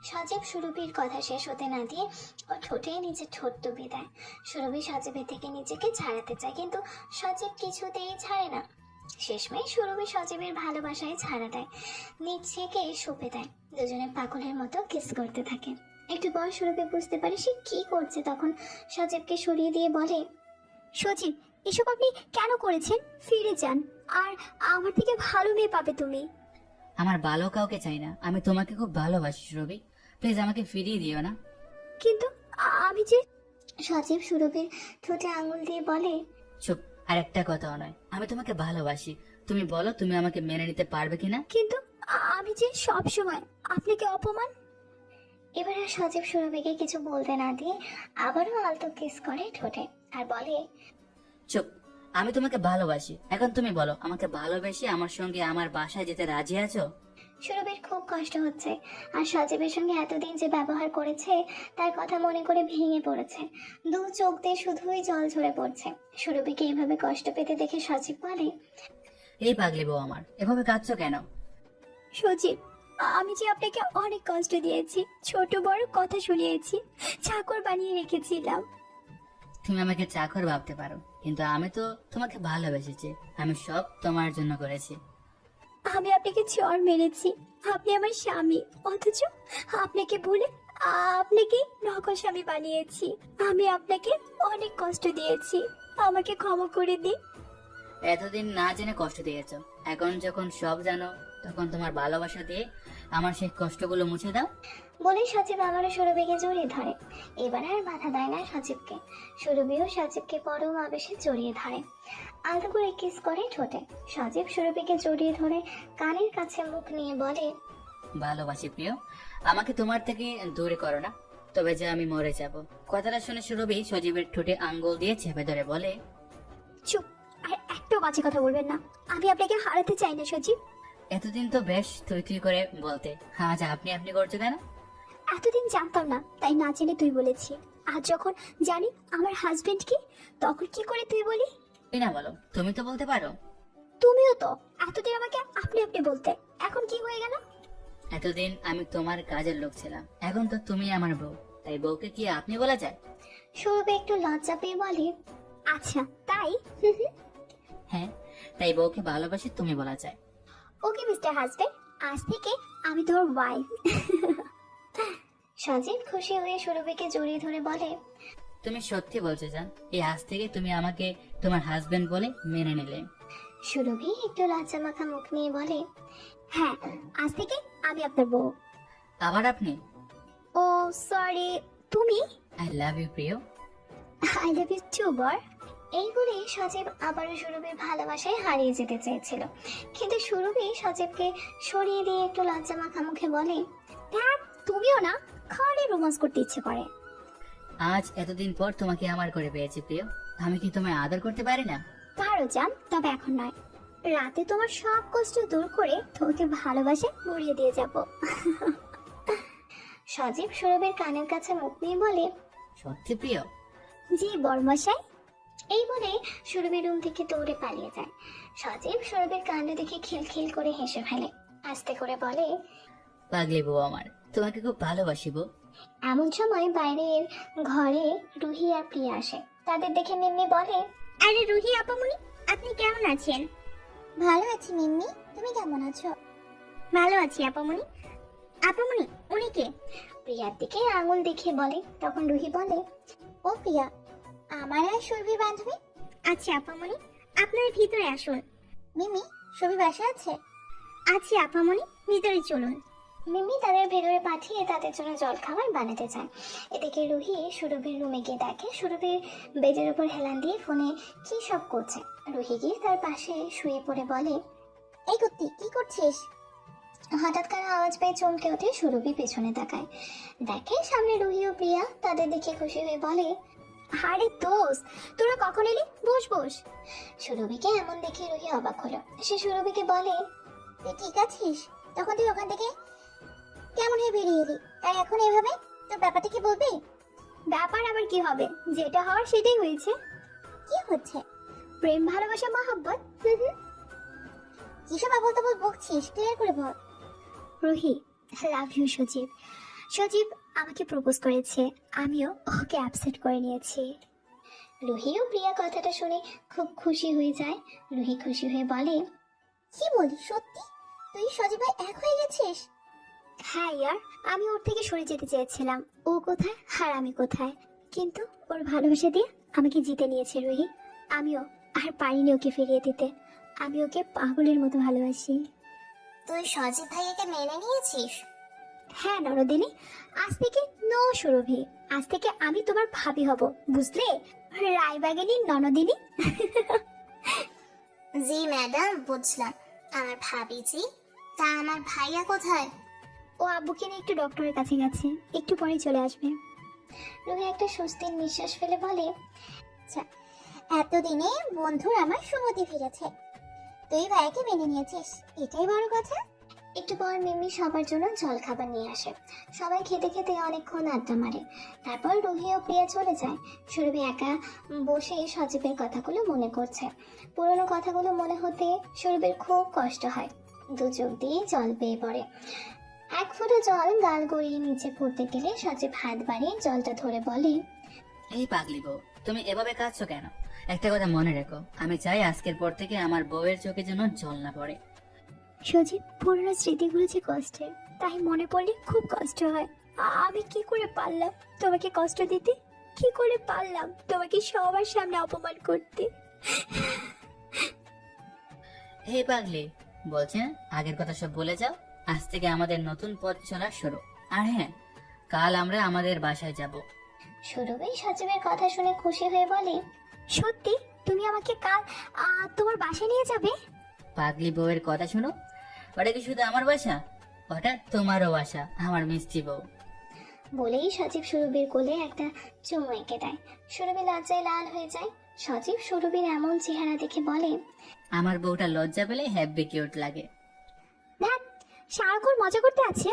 সজীব সুরভির কথা শেষ হতে না দিয়ে ও ঠোঁটে নিজের ঠোঁট ডুবিয়ে দেয়। সুরভি সজীবের থেকে নিজেকে ছাড়াতে চায়, কিন্তু সজীব কিছুতেই ছাড়ে না। শেষমেশ সুরভি সজীবের ভালোবাসায় ছাড়া দেয়, নিজেকে সঁপে দেয়। দুজনে পাগলের মতো কিস করতে থাকে। একটু পর সুরভি বুঝতে পারে সে কি করছে। তখন সজীবকে সরিয়ে দিয়ে বলে, সজীব, এসব আপনি কেন করেছেন? ফিরে যান, আর আমার থেকে ভালো মেয়ে পাবে তুমি। আমার ভালো কাউকে চাই না, আমি তোমাকে খুব ভালোবাসি সুরভি, প্লিজ আমাকে ফিরিয়ে দিও না। কিন্তু আমি যে সজীব সুরভির ঠোঁটে আঙুল দিয়ে বলে, চুপ, আর একটা কথাও নয়, আমি তোমাকে ভালোবাসি। তুমি বলো তুমি আমাকে মেনে নিতে পারবে কিনা? কিন্তু আমি যে সব সময় আপনাকে অপমান। এবার আর সজীব সুরভিকে কিছু বলতে না দিয়ে আবারও আলতো কিস করে ঠোঁটে আর বলে, চুপ, আমি তোমাকে ভালোবাসি। এখন তুমি বলো, আমাকে ভালোবেসে আমার সঙ্গে আমার বাসায় যেতে রাজি আছো? সুরভির খুব কষ্ট হচ্ছে আর সজীবের সঙ্গে এতদিন যে ব্যবহার করেছে তার কথা মনে করে ভেঙে পড়েছে। দু চোখ দিয়ে শুধুই জল ঝরে পড়ছে। সুরভিকে এইভাবে কষ্ট পেতে দেখে সজীব বলে, এই পাগলি বউ আমার, এভাবে কাঁদছো কেন? সজীব, আমি যে আপনাকে অনেক কষ্ট দিয়েছি, ছোট বড় কথা শুনিয়েছি, চাকর বানিয়ে রেখেছিলাম। তুমি আমাকে চাকর ভাবতে পারো, কিন্তু আমি তো তোমাকে ভালোবেসেছি। আমি সব তোমার জন্য করেছি। আমি আপনাকে চর মেরেছি, আপনি আমার স্বামী, অথচ আপনাকে ভুলে আপনাকে নকল স্বামী বানিয়েছি। আমি আপনাকে অনেক কষ্ট দিয়েছি, আমাকে ক্ষমা করে দিন। এতদিন না জেনে কষ্ট দিয়েছো, এখন যখন সব জানো তখন তোমার ভালোবাসা দিয়ে আমার সেই কষ্টগুলো মুছে দাও। বলে সজীব আবারও সুরভিকে জড়িয়ে ধরে। এবার আর মাথা দেয় না সজীবকে। সুরভিও সজীবকে পরম আবেশে জড়িয়ে ধরে, আলতো করে কিস করে ঠোঁটে। সজীব সুরভিকে জড়িয়ে ধরে কানের কাছে মুখ নিয়ে বলে, ভালোবাসি প্রিয়, আমাকে তোমার থেকে দূরে করো না, তবে যে আমি মরে যাব। কথাটা শুনে সুরভি সজীবের ঠোঁটে আঙ্গুল দিয়ে চেপে ধরে বলে, চুপ, আর একটাও বাজে কথা বলবেন না। আমি আপনাকে হারাতে চাই না সজীব। এতদিন তো বেশ তুই তুই করে বলতে, আজ আপনি আপনি করছো কেন? এতদিন জানতাম না, তাই না জেনে তুই বলেছি। আজ যখন জানি আমার হাজবেন্ড কি, তখন কি করে তুই বলি? তুই না বলো, তুমি তো বলতে পারো। তুমিও তো এতদিন আমাকে আপনি আপনি বলতে, এখন কি হয়ে গেল? এতদিন আমি তোমার কাজের লোক ছিলাম, এখন তো তুমি আমার বউ, তাই বউকে কি আপনি বলা যায়? সুরভি একটু লজ্জা পেয়ে বলে, আচ্ছা তাই? হ্যাঁ, তাই বউকে ভালোবাসি তুমি বলা যায়। ওকে মিস্টার হাজবেন্ড, আজ থেকে আমি তোর ওয়াইফ। সজীব খুশি হয়ে সুরভিকে জড়িয়ে ধরে বলে, তুমি সত্যি বলছো জান, এই আজ থেকে তুমি আমাকে তোমার হাজবেন্ড বলে মেনে নিলে। সুরভি একটু লজ্জা মাখা মুখ নিয়ে বলে, হ্যাঁ, আজ থেকে আমি আপনার বউ। আবার আপনি? ও সরি, তুমি? আই লাভ ইউ প্রিয়। আই লাভ ইউ টু বর। এই বলে সজীব আবারও সুরভির ভালোবাসায় হারিয়ে যেতে চেয়েছিল, কিন্তু সুরভি সজীবকে সরিয়ে দিয়ে একটু লজ্জা মাখা মুখে বলে, দেখ, তুমিও না খালি রোমান্স করতে ইচ্ছে করে। আজ এতদিন পর তোমাকে আমার করে পেয়েছি প্রিয়, আমি কি তোমায় আদর করতে পারি না? পারো জান, তবে এখন নয়। রাতে তোমার সব কষ্ট দূর করে তোমাকে ভালোবাসে ভরিয়ে দিয়ে যাব। সজীব সুরভির কানের কাছে মুখ নিয়ে বলে, সত্যি প্রিয়? জি বর্মশাই। এই বলে সুরভি রুম থেকে দৌড়ে পালিয়ে যায়। সজীব সুরভির কাণ্ড দেখে খিলখিল করে হেসে ফেলে, আস্তে করে বলে, পাগলি বউ আমার, তোমাকে খুব ভালোবাসি বউ। এমন সময় বাইরের ঘরে রুহি আর প্রিয়া আসে। তাদের দেখে মিম্মি বলে, আরে রুহি আপামনি, আপনি কেমন আছেন? ভালো আছি মিম্মি, তুমি কেমন আছো? ভালো আছি আপামনি। আপামনি, উনি কে? প্রিয়ার দিকে আঙুল দেখিয়ে বলে। তখন রুহি বলে, ও প্রিয়া, আমার আর সুরভির বান্ধবী। আচ্ছা আপামনি, আপনার ভিতরে আসুন। মিমি, সুরভি বাসায় আছে? আচ্ছা আপামনি, ভিতরে চলুন। মিমি তাদের ভেতরে পাঠিয়ে তাদের জন্য জলখাবার বানাতে চায়। এদিকে রুহি সুরভির রুমে গিয়ে দেখে সুরভির বেডের উপর হেলান দিয়ে ফোনে কি সব করছে। রুহি গিয়ে তার পাশে শুয়ে পড়ে বলে, এই কুত্তি, কি করছিস? হঠাৎ কারো আওয়াজ পেয়ে চমকে ওঠে সুরভি পেছনে তাকায়, দেখে সামনে রুহি ও প্রিয়া। তাদের দেখে খুশি হয়ে বলে, আরে দোস্ত, তোরা কখন এলি? বস বস। সুরভিকে এমন দেখে রুহি অবাক হলো। সে সুরভিকে বলে, তুই ঠিক আছিস? তখন তুই ওখান থেকে কেমন হয়ে বেরিয়ে এলি, আর এখন এভাবে? তোর ব্যাপারটা কি বলবি? ব্যাপার আবার কি হবে, যেটা হওয়ার সেটাই হয়েছে। কি হচ্ছে? প্রেম, ভালোবাসা, মহব্বত। কিসব আবল তাবল বকছিস, ক্লিয়ার করে বল। রুহি, লাভ ইউ সজীব। সজীব আমাকে প্রপোজ করেছে, আমিও ওকে অ্যাপসেট করে নিয়েছি। রুহি ও প্রিয়া কথাটা শুনে খুব খুশি হয়ে যায়। রুহি খুশি হয়ে বলে, কি বলি, সত্যি তুই সজীব ভাই এক হয়ে গেছিস? হ্যাঁ ইয়ার, আমি ওর থেকে সরে যেতে চেয়েছিলাম। ও কোথায় আর আমি কোথায়, কিন্তু ওর ভালোবাসা দিয়ে আমাকে জিতে নিয়েছে রুহি। আমিও আর পারিনি ওকে ফিরিয়ে দিতে। আমি ওকে পাগলের মতো ভালোবাসি। তুই সজীব ভাইয়াকে মেনে নিয়েছিস? হ্যাঁ নরদিনী, আজ থেকে নো সুরভি, আজ থেকে আমি তোমার ভাবি হব, বুঝলে? রায়বাগিনী ননদিনী। জি ম্যাডাম, বুঝলাম। আমার ভাবিজি, তা আমার ভাইয়া কোথায়? ও আব্বুকে নিয়ে একটু ডক্টরের কাছে গেছে, একটু পরেই চলে আসবে। রুহি একটা স্বস্তির নিঃশ্বাস ফেলে বলে, আচ্ছা, এতদিনে বন্ধুর আমার সুমতি ফিরেছে। তুই ভাইয়াকে মেনে নিয়েছিস, এটাই বড় কথা। একটু পর মিমি সবার জন্য জল খাবার নিয়ে আসে। সবাই খেতে খেতে অনেকক্ষণ আড্ডা মারে। তারপর রুহি ও প্রিয়া চলে যায়। সুরভি একা বসে সজীবের কথাগুলো মনে করছে। পুরোনো কথাগুলো মনে হতে সুরভির খুব কষ্ট হয়। দু চোখ দিয়ে জল বেয়ে পড়ে। এক ফোঁটা জল গাল গড়িয়ে নিচে পড়তে গেলে সজীব হাত বাড়িয়ে জলটা ধরে বলে, এই পাগলি বউ, তুমি এভাবে কাঁদছো কেন? একটা কথা মনে রেখো, আমি চাই আজকের পর থেকে আমার বউয়ের চোখে যেন জল না পড়ে। সজীব, পুরোনো স্মৃতিগুলো যে কষ্টের, তাই মনে পড়লে খুব কষ্ট হয়। আমি কি করে পারলাম তোমাকে কষ্ট দিতে? কি করে পারলাম তোমাকে সবার সামনে অপমান করতে? হে পাগলি, বলছে না আগের কথা সব ভুলে যাও, আজ থেকে আমাদের নতুন পথ চলা শুরু। আর হ্যাঁ, কাল আমরা আমাদের বাসায় যাব। সুরভি সজীবের কথা শুনে খুশি হয়ে বলে, সত্যি? তুমি আমাকে কাল তোমার বাসায় নিয়ে যাবে? পাগলি বউয়ের কথা শুনো, ওটা কি শুধু আমার বাসা? ওটা তোমারও বাসা, আমার মিষ্টি বউ। বলেই সজীব সুরভির কোলে একটা চুমু এঁকে দেয়। সুরভি লজ্জায় লাল হয়ে যায়। সজীব সুরভির এমন চেহারা দেখে বলে, আমার বউটা লজ্জা পেলে হ্যাপি কিউট লাগে। ধ্যাৎ, সারাক্ষণ মজা করতে আছে।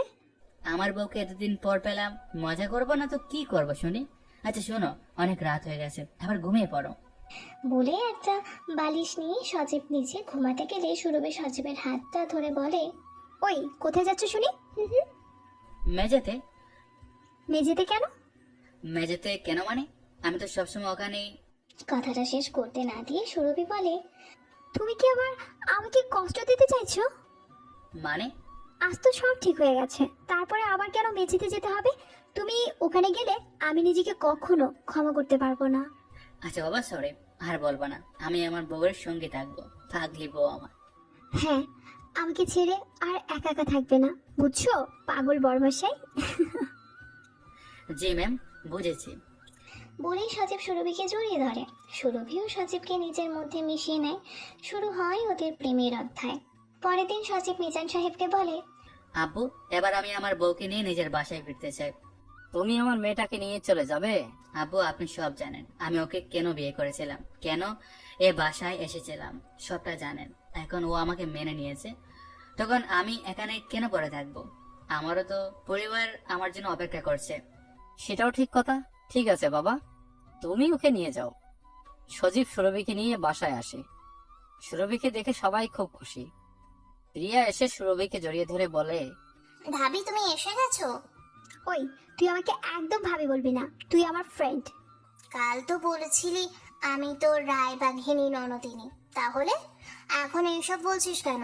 আমার বউকে এতদিন পর পেলাম, মজা করবো না তো কি করবো শুনি? আচ্ছা শোনো, অনেক রাত হয়ে গেছে, আবার ঘুমিয়ে পড়ো। বলে একটা বালিশ নিয়ে সজীব নিচে ঘুমাতে গেলে সুরভি সজীবের হাতটা ধরে বলে, ওই কোথায় যাচ্ছ শুনি? মেঝেতে। মেঝেতে কেন? মেঝেতে কেন মানে? আমি তো সবসময় ওখানেই। কথাটা শেষ করতে না দিয়ে সুরভি বলে, তুমি কি আবার আমাকে কষ্ট দিতে চাইছো? মানে? আজ তো সব ঠিক হয়ে গেছে, তারপরে আবার কেন মেঝেতে যেতে হবে? তুমি ওখানে গেলে আমি নিজেকে কখনো ক্ষমা করতে পারবো না। আচ্ছা বাবা, সরি, আর বলবো না। আমি আমার বউয়ের সঙ্গে থাকবো, পাগলি বউ আমার। হ্যাঁ, আমাকে ছেড়ে আর একা একা থাকবে না, বুঝছো পাগল বড়মশাই? জি ম্যাম, বুঝেছি। বলেই সজীব সুরভিকে জড়িয়ে ধরে। সুরভিও সজীবকে নিজের মধ্যে মিশিয়ে নেয়। শুরু হয় ওদের প্রেমের অধ্যায়। পরের দিন সজীব মিজান সাহেবকে বলে, আব্বু, এবার আমি আমার বউকে নিয়ে নিজের বাসায় ফিরতে চাই। তুমি আমার মেয়েটাকে নিয়ে চলে যাবে? আব্বু, আপনি সব জানেন, আমি ওকে কেন বিয়ে করেছিলাম, কেন এ বাসায় এসেছিলাম, সবটা জানেন। এখন ও আমাকে মেনে নিয়েছে, তখন আমি এখানে কেন পড়ে থাকবো? আমারও তো পরিবার আমার জন্য অপেক্ষা করছে। সেটাও ঠিক কথা। ঠিক আছে বাবা, তুমি ওকে নিয়ে যাও। সজীব সুরভিকে নিয়ে বাসায় আসে। সুরভিকে দেখে সবাই খুব খুশি। প্রিয়া এসে সুরভিকে জড়িয়ে ধরে বলে, ভাবি তুমি এসে গেছো? ওই, তুই আমাকে একদম ভাবি বলবি না, তুই আমার ফ্রেন্ড। কাল তো বলেছিলি আমি তোর রায়বাঘিনী ননদিনী, তাহলে এখন এইসব বলছিস কেন?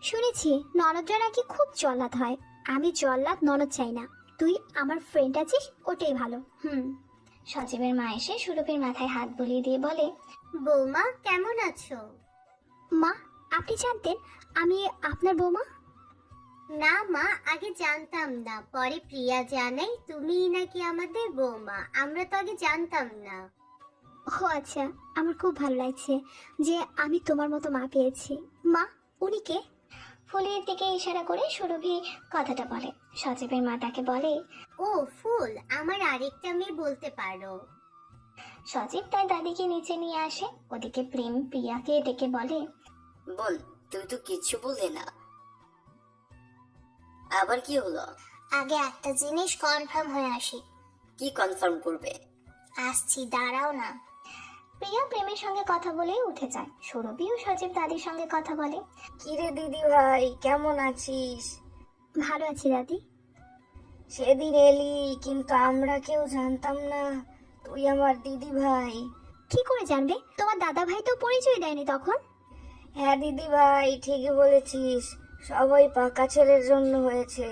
শুনেছি ননদরা নাকি খুব জল্লাদ হয়। আমি জল্লাদ ননদ চাই না, তুই আমার ফ্রেন্ড আছিস, ওটাই ভালো। সজীবের মা এসে সুরভির মাথায় হাত বুলিয়ে দিয়ে বলে, বৌমা কেমন আছো? মা, আপনি জানতেন আমি আপনার বৌমা? না মা, আগে জানতাম না, পরে প্রিয়া জানাই তুমিই নাকি আমাদের বৌমা। আমরা তো আগে জানতাম না। ও আচ্ছা, আমার খুব ভালো লাগছে যে আমি তোমার মতো মা পেয়েছি। মা, উনি কে? ফুলের দিকে ইশারা করে সুরভি কথাটা বলে। সজীবের মা তাকে বলে, ও ফুল, আমার আরেকটা মেয়ে বলতে পারো। সজীব তার দাদিকে নিচে নিয়ে আসে। ওদিকে প্রেম প্রিয়াকে ডেকে বলে, বোন, তুমি তো কিচ্ছু বললে না, আবার কি হলো? আগে একটা জিনিস কনফার্ম হয়ে আসি। কি কনফার্ম করবে? আসছি, দাঁড়াও না। প্রিয়া প্রেমের সঙ্গে কথা বলে উঠে যায়। সুরভি ও সজীব দাদির সঙ্গে কথা বলে। কিরে দিদি ভাই, কেমন আছিস? ভালো আছি দাদি। সেদিন এলি, কিন্তু আমরা কেউ জানতাম না তুই আমার দিদি ভাই। কি করে জানবে? তোমার দাদা ভাই তো পরিচয় দেয়নি তখন। হ্যাঁ দিদি ভাই, ঠিকই বলেছিস, সবাই পাকা ছেলের জন্য হয়েছে।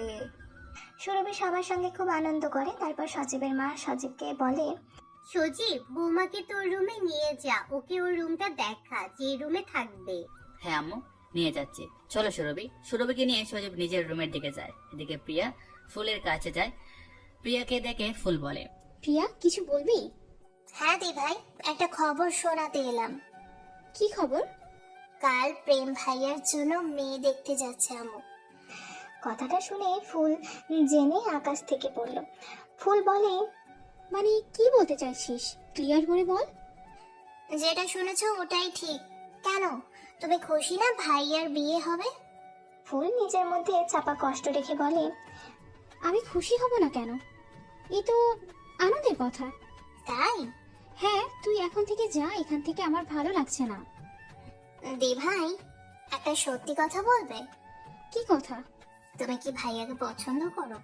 সুরভি সবার সঙ্গে খুব আনন্দ করে। তারপর সজীবের মা সজীবকে বলে, সজীব, বৌমাকে তোর রুমে নিয়ে যা, ওকে ওর রুমটা দেখা, যে রুমে থাকবে। হ্যাঁ আম্মু, নিয়ে যাচ্ছি। চলো সুরভি। সুরভিকে নিয়ে সজীব নিজের রুমের দিকে যায়। এদিকে প্রিয়া ফুলের কাছে যায়। প্রিয়াকে দেখে ফুল বলে, প্রিয়া কিছু বলবি? হ্যাঁ দি ভাই, একটা খবর শোনাতে এলাম। কি খবর? কাল প্রেম ভাইয়ার জন্য মেয়ে দেখতে যাচ্ছে আম্মু। কথাটা শুনে ফুল জেনে আকাশ থেকে পড়ল। ফুল বলে, মানে কি বলতে চাইছিস, ক্লিয়ার করে বল। যেটা শুনেছো ওটাই ঠিক। কেন, তুমি খুশি না ভাইয়ার বিয়ে হবে? ফুল নিজের মধ্যে চাপা কষ্ট রেখে বলে, আমি খুশি হব না কেন? এ তো আনন্দের কথা। তাই? হ্যাঁ, তুই এখন থেকে যা এখান থেকে, আমার ভালো লাগছে না। দি ভাই, একটা সত্যি কথা বলবে? কি কথা? তুমি কি ভাইয়াকে পছন্দ করো?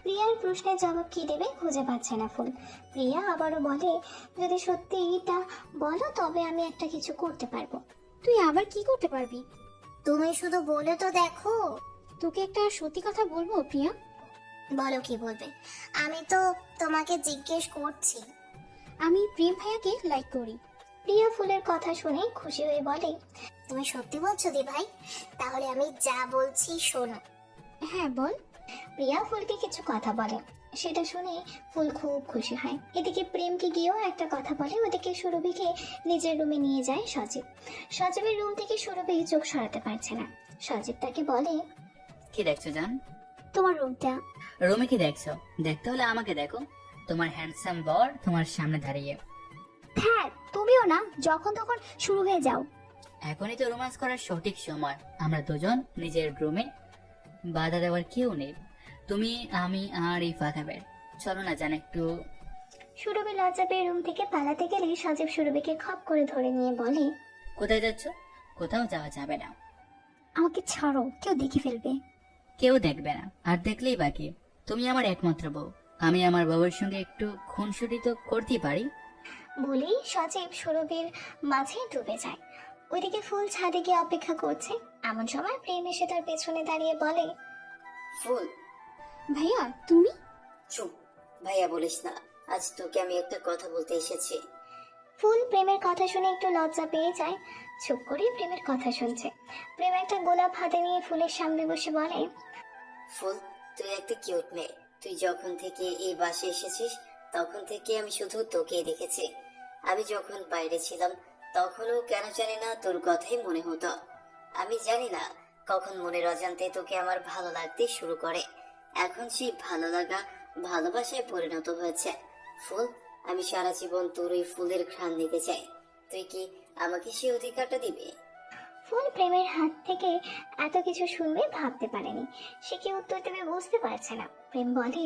প্রিয়ার প্রশ্নের জবাব কি দেবে খুঁজে পাচ্ছে না ফুল। প্রিয়া আবারও বলে, যদি সত্যি এটা বলো তবে আমি একটা কিছু করতে পারবো। তুই আবার কি করতে পারবি? তুমি শুধু বলে তো দেখো। তোকে একটা সত্যি কথা বলবো প্রিয়া। বলো কি বলবে? আমি তো তোমাকে জিজ্ঞেস করছি। আমি প্রেম ভাইয়াকে লাইক করি। প্রিয়া ফুলের কথা শুনে খুশি হয়ে বলে, তুমি সত্যি বলছো দি ভাই? তাহলে আমি যা বলছি শোনো। হ্যাঁ বল। প্রিয়া ফুলকে কিছু কথা বলে, সেটা শুনে ফুল খুব খুশি হয়। এদিকে প্রেমকে গিয়েও একটা কথা বলে। ওদিকে সুরভিকে নিজের রুমে নিয়ে যায় সজীব। সজীবের রুম থেকে সুরভি চোখ সরাতে পারছে না। সজীব তাকে বলে, কি দেখছো জান? তোমার রুমটা। রুমে কি দেখছো? দেখতে হলে আমাকে দেখো। তোমার হ্যান্ডসাম বর তোমার সামনে দাঁড়িয়ে। হ্যাঁ, তুমিও না যখন তখন শুরু হয়ে যাও। এখনই তো রোমান্স করার সঠিক সময়। আমরা দুজন নিজের রুমে, বাধা দেওয়ার কেউ নেই। তুমি, আমি আর এই ফাঁকা বের। চলো না জান একটু। সুরভি লজ্জা পেয়ে রুম থেকে পালাতে গেলে সজীব সুরভিকে খপ করে ধরে নিয়ে বলে, কোথায় যাচ্ছ? কোথাও যাওয়া যাবে না। আমাকে ছাড়ো, কেউ দেখে ফেলবে। কেউ দেখবে না, আর দেখলেই বাকি। তুমি আমার একমাত্র বউ। আমি আমার বউয়ের সঙ্গে একটু খুনসুটি তো করতেই পারি। বলেই সজীব সুরভির মাঝে ডুবে যায়। ওইদিকে ফুল ছাদে গিয়ে অপেক্ষা করছে। এমন সময় প্রেম এসে তার পেছনে দাঁড়িয়ে বলে, ফুল, ভাইয়া তুমি? চুপ, ভাইয়া বলিস না। আজ তোকে আমি একটা কথা বলতে এসেছি। ফুল প্রেমের কথা শুনে একটু লজ্জা পেয়ে যায়। চুপ করে প্রেমের কথা শুনছে। প্রেম একটা গোলাপ হাতে নিয়ে ফুলের সামনে বসে বলে, ফুল, তুই একটা কিউট মেয়ে। তুই যখন থেকে এই বাসে এসেছিস তখন থেকে আমি শুধু তোকেই দেখেছি। আমি যখন বাইরে ছিলাম তখনও কেন জানি না তোর কথাই মনে হতো। আমি জানি না কখন মনের অজান্তে তোকে আমার ভালো লাগতে শুরু করে। এখন সেই ভালো লাগা ভালোবাসায় পরিণত হয়েছে। ফুল, আমি সারা জীবন তোর ওই ফুলের ঘ্রাণ নিতে চাই। তুই কি আমাকে সেই অধিকারটা দিবি? ফুল প্রেমের হাত থেকে এত কিছু শুনবে ভাবতে পারেনি। সে কি উত্তর দেবে বুঝতে পারছে না। প্রেম বলে,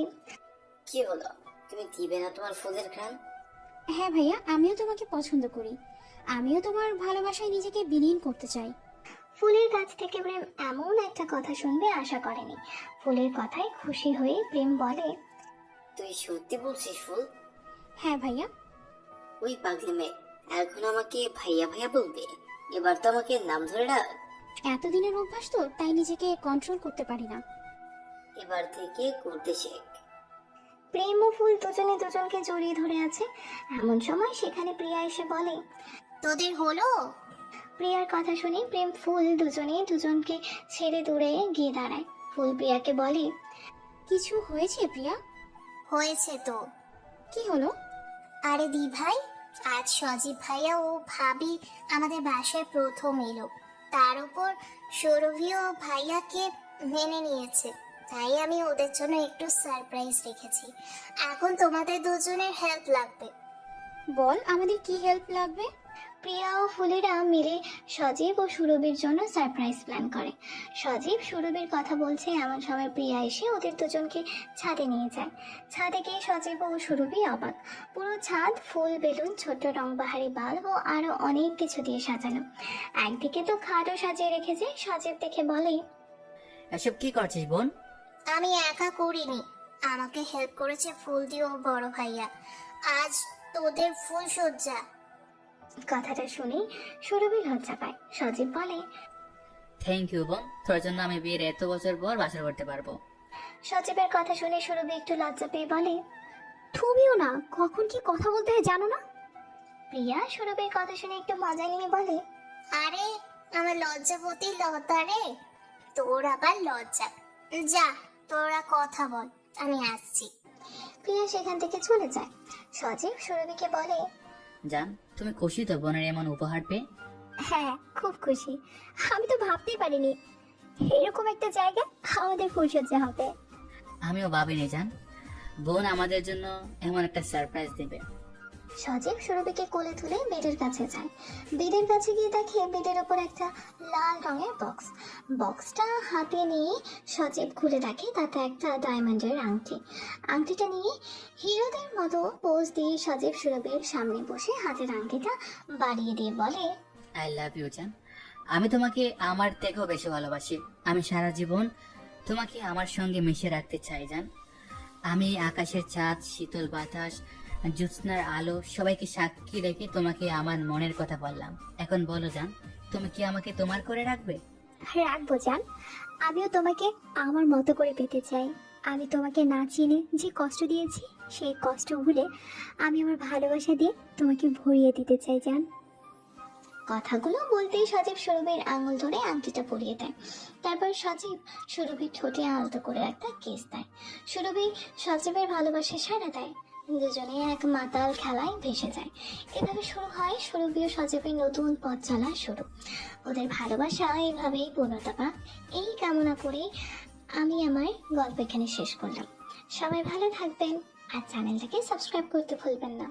কি হলো, তুমি দিবে না তোমার ফুলের ঘ্রাণ? হ্যাঁ ভাইয়া, আমিও তোমাকে পছন্দ করি। আমিও তোমার ভালোবাসায় নিজেকে বিলীন করতে চাই। ফুলের কাছ থেকে প্রেম এমন একটা কথা শুনবে আশা করেনি। ফুলের কথায় খুশি হয়ে প্রেম বলে, তুই সত্যি বলছিস ফুল? হ্যাঁ ভাইয়া। ওই পাগলি মেয়ে এখন আমাকে ভাইয়া ভাইয়া বলবে? এবার তো আমাকে নাম ধরে ডাক। এতদিনের অভ্যাস তো, তাই নিজেকে কন্ট্রোল করতে পারি না। এবার থেকে করতে শেখ। প্রেম ও ফুল দুজনে দুজনকে জড়িয়ে ধরে আছে। এমন সময় সেখানে প্রিয়া এসে বলে, তোদের হলো? প্রিয়ার কথা শুনে প্রেম ফুল দুজনে দুজনকে ছেড়ে দূরে গিয়ে দাঁড়ায়। ফুল প্রিয়াকে বলে, কিছু হয়েছে প্রিয়া? হয়েছে তো। কি হলো? আরে দি ভাই, আজ সজীব ভাইয়া ও ভাবি আমাদের বাসায় প্রথম এলো। তার উপর সৌরভীও ভাইয়াকে মেনে নিয়েছে। তাই আমি ওদের জন্য একটু সারপ্রাইজ রেখেছি। এখন তোমাদের দুজনের হেল্প লাগবে। বল, আমাদের কি হেল্প লাগবে? প্রিয়া ও ফুলেরা মিলে সজীব ও সুরভির জন্য সারপ্রাইজ প্ল্যান করে। সজীব সুরভির কথা বলছে এমন সময় প্রিয়া এসে ওদের দুজনকে ছাদে নিয়ে যায়। ছাদে গিয়ে সজীব ও সুরভি অবাক। পুরো ছাদ ফুল, বেলুন, ছোট রংবাহারি বাল্ব ও আরো অনেক কিছু দিয়ে সাজানো। একদিকে তো খাটও সাজিয়ে রেখেছে। সজীব দেখে বলে, এসব কি করছিস বোন? আমি একা করিনি, আমাকে হেল্প করেছে ফুল দিয়ে ও বড় ভাইয়া। আজ তোদের ফুল সজ্জা। কথাটা শুনে সুরভি লজ্জা পায়। সজীব বলে, থ্যাংক ইউ বোন, তোর জন্য আমি বিয়ের এত বছর পর বাসর করতে পারবো। সজীবের কথা শুনে সুরভি একটু লজ্জা পেয়ে বলে, তুমিও না, কখন কি কথা বলতে হয় জানো না? প্রিয়া সুরভির কথা শুনে একটু মজা নিয়ে বলে, আরে আমার লজ্জাপতি লতা রে, তোর আবার লজ্জা। যা তোরা কথা বল, আমি আসছি। প্রিয়া সেখান থেকে চলে যায়। সজীব সুরভিকে বলে, জান, তুমি খুশি তো বোনের এমন উপহার পেয়ে? হ্যাঁ, খুব খুশি। আমি তো ভাবতেই পারিনি এরকম একটা জায়গা আমাদের ফুলসজ্জা হবে। আমিও ভাবিনি জান, বোন আমাদের জন্য এমন একটা সারপ্রাইজ দেবে। সজীব সুরভিকে কোলে তুলে বেডের কাছে যায়। বেডের কাছে গিয়ে দেখে বেডের ওপর একটা লাল রঙের বক্স। বক্সটা হাতে নিয়ে সজীব খুলে দেখে তাতে একটা ডায়মন্ডের আংটি। আংটিটা নিয়ে হিরোদের মতো পোজ দিয়ে সজীব সুরভির সামনে বসে হাতের আংটিটা বাড়িয়ে দিয়ে বলে, আই লাভ ইউ জান, আমি তোমাকে আমার থেকেও বেশি ভালোবাসি। আমি সারা জীবন তোমাকে আমার সঙ্গে মিশে রাখতে চাই জান। আমি আকাশের চাঁদ, শীতল বাতাস, জ্যোৎস্নার আলো সবাইকে সাক্ষী রেখে তোমাকে আমার মনের কথা বললাম। এখন বলো জান, তুমি কি আমাকে তোমার করে রাখবে? রাখবো জান, আমিও তোমাকে আমার মতো করে পেতে চাই। আমি তোমাকে না চিনে যে কষ্ট দিয়েছি, সেই কষ্ট ভুলে আমি আমার ভালোবাসা দিয়ে তোমাকে ভরিয়ে দিতে চাই জান। কথাগুলো বলতেই সজীব সুরভির আঙুল ধরে আংটিটা পরিয়ে দেয়। তারপর সজীব সুরভির ঠোঁটে আলতো করে একটা কিস দেয়। সুরভি সজীবের ভালোবাসা সাড়া দেয়। দুজনে এক মাতাল খেলায় ভেসে যায়। এভাবে শুরু হয় সুরভি ও সজীবের নতুন পথ চলা শুরু। ওদের ভালোবাসা এইভাবেই পূর্ণতা পাক, এই কামনা করে আমি আমার গল্প এখানে শেষ করলাম। সবাই ভালো থাকবেন আর চ্যানেলটাকে সাবস্ক্রাইব করতে ভুলবেন না।